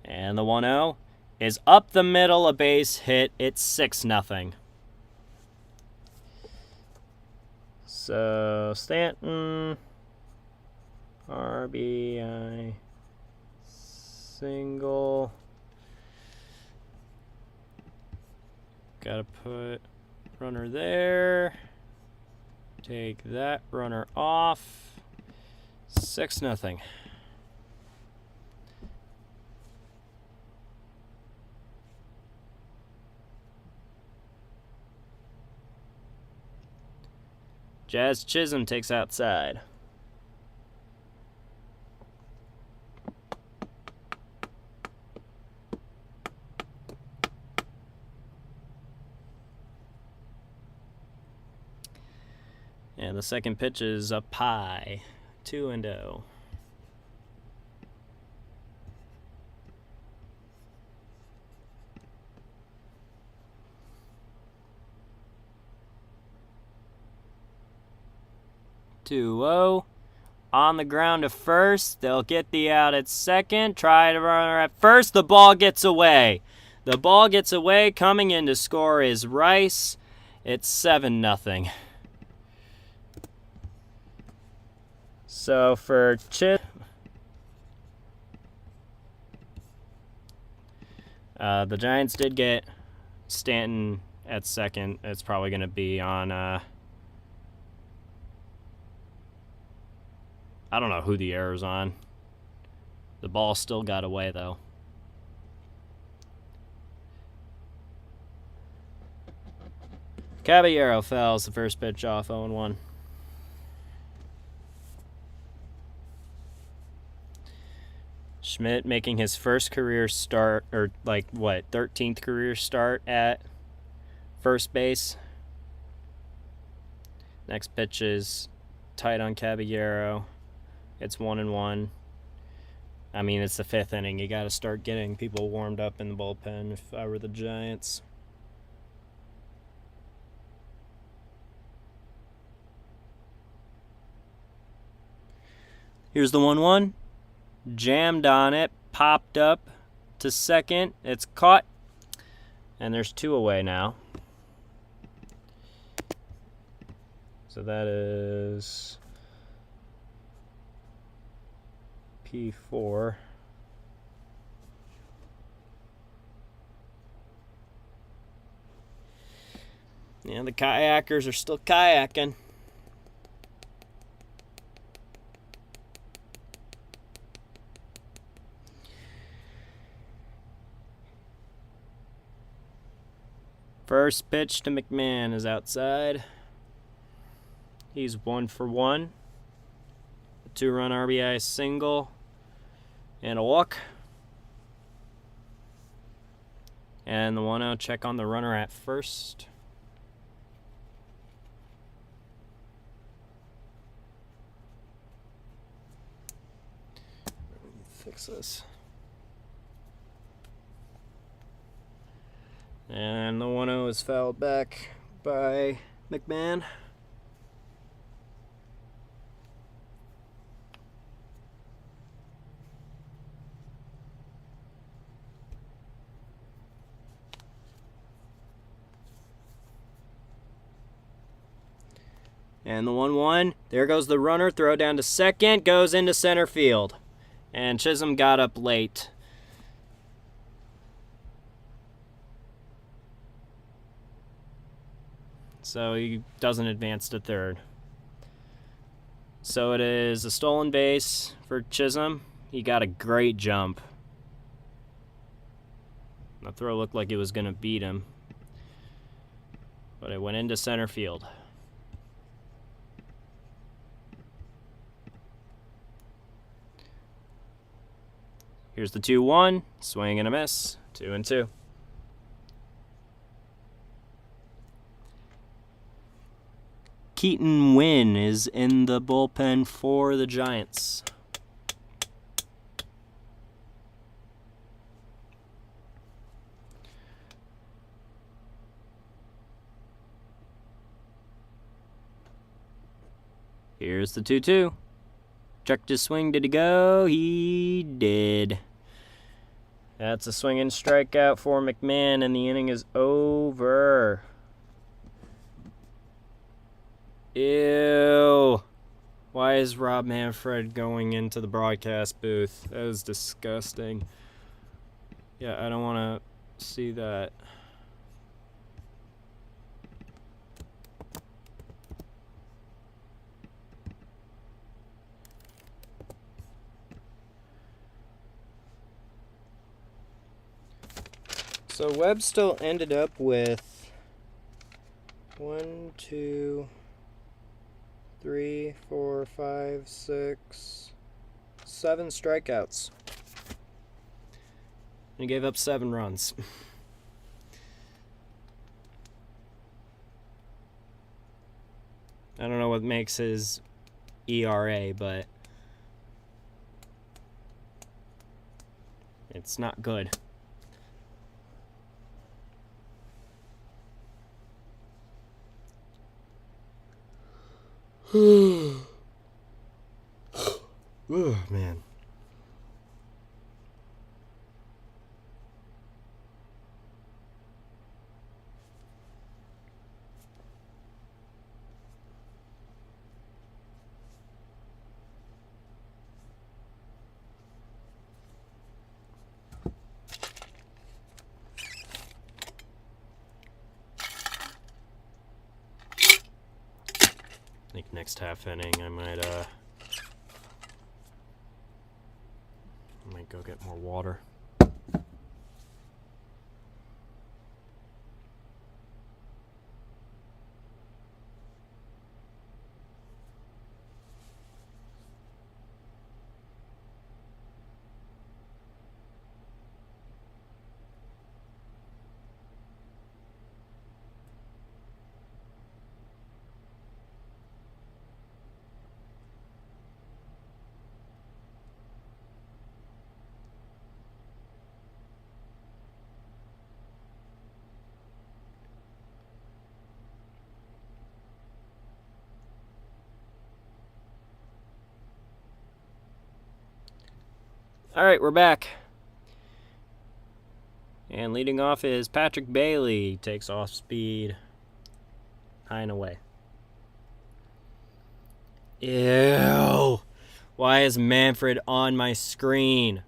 Speaker 1: And the 1-0 is up the middle, a base hit. It's 6-0. So Stanton, RBI, single. Gotta put runner there. Take that runner off. 6-0. Jazz Chisholm takes outside. And the second pitch is up high. 2-0. On the ground to first. They'll get the out at second. Try to run at first. The ball gets away. The ball gets away. Coming in to score is Rice. It's 7-0. So for the Giants did get Stanton at second. It's probably going to be on... I don't know who the error's on. The ball still got away, though. Caballero fouls the first pitch off 0-1. Schmidt making his first career start, or 13th career start at first base. Next pitch is tight on Caballero. It's 1-1. I mean, it's the 5th inning. You got to start getting people warmed up in the bullpen if I were the Giants. Here's the 1-1. Jammed on it. Popped up to second. It's caught. And there's 2 away now. So that is... P4. Yeah, the kayakers are still kayaking. First pitch to McMahon is outside. He's 1 for 1. A 2-run RBI single. And a walk. And the 1-0 check on the runner at first. Fix this. And the 1-0 is fouled back by McMahon. And the 1-1, there goes the runner, throw down to second, goes into center field. And Chisholm got up late. So he doesn't advance to third. So it is a stolen base for Chisholm. He got a great jump. The throw looked like it was going to beat him. But it went into center field. Here's the 2-1. Swing and a miss. 2-2. Keaton Wynn is in the bullpen for the Giants. Here's the 2-2. Checked his swing. Did he go? He did. That's a swinging strikeout for McMahon, and the inning is over. Ew. Why is Rob Manfred going into the broadcast booth? That is disgusting. Yeah, I don't want to see that. So Webb still ended up with 1, 2, 3, 4, 5, 6, 7 strikeouts. He gave up 7 runs. I don't know what makes his ERA, but it's not good. Oh, man. I think next half inning I might go get more water. All right, we're back. And leading off is Patrick Bailey. Takes off speed. High and away. Ew. Why is Manfred on my screen?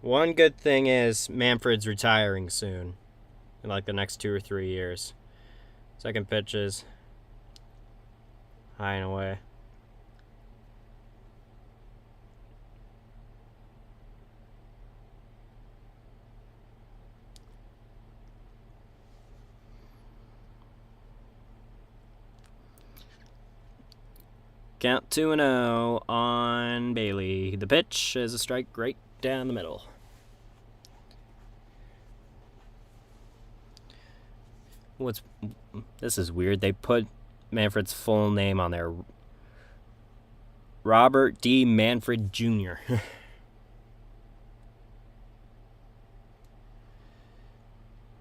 Speaker 1: One good thing is Manfred's retiring soon. In like the next 2 or 3 years. Second pitch is high and away. Count 2-0 on Bailey. The pitch is a strike right down the middle. This is weird. They put Manfred's full name on there. Robert D. Manfred Jr.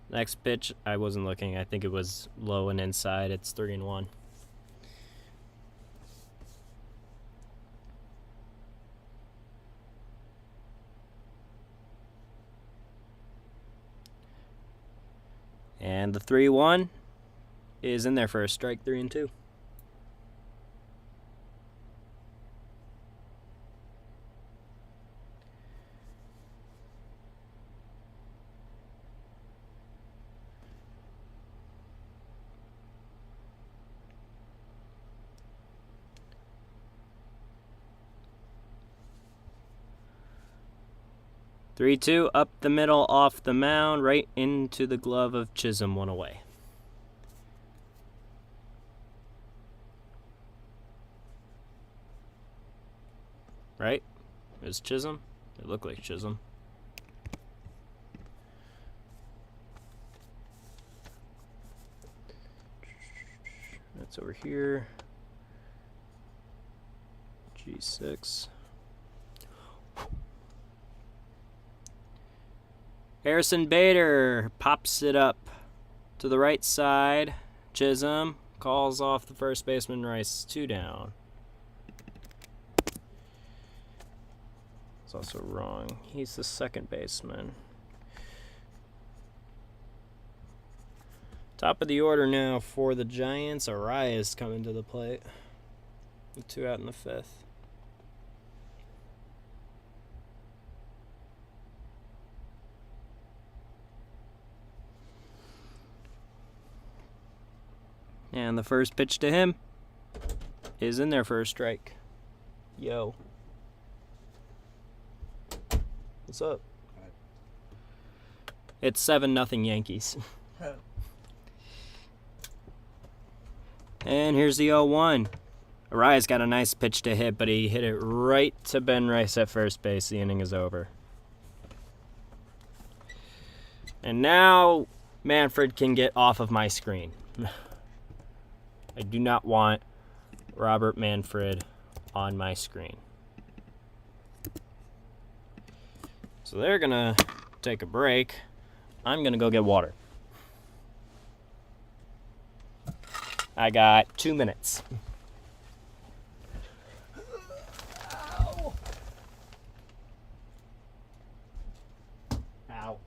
Speaker 1: Next pitch, I wasn't looking. I think it was low and inside. It's 3-1. And the 3-1 is in there for a strike, 3-2. Three-two up the middle, off the mound, right into the glove of Chisholm, 1 away. Right? It was Chisholm? It looked like Chisholm. It's over here. G6. Harrison Bader pops it up to the right side. Chisholm calls off the first baseman. Rice 2 down. It's also wrong. He's the second baseman. Top of the order now for the Giants. Arias coming to the plate. With 2 out in the 5th. And the first pitch to him is in there for a strike. Yo. What's up? It's 7-0 Yankees. And here's the 0-1. Arias got a nice pitch to hit, but he hit it right to Ben Rice at first base. The inning is over. And now Manfred can get off of my screen. I do not want Robert Manfred on my screen. So they're going to take a break. I'm going to go get water. I got 2 minutes. Ow. Ow.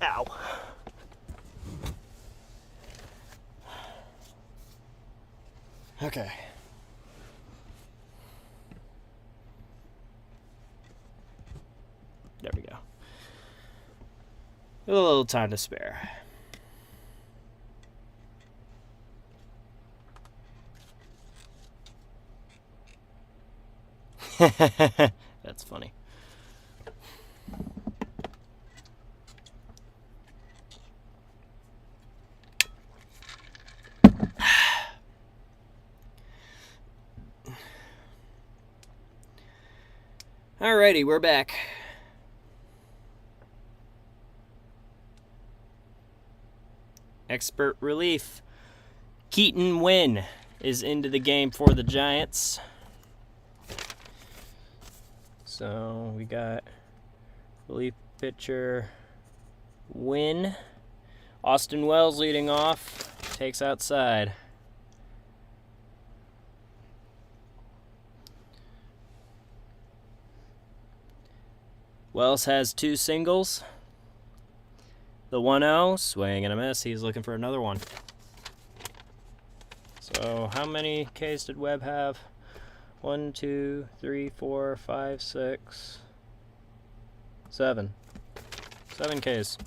Speaker 1: Ow. Okay. There we go. A little time to spare. That's funny. Alrighty, we're back. Expert relief. Keaton Wynn is into the game for the Giants. So we got relief pitcher Wynn. Austin Wells leading off. Takes outside. Wells has 2 singles. The 1-0, swing and a miss. He's looking for another one. So how many Ks did Webb have? 1, 2, 3, 4, 5, 6, 7. 7 Ks.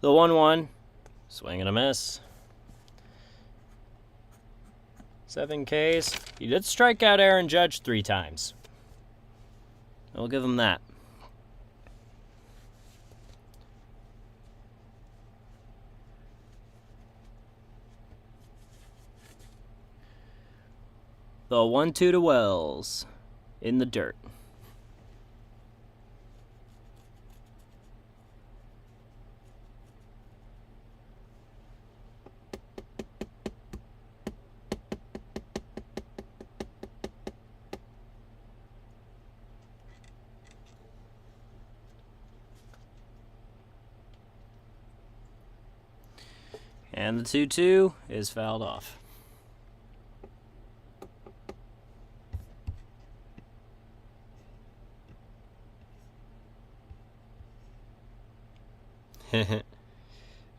Speaker 1: The 1-1, swing and a miss. 7 Ks. He did strike out Aaron Judge 3 times. I'll give him that. The 1-2 to Wells in the dirt. And the 2-2 is fouled off.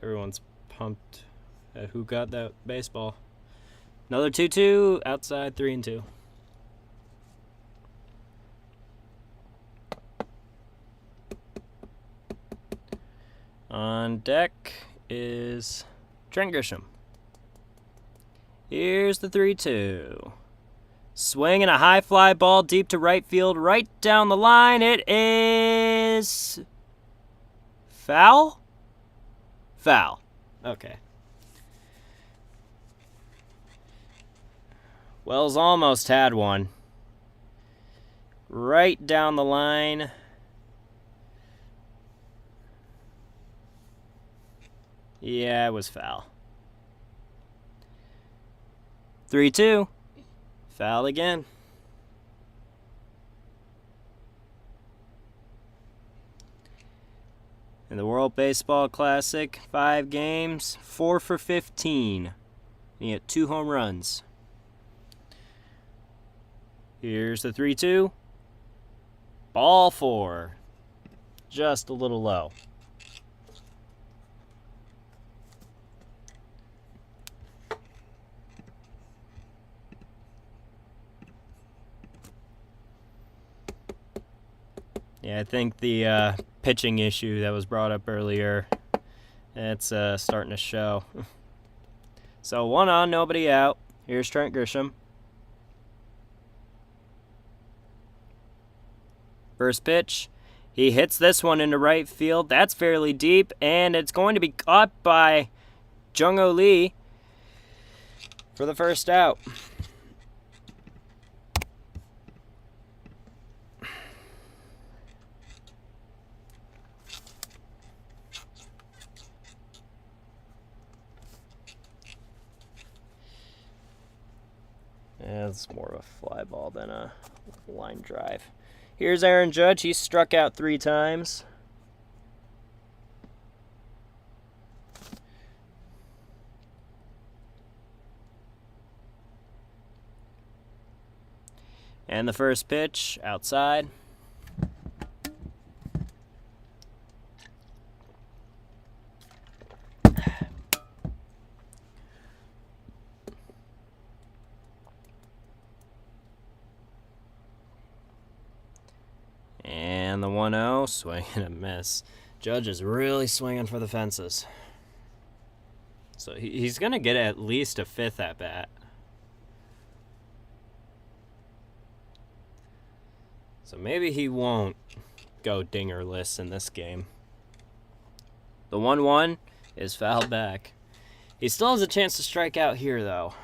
Speaker 1: Everyone's pumped at who got that baseball. Another 2-2 outside, 3-2. On deck is Trent Grisham. Here's the 3-2. Swing and a high fly ball deep to right field, right down the line. It is foul? Foul. Okay. Wells almost had one. Right down the line. Yeah, it was foul. 3-2. Foul again. In the World Baseball Classic, 5 games, 4 for 15. He hit 2 home runs. Here's the 3-2. Ball 4. Just a little low. Yeah, I think the pitching issue that was brought up earlier, it's starting to show. So 1 on, nobody out. Here's Trent Grisham. First pitch. He hits this one into right field. That's fairly deep, and it's going to be caught by Jung-Ho Lee for the first out. Yeah, it's more of a fly ball than a line drive. Here's Aaron Judge. He's struck out 3 times. And the first pitch, outside. And the 1-0, swing and a miss. Judge is really swinging for the fences. So he's going to get at least a 5th at bat. So maybe he won't go dingerless in this game. The 1-1 is fouled back. He still has a chance to strike out here, though.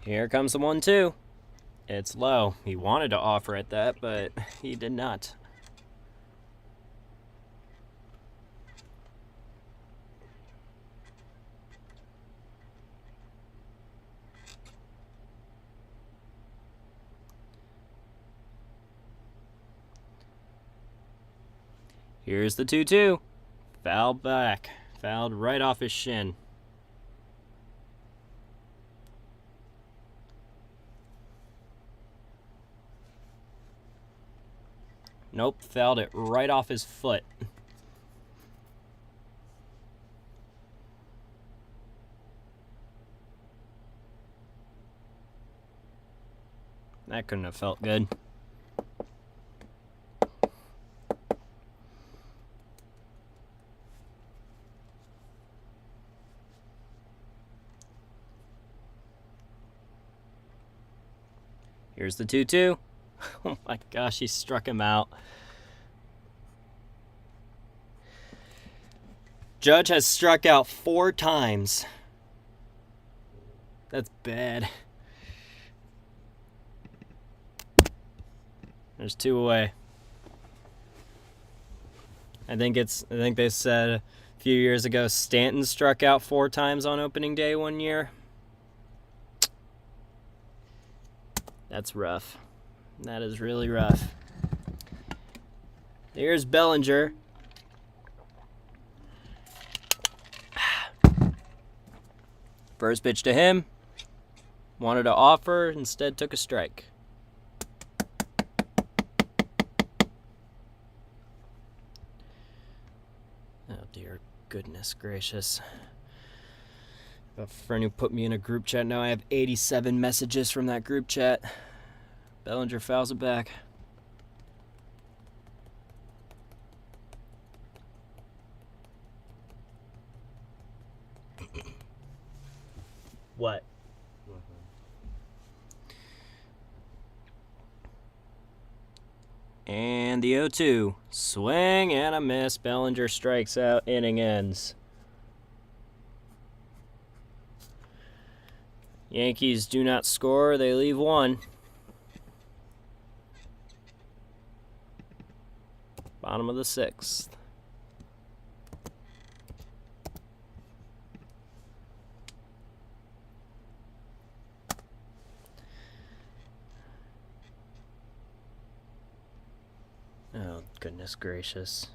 Speaker 1: Here comes the 1-2. It's low. He wanted to offer at that, but he did not. Here's the 2-2. Fouled back. Fouled right off his shin. Nope, fouled it right off his foot. That couldn't have felt good. Here's the 2-2. Oh my gosh, he struck him out. Judge has struck out 4 times. That's bad. There's 2 away. I think they said a few years ago Stanton struck out 4 times on opening day one year. That's rough. That is really rough. Here's Bellinger. First pitch to him. Wanted to offer, instead took a strike. Oh dear goodness gracious. A friend who put me in a group chat, now I have 87 messages from that group chat. Bellinger fouls it back. What? And the 0-2. Swing and a miss. Bellinger strikes out. Inning ends. Yankees do not score. They leave one. Bottom of the 6th. Oh, goodness gracious.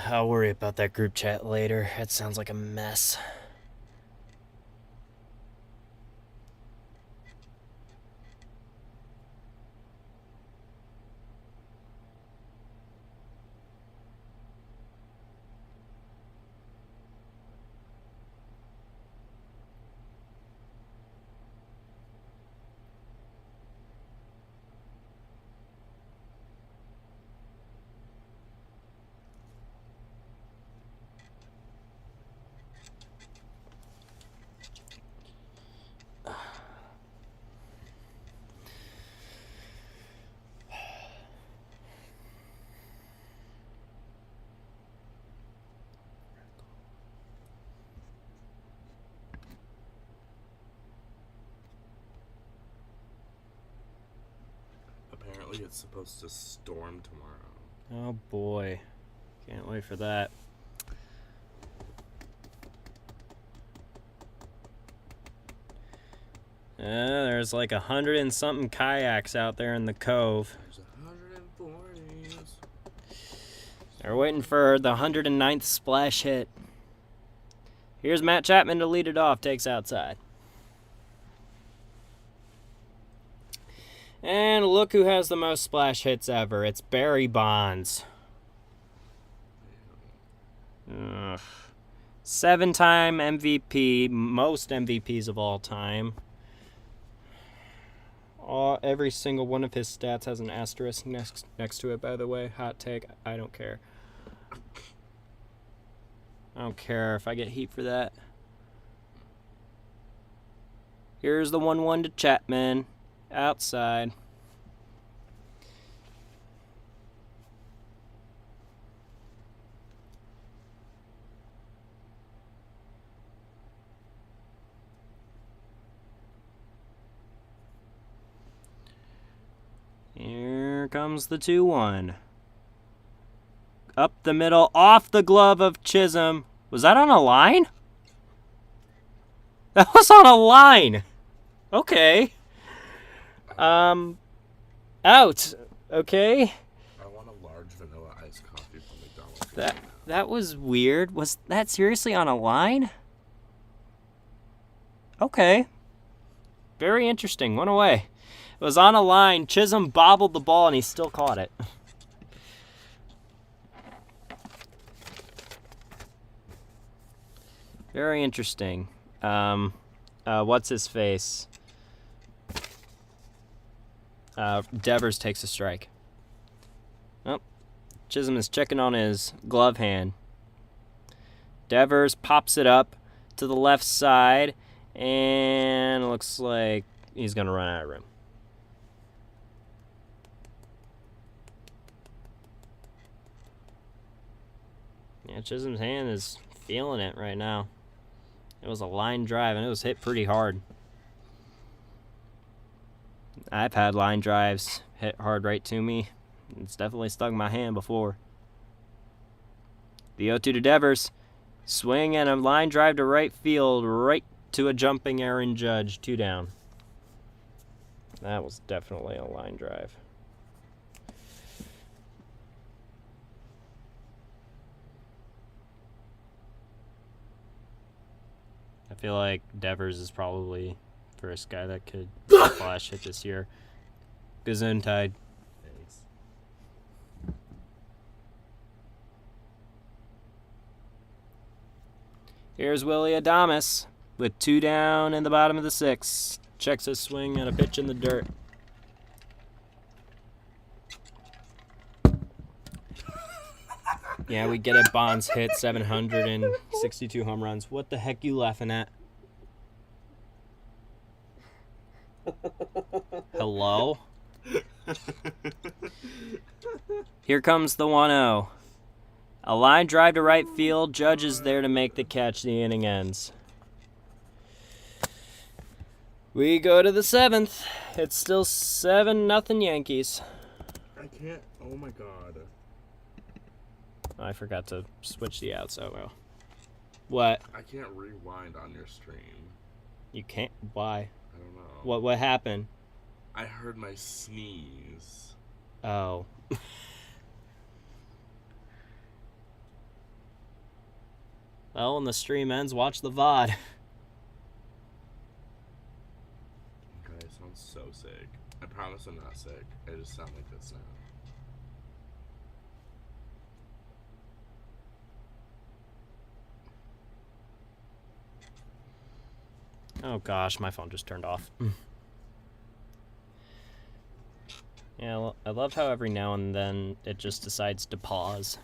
Speaker 1: I'll worry about that group chat later. It sounds like a mess.
Speaker 2: Apparently it's supposed to storm tomorrow.
Speaker 1: Oh boy. Can't wait for that. There's like 100 and something kayaks out there in the cove.
Speaker 2: There's 140s.
Speaker 1: They're waiting for the 109th splash hit. Here's Matt Chapman to lead it off. Takes outside. And look who has the most splash hits ever. It's Barry Bonds. Ugh. 7-time MVP. Most MVPs of all time. Every single one of his stats has an asterisk next to it, by the way. Hot take. I don't care. I don't care if I get heat for that. Here's the 1-1 to Chapman. Outside. Here comes the 2-1. Up the middle, off the glove of Chisholm. Was that on a line? That was on a line. Okay. Out. Okay.
Speaker 2: I want a large vanilla iced coffee from McDonald's.
Speaker 1: That was weird. Was that seriously on a line? Okay. Very interesting. Went away. It was on a line. Chisholm bobbled the ball and he still caught it. Very interesting. What's his face? Devers takes a strike. Oh, Chisholm is checking on his glove hand. Devers pops it up to the left side, and it looks like he's going to run out of room. Yeah, Chisholm's hand is feeling it right now. It was a line drive, and it was hit pretty hard. I've had line drives hit hard right to me. It's definitely stung my hand before. The 0-2 to Devers. Swing and a line drive to right field, right to a jumping Aaron Judge. 2 down. That was definitely a line drive. I feel like Devers is probably the first guy that could flash hit this year. Gesundheit.
Speaker 3: Thanks.
Speaker 1: Here's Willie Adames with 2 down in the bottom of the 6th. Checks his swing and a pitch in the dirt. Yeah, we get it. Bonds hit 762 home runs. What the heck you laughing at? Hello? Here comes the 1-0. A line drive to right field. Judge is there to make the catch. The inning ends. We go to the 7th. It's still 7-0 Yankees.
Speaker 2: I can't. Oh my god.
Speaker 1: I forgot to switch the outs. Oh well. What?
Speaker 2: I can't rewind on your stream.
Speaker 1: You can't? Why?
Speaker 2: I don't know.
Speaker 1: What happened?
Speaker 2: I heard my sneeze.
Speaker 1: Oh. Well, when the stream ends, watch the VOD.
Speaker 2: Okay, it sounds so sick. I promise I'm not sick. I just sound like this now.
Speaker 1: Oh gosh, my phone just turned off. Yeah, well, I love how every now and then it just decides to pause.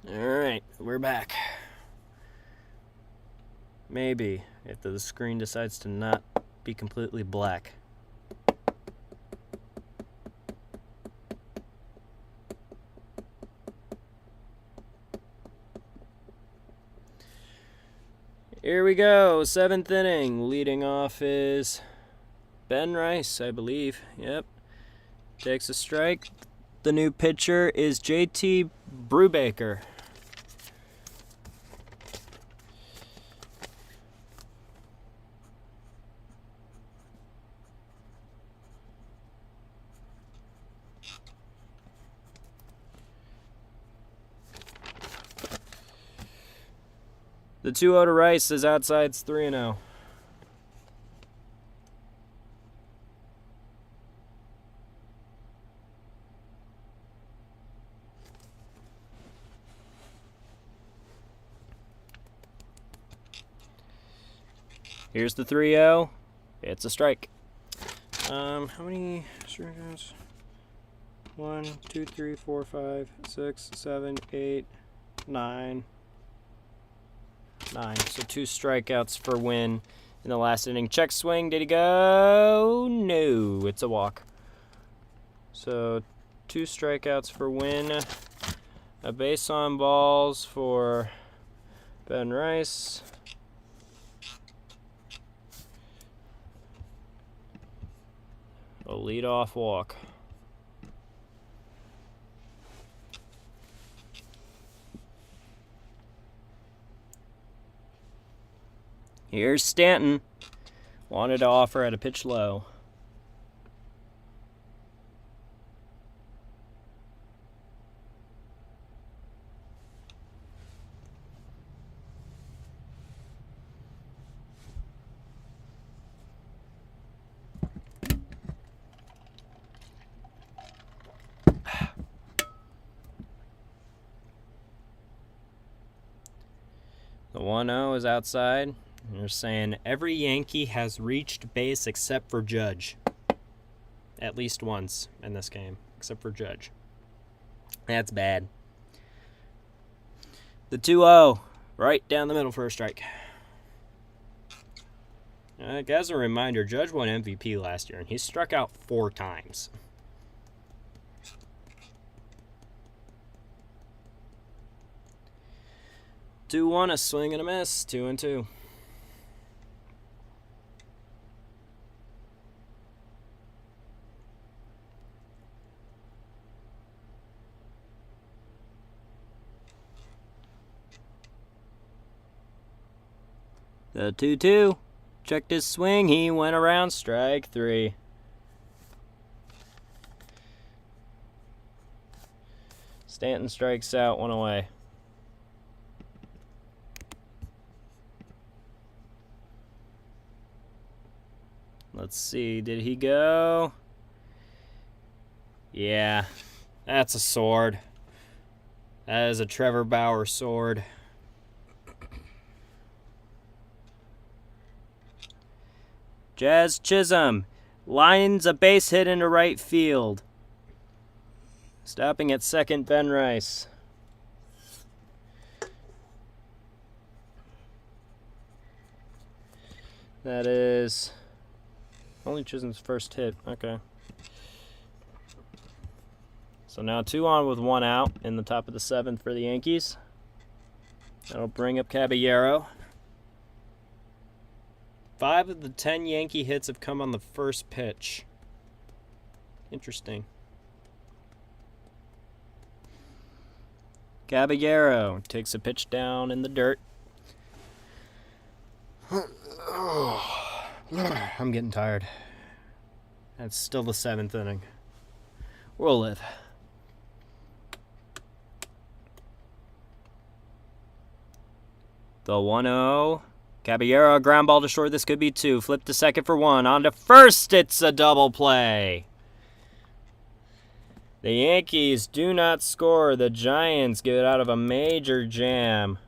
Speaker 1: Alright, we're back. Maybe, if the screen decides to not be completely black. Here we go, 7th inning. Leading off is Ben Rice, I believe. Yep. Takes a strike. The new pitcher is JT Brubaker. The 2-0 to Rice is outside. It's 3-0. Here's the 3-0. It's a strike. How many strikeouts? 1, 2, 3, 4, 5, 6, 7, 8, 9. 9. So 2 strikeouts for Win in the last inning. Check swing. Did he go? No. It's a walk. So 2 strikeouts for Win. A base on balls for Ben Rice. A leadoff walk. Here's Stanton. Wanted to offer at a pitch low. The 1-0 is outside. And they're saying every Yankee has reached base except for Judge. At least once in this game, except for Judge. That's bad. The 2-0, right down the middle for a strike. As a reminder, Judge won MVP last year, and he struck out 4 times. Two, 1, a swing and a miss. 2-2. The 2-2. Checked his swing. He went around. Strike 3. Stanton strikes out. 1 away. Let's see. Did he go? Yeah. That's a sword. That is a Trevor Bauer sword. Jazz Chisholm lines a base hit into right field. Stopping at second, Ben Rice. That is only Chisholm's first hit. Okay. So now 2 on with 1 out in the top of the 7th for the Yankees. That'll bring up Caballero. 5 of the 10 Yankee hits have come on the first pitch. Interesting. Caballero takes a pitch down in the dirt. I'm getting tired. That's still the 7th inning. We'll live. The 1-0. Caballero, ground ball to short. This could be 2. Flip to second for 1. On to first. It's a double play. The Yankees do not score. The Giants get out of a major jam.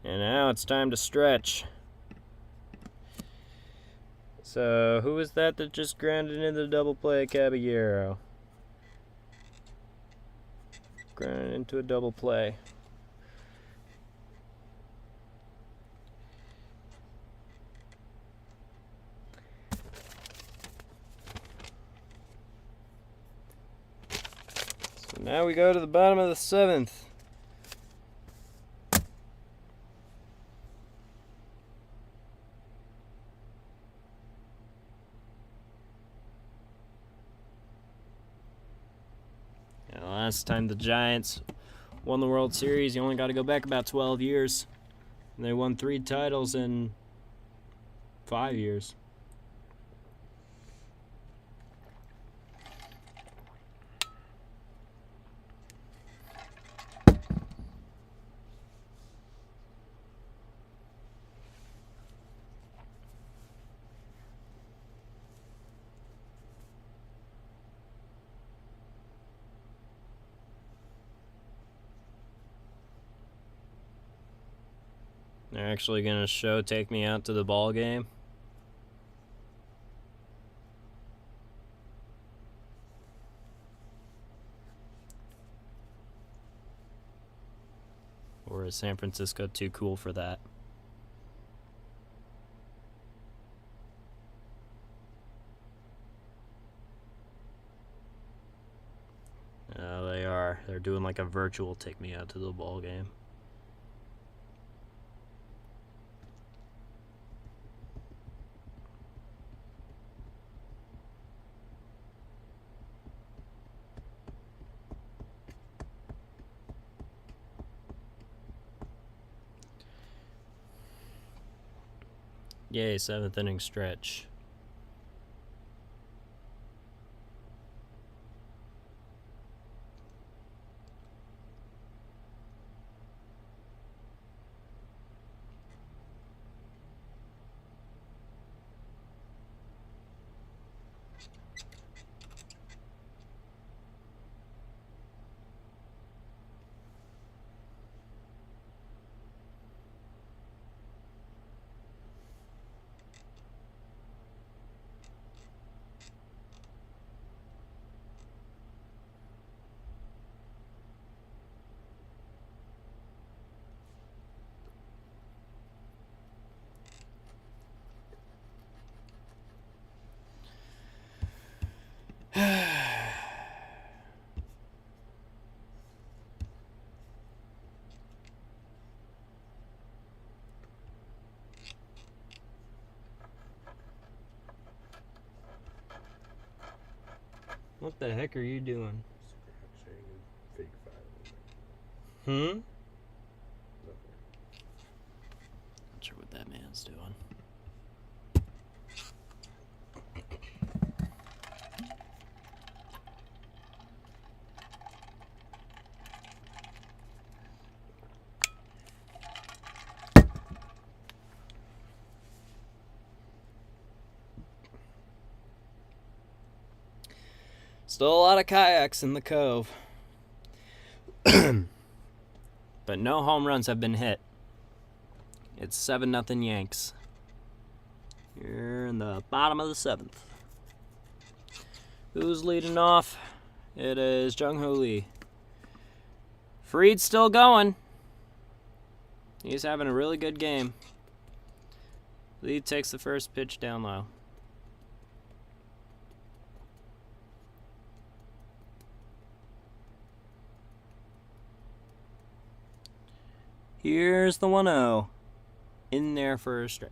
Speaker 1: And now it's time to stretch. So, who was that just grounded into the double play? Caballero. Grounded into a double play. So now we go to the bottom of the 7th. Last time the Giants won the World Series, you only got to go back about 12 years. And they won 3 titles in 5 years. They're actually going to take me out to the ball game. Or is San Francisco too cool for that? They are. They're doing like a virtual take me out to the ball game. Yay, 7th inning stretch. What the heck are you doing?
Speaker 2: Scratching and fake filing.
Speaker 1: Hmm?
Speaker 2: Nothing.
Speaker 1: Not sure what that man's doing. Still a lot of kayaks in the cove. But no home runs have been hit. It's 7-0 Yanks. Here in the bottom of the 7th. Who's leading off? It is Jung-Ho Lee. Fried's still going. He's having a really good game. Lee takes the first pitch down low. Here's the 1-0. In there for a strike.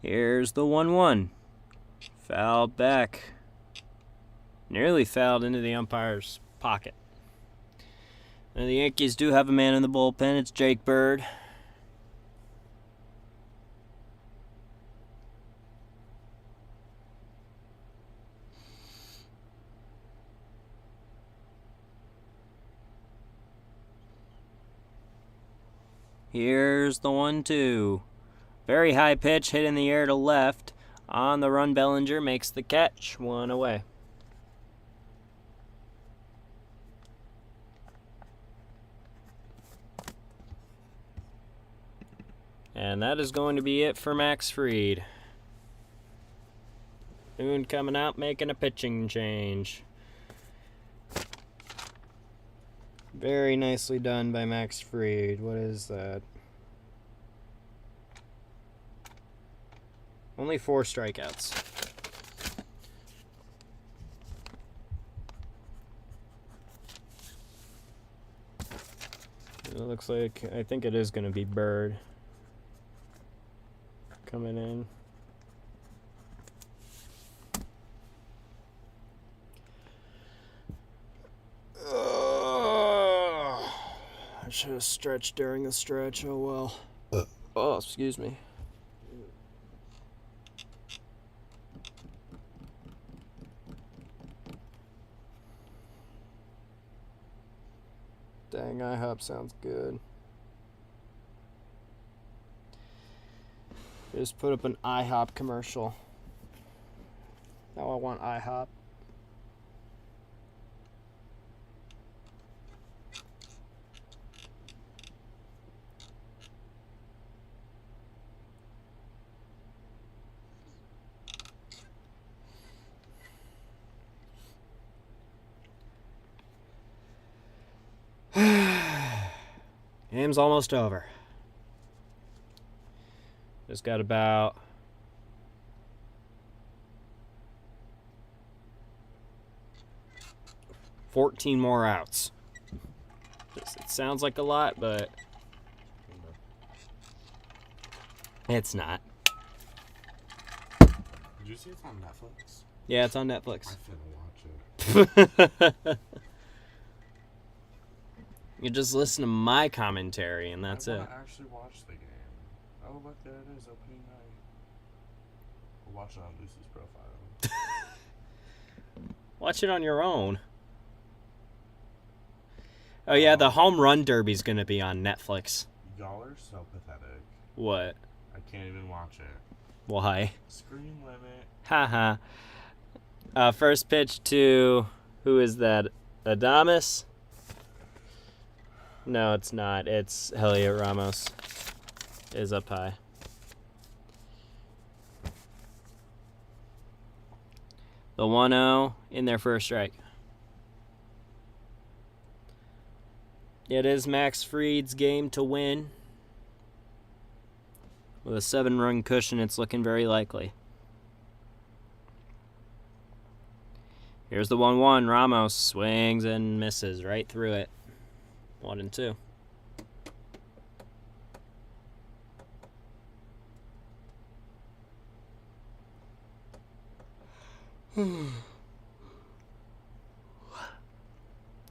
Speaker 1: Here's the 1-1. Fouled back. Nearly fouled into the umpire's pocket. And the Yankees do have a man in the bullpen. It's Jake Bird. Here's the 1-2. Very high pitch, hit in the air to left. On the run, Bellinger makes the catch. 1 away. And that is going to be it for Max Fried. Boone coming out, making a pitching change. Very nicely done by Max Fried. What is that? Only 4 strikeouts. It looks like, I think it is going to be Bird coming in. I should have stretched during the stretch. Oh well. Oh, excuse me. Dang, IHOP sounds good. Just put up an IHOP commercial. Now I want IHOP. Game's almost over. Just got about 14 more outs. It sounds like a lot, but it's not.
Speaker 2: Did you see it's on Netflix?
Speaker 1: Yeah, it's on
Speaker 2: I
Speaker 1: Netflix.
Speaker 2: finna watch it.
Speaker 1: You just listen to my commentary, and that's
Speaker 2: I
Speaker 1: it.
Speaker 2: want to actually watch the game. Oh, look, there it is, opening night. We'll watch it on Lucy's profile.
Speaker 1: Watch it on your own. Oh yeah, the home run derby's gonna be on Netflix.
Speaker 2: Y'all are so pathetic.
Speaker 1: What?
Speaker 2: I can't even watch it.
Speaker 1: Why?
Speaker 2: Screen limit.
Speaker 1: Haha. First pitch to, who is that? Adames? No, it's not. It's Heliot Ramos. Is up high. The 1-0 in their first strike. It is Max Fried's game to win. With a 7-run cushion, it's looking very likely. Here's the 1-1. Ramos swings and misses right through it. 1-2.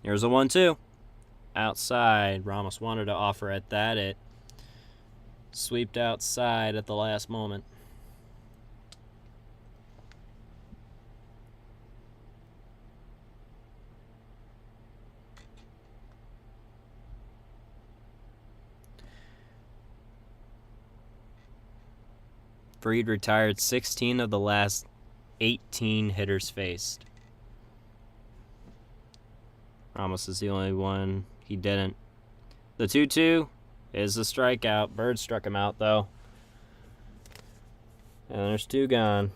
Speaker 1: Here's a 1-2. Outside. Ramos wanted to offer at that. It sweeped outside at the last moment. Fried retired 16 of the last 18 hitters faced. Ramos is the only one he didn't. The 2-2 is a strikeout. Bird struck him out, though. And there's 2 gone.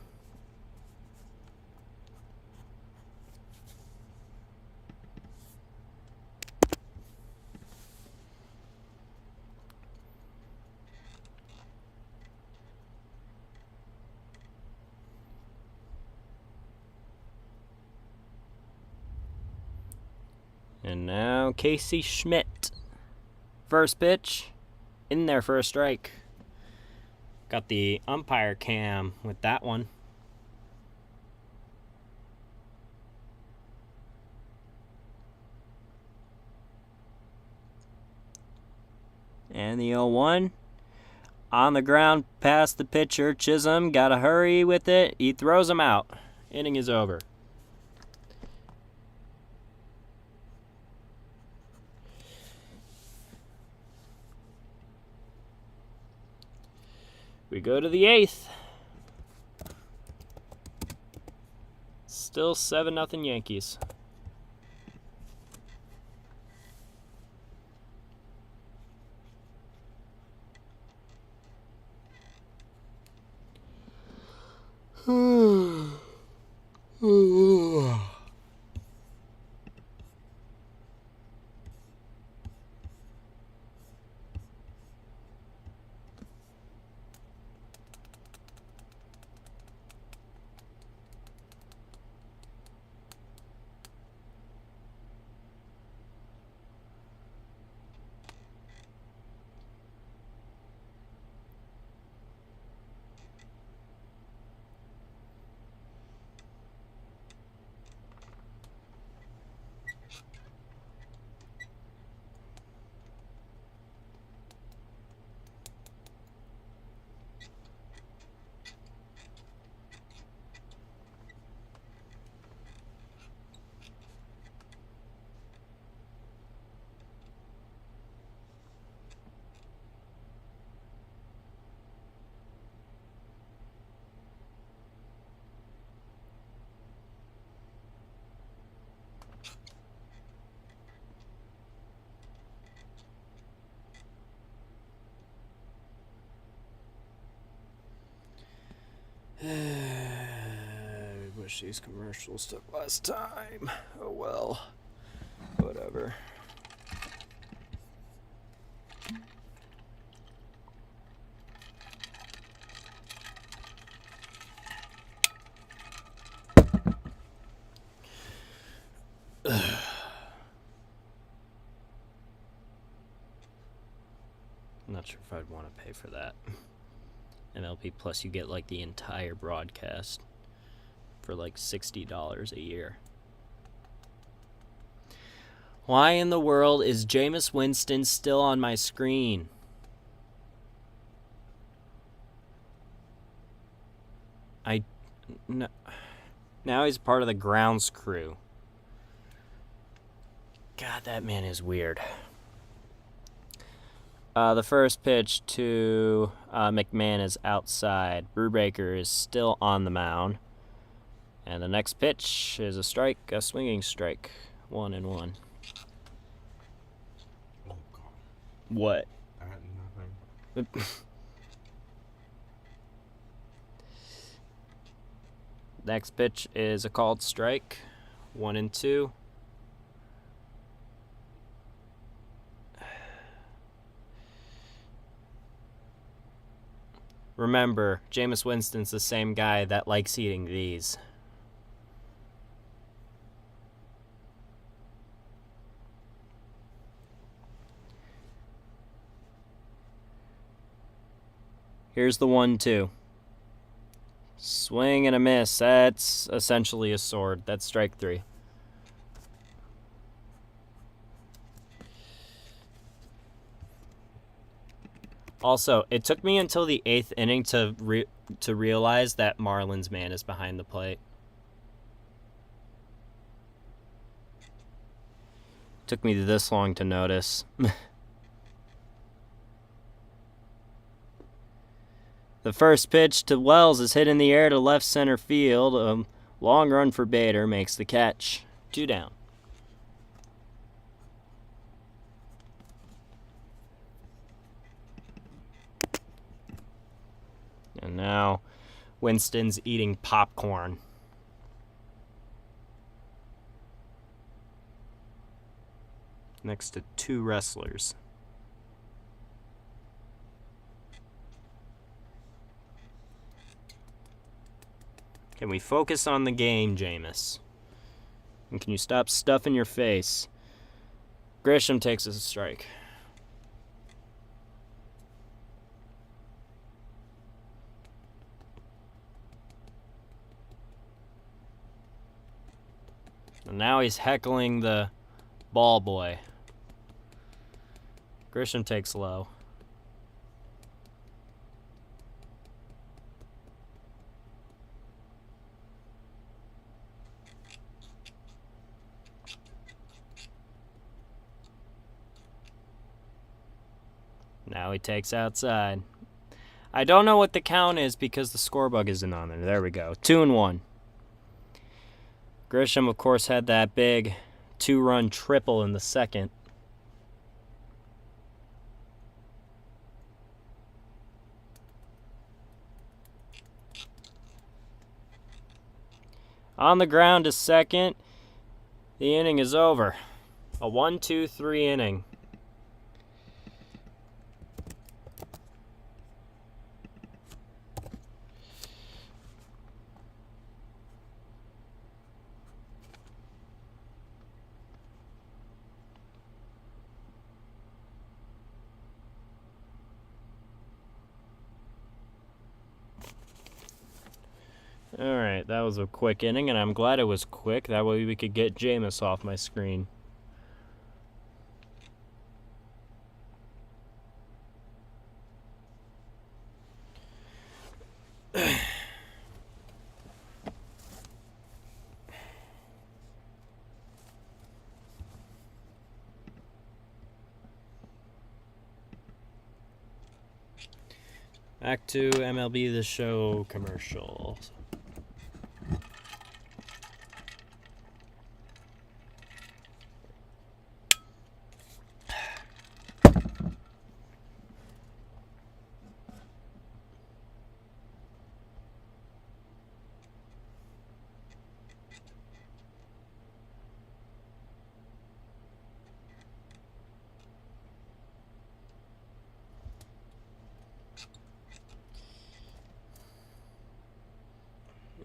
Speaker 1: And now Casey Schmidt. First pitch in there for a strike. Got the umpire cam with that one. And the 0-1. On the ground past the pitcher. Chisholm got to hurry with it. He throws him out. Inning is over. We go to the 8th. Still 7-0 Yankees. I wish these commercials took less time. Oh well. Whatever. I'm not sure if I'd want to pay for that. MLB Plus, you get like the entire broadcast for like $60 a year. Why in the world is Jameis Winston still on my screen? Now he's part of the grounds crew. God, that man is weird. The first pitch to McMahon is outside. Brubaker is still on the mound. And the next pitch is a strike, a swinging strike. 1-1.
Speaker 2: Oh, God.
Speaker 1: What?
Speaker 2: I had nothing.
Speaker 1: Next pitch is a called strike. 1-2. Remember, Jameis Winston's the same guy that likes eating these. Here's the 1-2. Swing and a miss. That's essentially a sword. That's strike 3. Also, it took me until the 8th inning to realize that Marlins man is behind the plate. Took me this long to notice. The first pitch to Wells is hit in the air to left center field. A long run for Bader makes the catch. 2 down. And now Winston's eating popcorn. Next to 2 wrestlers. Can we focus on the game, Jameis? And can you stop stuffing your face? Grisham takes a strike. And now he's heckling the ball boy. Grisham takes low. Now he takes outside. I don't know what the count is because the score bug isn't on there. There we go. 2-1. Grisham, of course, had that big 2-run triple in the second. On the ground to second. The inning is over. A 1-2-3 inning. Alright, that was a quick inning, and I'm glad it was quick. That way we could get Jameis off my screen. Back to MLB The Show commercials.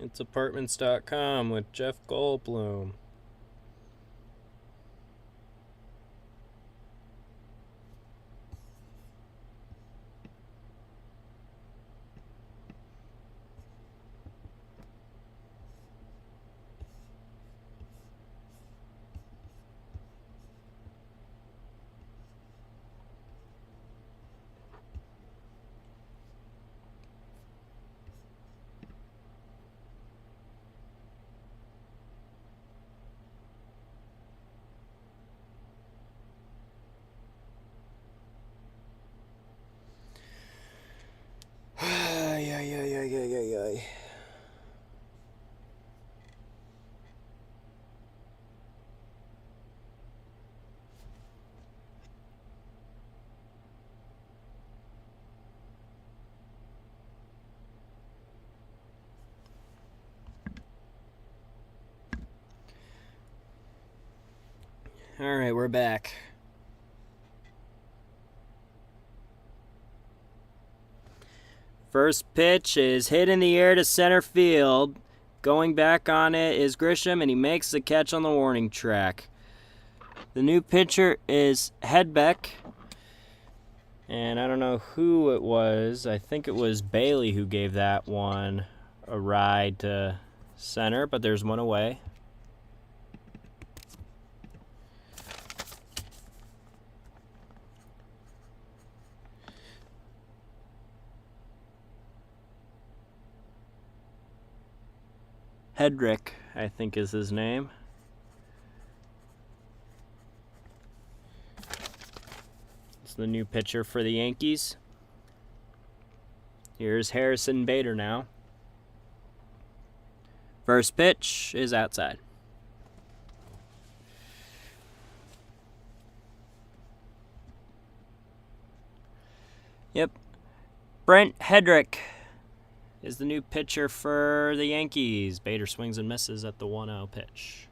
Speaker 1: It's apartments.com with Jeff Goldblum. Ay. All right, we're back. First pitch is hit in the air to center field. Going back on it is Grisham, and he makes the catch on the warning track. The new pitcher is Hedbeck, and I don't know who it was. I think it was Bailey who gave that one a ride to center, but there's one away. Hedrick, I think is his name. It's the new pitcher for the Yankees. Here's Harrison Bader now. First pitch is outside. Yep. Brent Hedrick is the new pitcher for the Yankees. Bader swings and misses at the 1-0 pitch.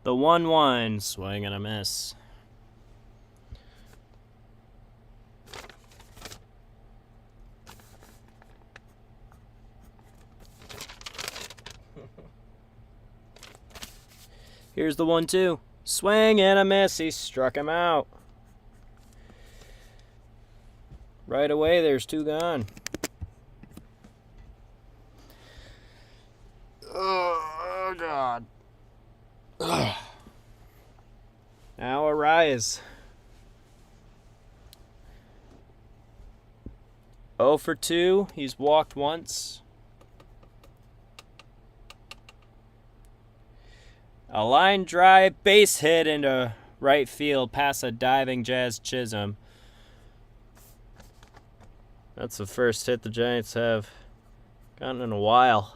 Speaker 1: The 1-1, swing and a miss. Here's the 1-2. Swing and a miss. He struck him out. Right away, there's 2 gone. Oh God. Ugh. Now Arias. 0 for 2. He's walked once. A line drive base hit into right field past a diving Jazz Chisholm. That's the first hit the Giants have gotten in a while.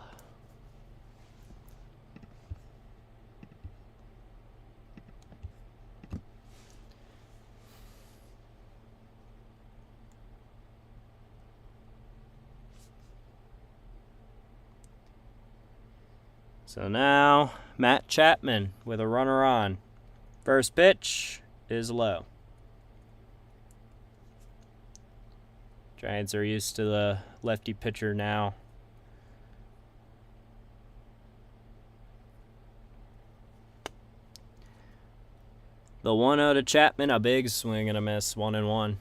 Speaker 1: So now, Matt Chapman with a runner on. First pitch is low. Giants are used to the lefty pitcher now. The 1-0 to Chapman, a big swing and a miss, 1-1.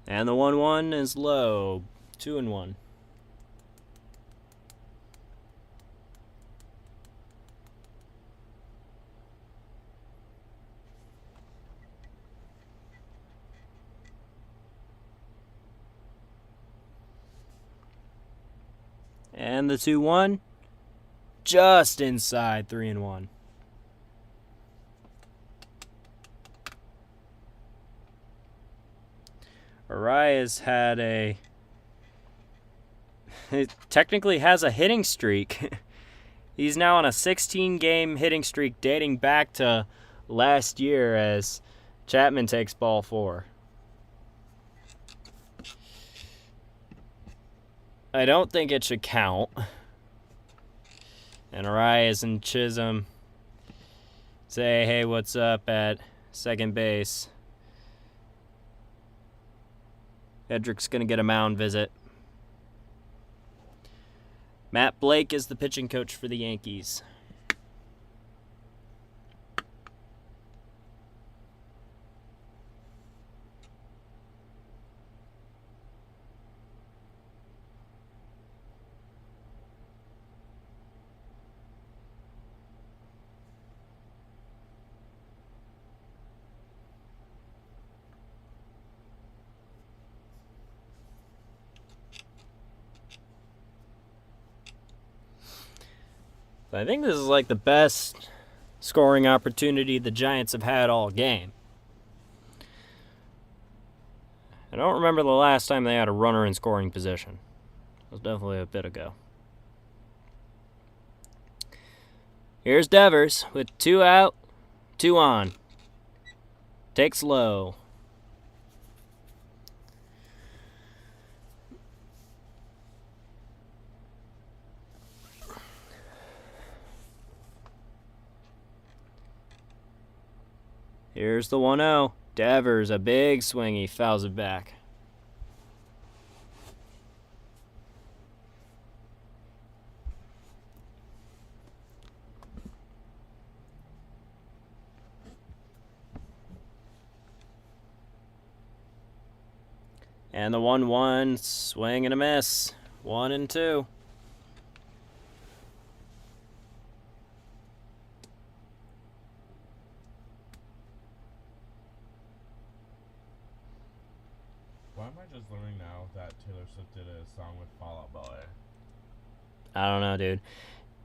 Speaker 1: And the 1-1 is low, 2-1. And the 2-1, just inside, 3-1. Arias had he technically has a hitting streak. He's now on a 16-game hitting streak dating back to last year as Chapman takes ball 4. I don't think it should count. And Arias and Chisholm say, hey, what's up at second base. Hedrick's going to get a mound visit. Matt Blake is the pitching coach for the Yankees. I think this is like the best scoring opportunity the Giants have had all game. I don't remember the last time they had a runner in scoring position. It was definitely a bit ago. Here's Devers with 2 out, 2 on. Takes low. Here's the 1-0. Devers, a big swing. He fouls it back. And the 1-1, swing and a miss. 1-2.
Speaker 2: Why am I just learning now that Taylor Swift did a song with Fall Out Boy?
Speaker 1: I don't know, dude.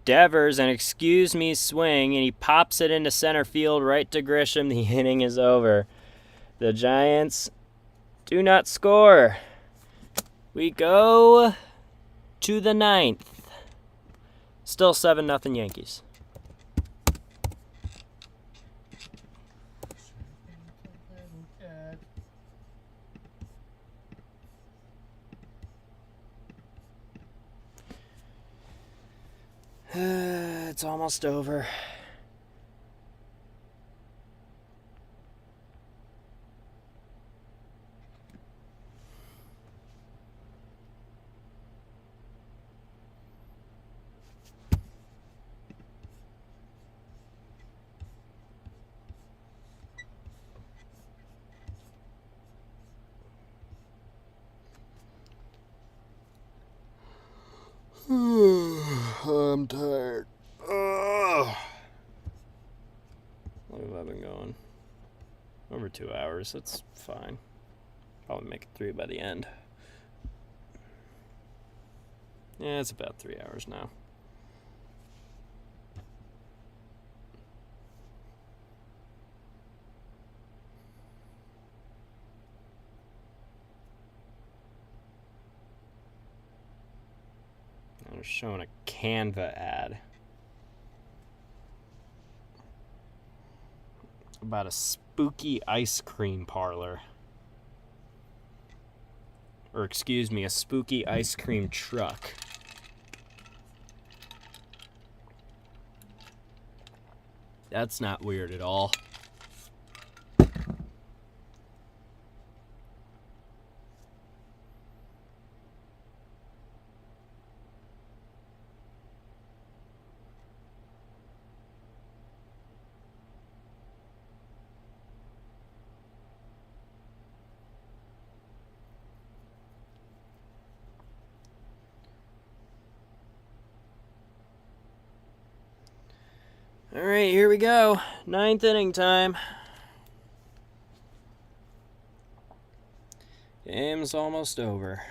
Speaker 1: Devers, an excuse me swing, and he pops it into center field right to Grisham. The inning is over. The Giants do not score. We go to the 9th. Still 7-0 Yankees. It's almost over. I'm tired. Ugh. How long have I been going? Over 2 hours. That's fine. Probably make it 3 by the end. Yeah, it's about 3 hours now. I'm showing a Canva ad about a spooky ice cream parlor. Or excuse me, a spooky ice cream truck. That's not weird at all. All right, here we go. 9th inning time. Game's almost over.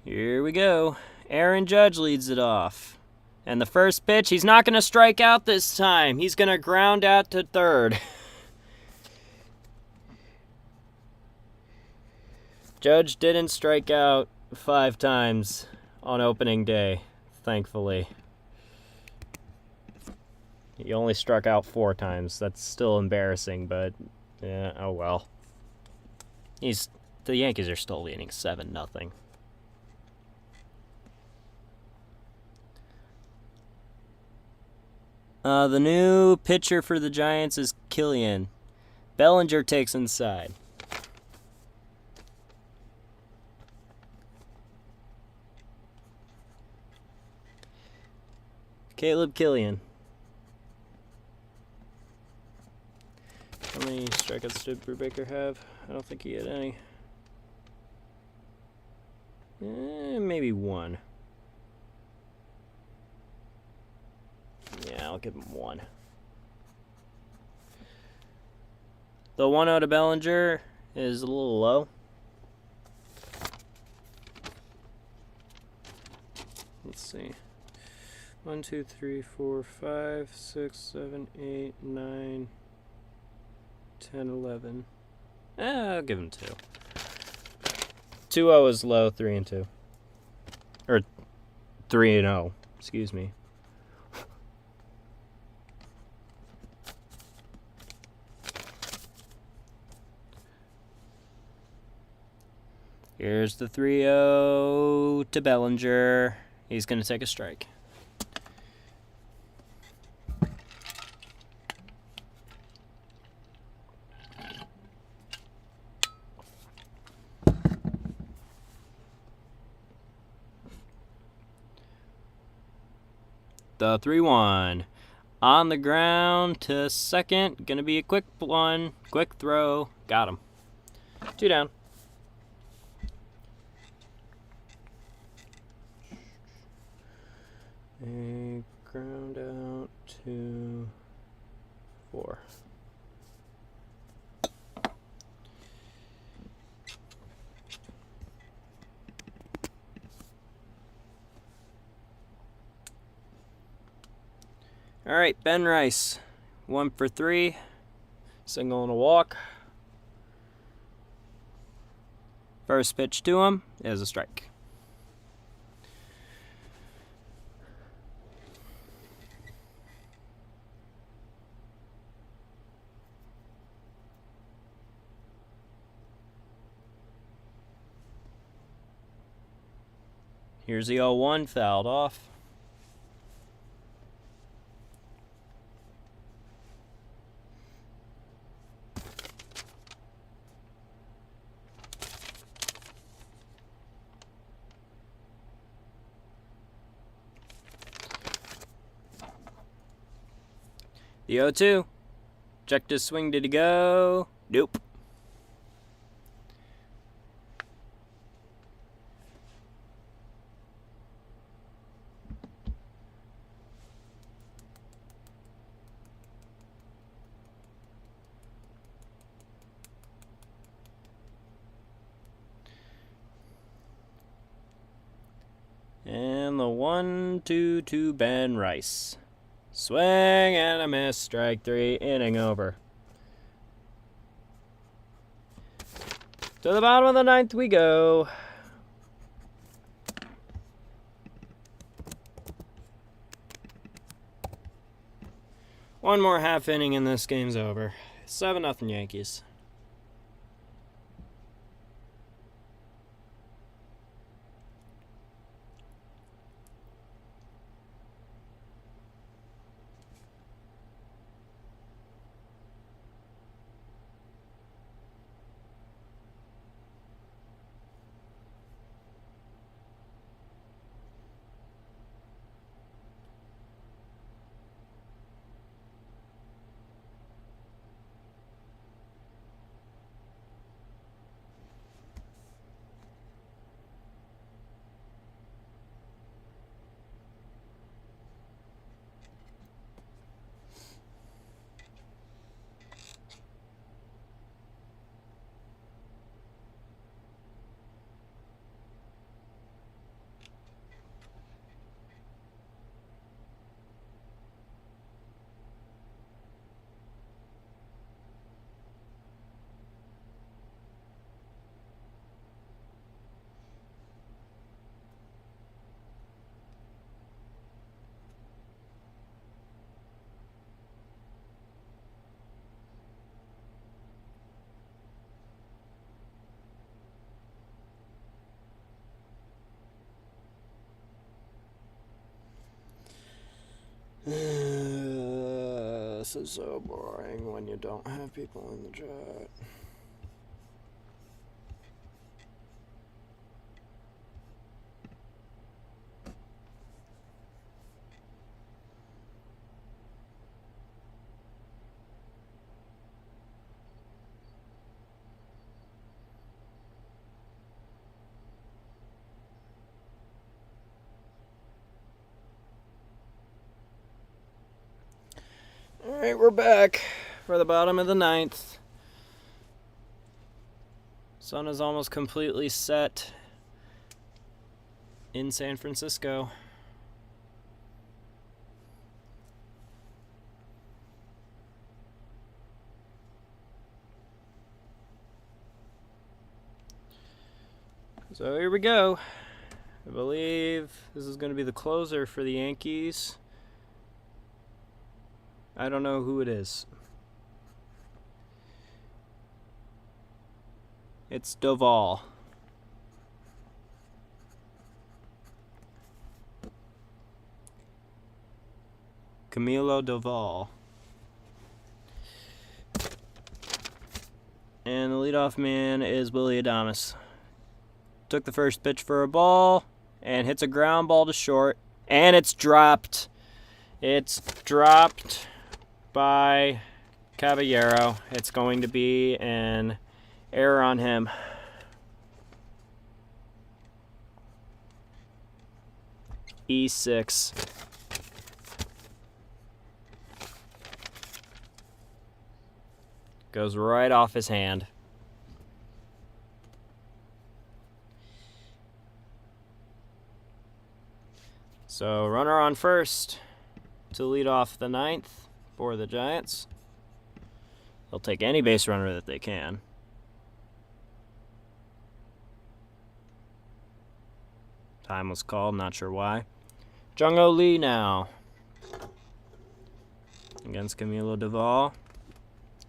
Speaker 1: Here we go. Aaron Judge leads it off. And the first pitch, he's not going to strike out this time. He's going to ground out to third. Judge didn't strike out 5 times on opening day, thankfully. He only struck out 4 times. That's still embarrassing, but yeah, oh well. The Yankees are still leading 7-0. The new pitcher for the Giants is Killian. Bellinger takes inside. Caleb Killian. How many strikeouts did Brubaker have? I don't think he had any. Maybe 1. Yeah, I'll give him 1. The 1-0 to Bellinger is a little low. Let's see. 1, 2, 3, 4, 5, 6, 7, 8, 9, 10, 11. I'll give him 2. 2-0 is low, 3-2. Or 3-0, excuse me. Here's the 3-0 to Bellinger. He's going to take a strike. The 3-1. On the ground to second. Going to be a quick one. Quick throw. Got him. 2 down. A ground out to 4. All right, Ben Rice, 1 for 3, single and a walk. First pitch to him is a strike. Here's the 0-1, fouled off. The 0-2. Checked his swing, did he go? Nope. And the 1-2 to Ben Rice. Swing and a miss. Strike 3. Inning over. To the bottom of the 9th we go. One more half inning and this game's over. 7-0 Yankees. This is so boring when you don't have people in the chat. Alright, we're back for the bottom of the ninth. Sun is almost completely set in San Francisco. So here we go. I believe this is going to be the closer for the Yankees. I don't know who it is. It's Doval. Camilo Doval. And the leadoff man is Willie Adames. Took the first pitch for a ball and hits a ground ball to short. And it's dropped. It's dropped by Caballero. It's going to be an error on him. E6. Goes right off his hand. So runner on first to lead off the ninth for the Giants. They'll take any base runner that they can. Time was called, not sure why. Jung-Ho Lee now against Camilo Doval.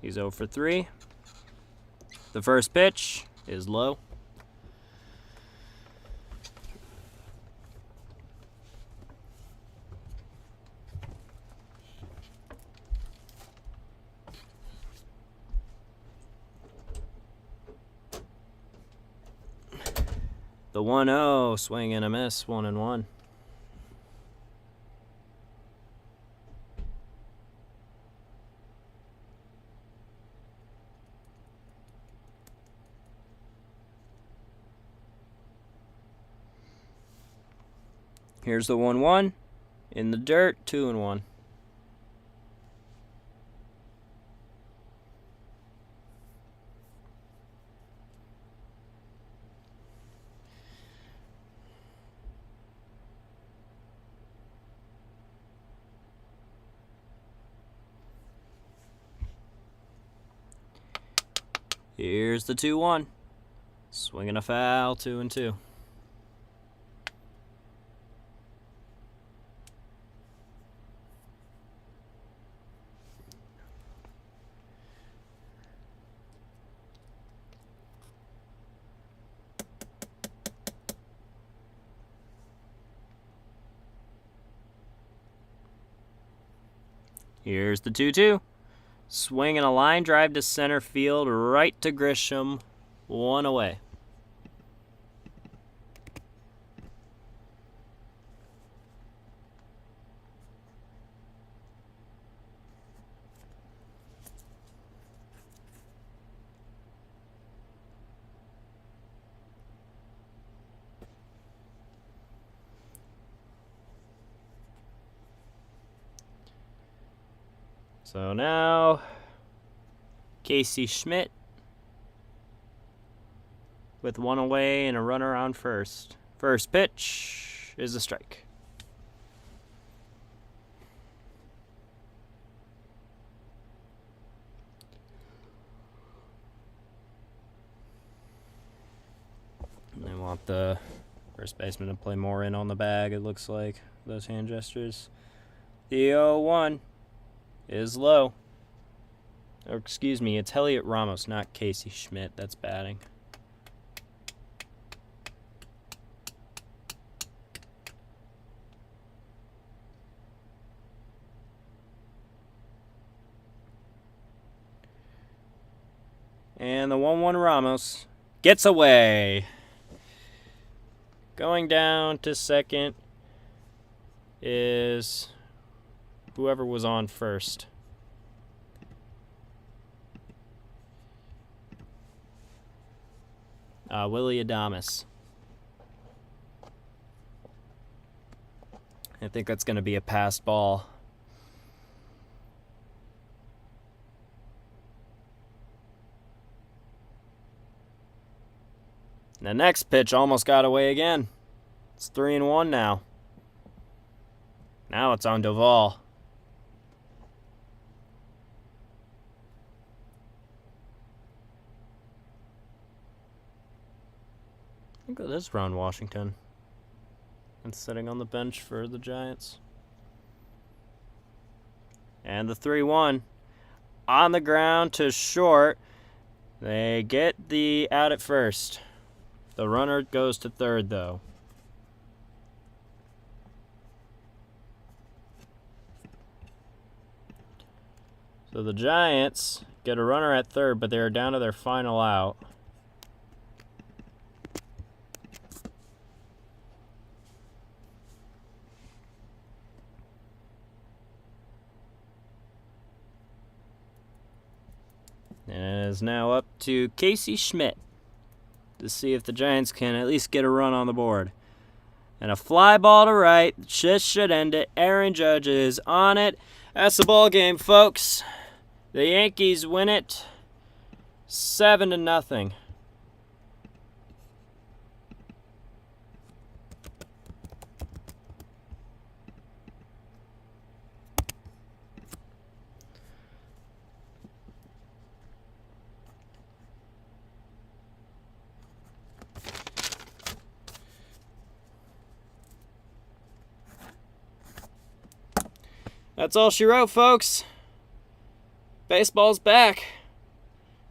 Speaker 1: He's 0 for 3. The first pitch is low. The 1-0, swing and a miss, 1-1. Here's the 1-1. In the dirt, 2-1. Here's the 2-1. Swinging a foul, 2-2. Here's the 2-2. Swinging a line drive to center field, right to Grisham, 1 away. So now, Casey Schmidt with 1 away and a runner on first. First pitch is a strike. And they want the first baseman to play more in on the bag, it looks like, those hand gestures. The 0-1 is low. Or excuse me, it's Elliot Ramos, not Casey Schmidt. That's batting. And the 1-1 Ramos gets away. Going down to second is whoever was on first. Willie Adames. I think that's going to be a passed ball. The next pitch almost got away again. It's 3-1 now. Now it's on Duvall. I think it is Ron Washington. And sitting on the bench for the Giants. And the 3-1 on the ground to short. They get the out at first. The runner goes to third, though. So the Giants get a runner at third, but they're down to their final out. And it is now up to Casey Schmidt to see if the Giants can at least get a run on the board. And a fly ball to right. Just should end it. Aaron Judge is on it. That's the ball game, folks. The Yankees win it 7-0. That's all she wrote, folks. Baseball's back.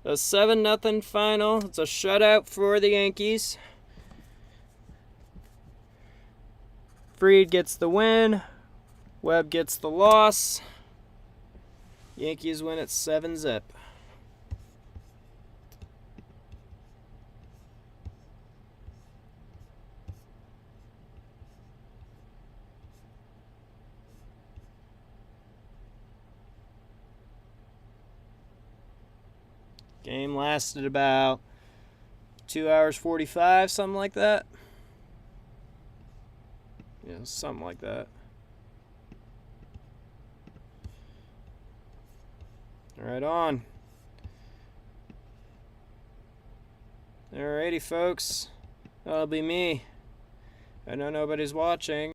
Speaker 1: A 7-0 final. It's a shutout for the Yankees. Fried gets the win. Webb gets the loss. Yankees win at 7-0. Game lasted about 2 hours 45, something like that. Yeah, something like that. Right on. Alrighty, folks. That'll be me. I know nobody's watching.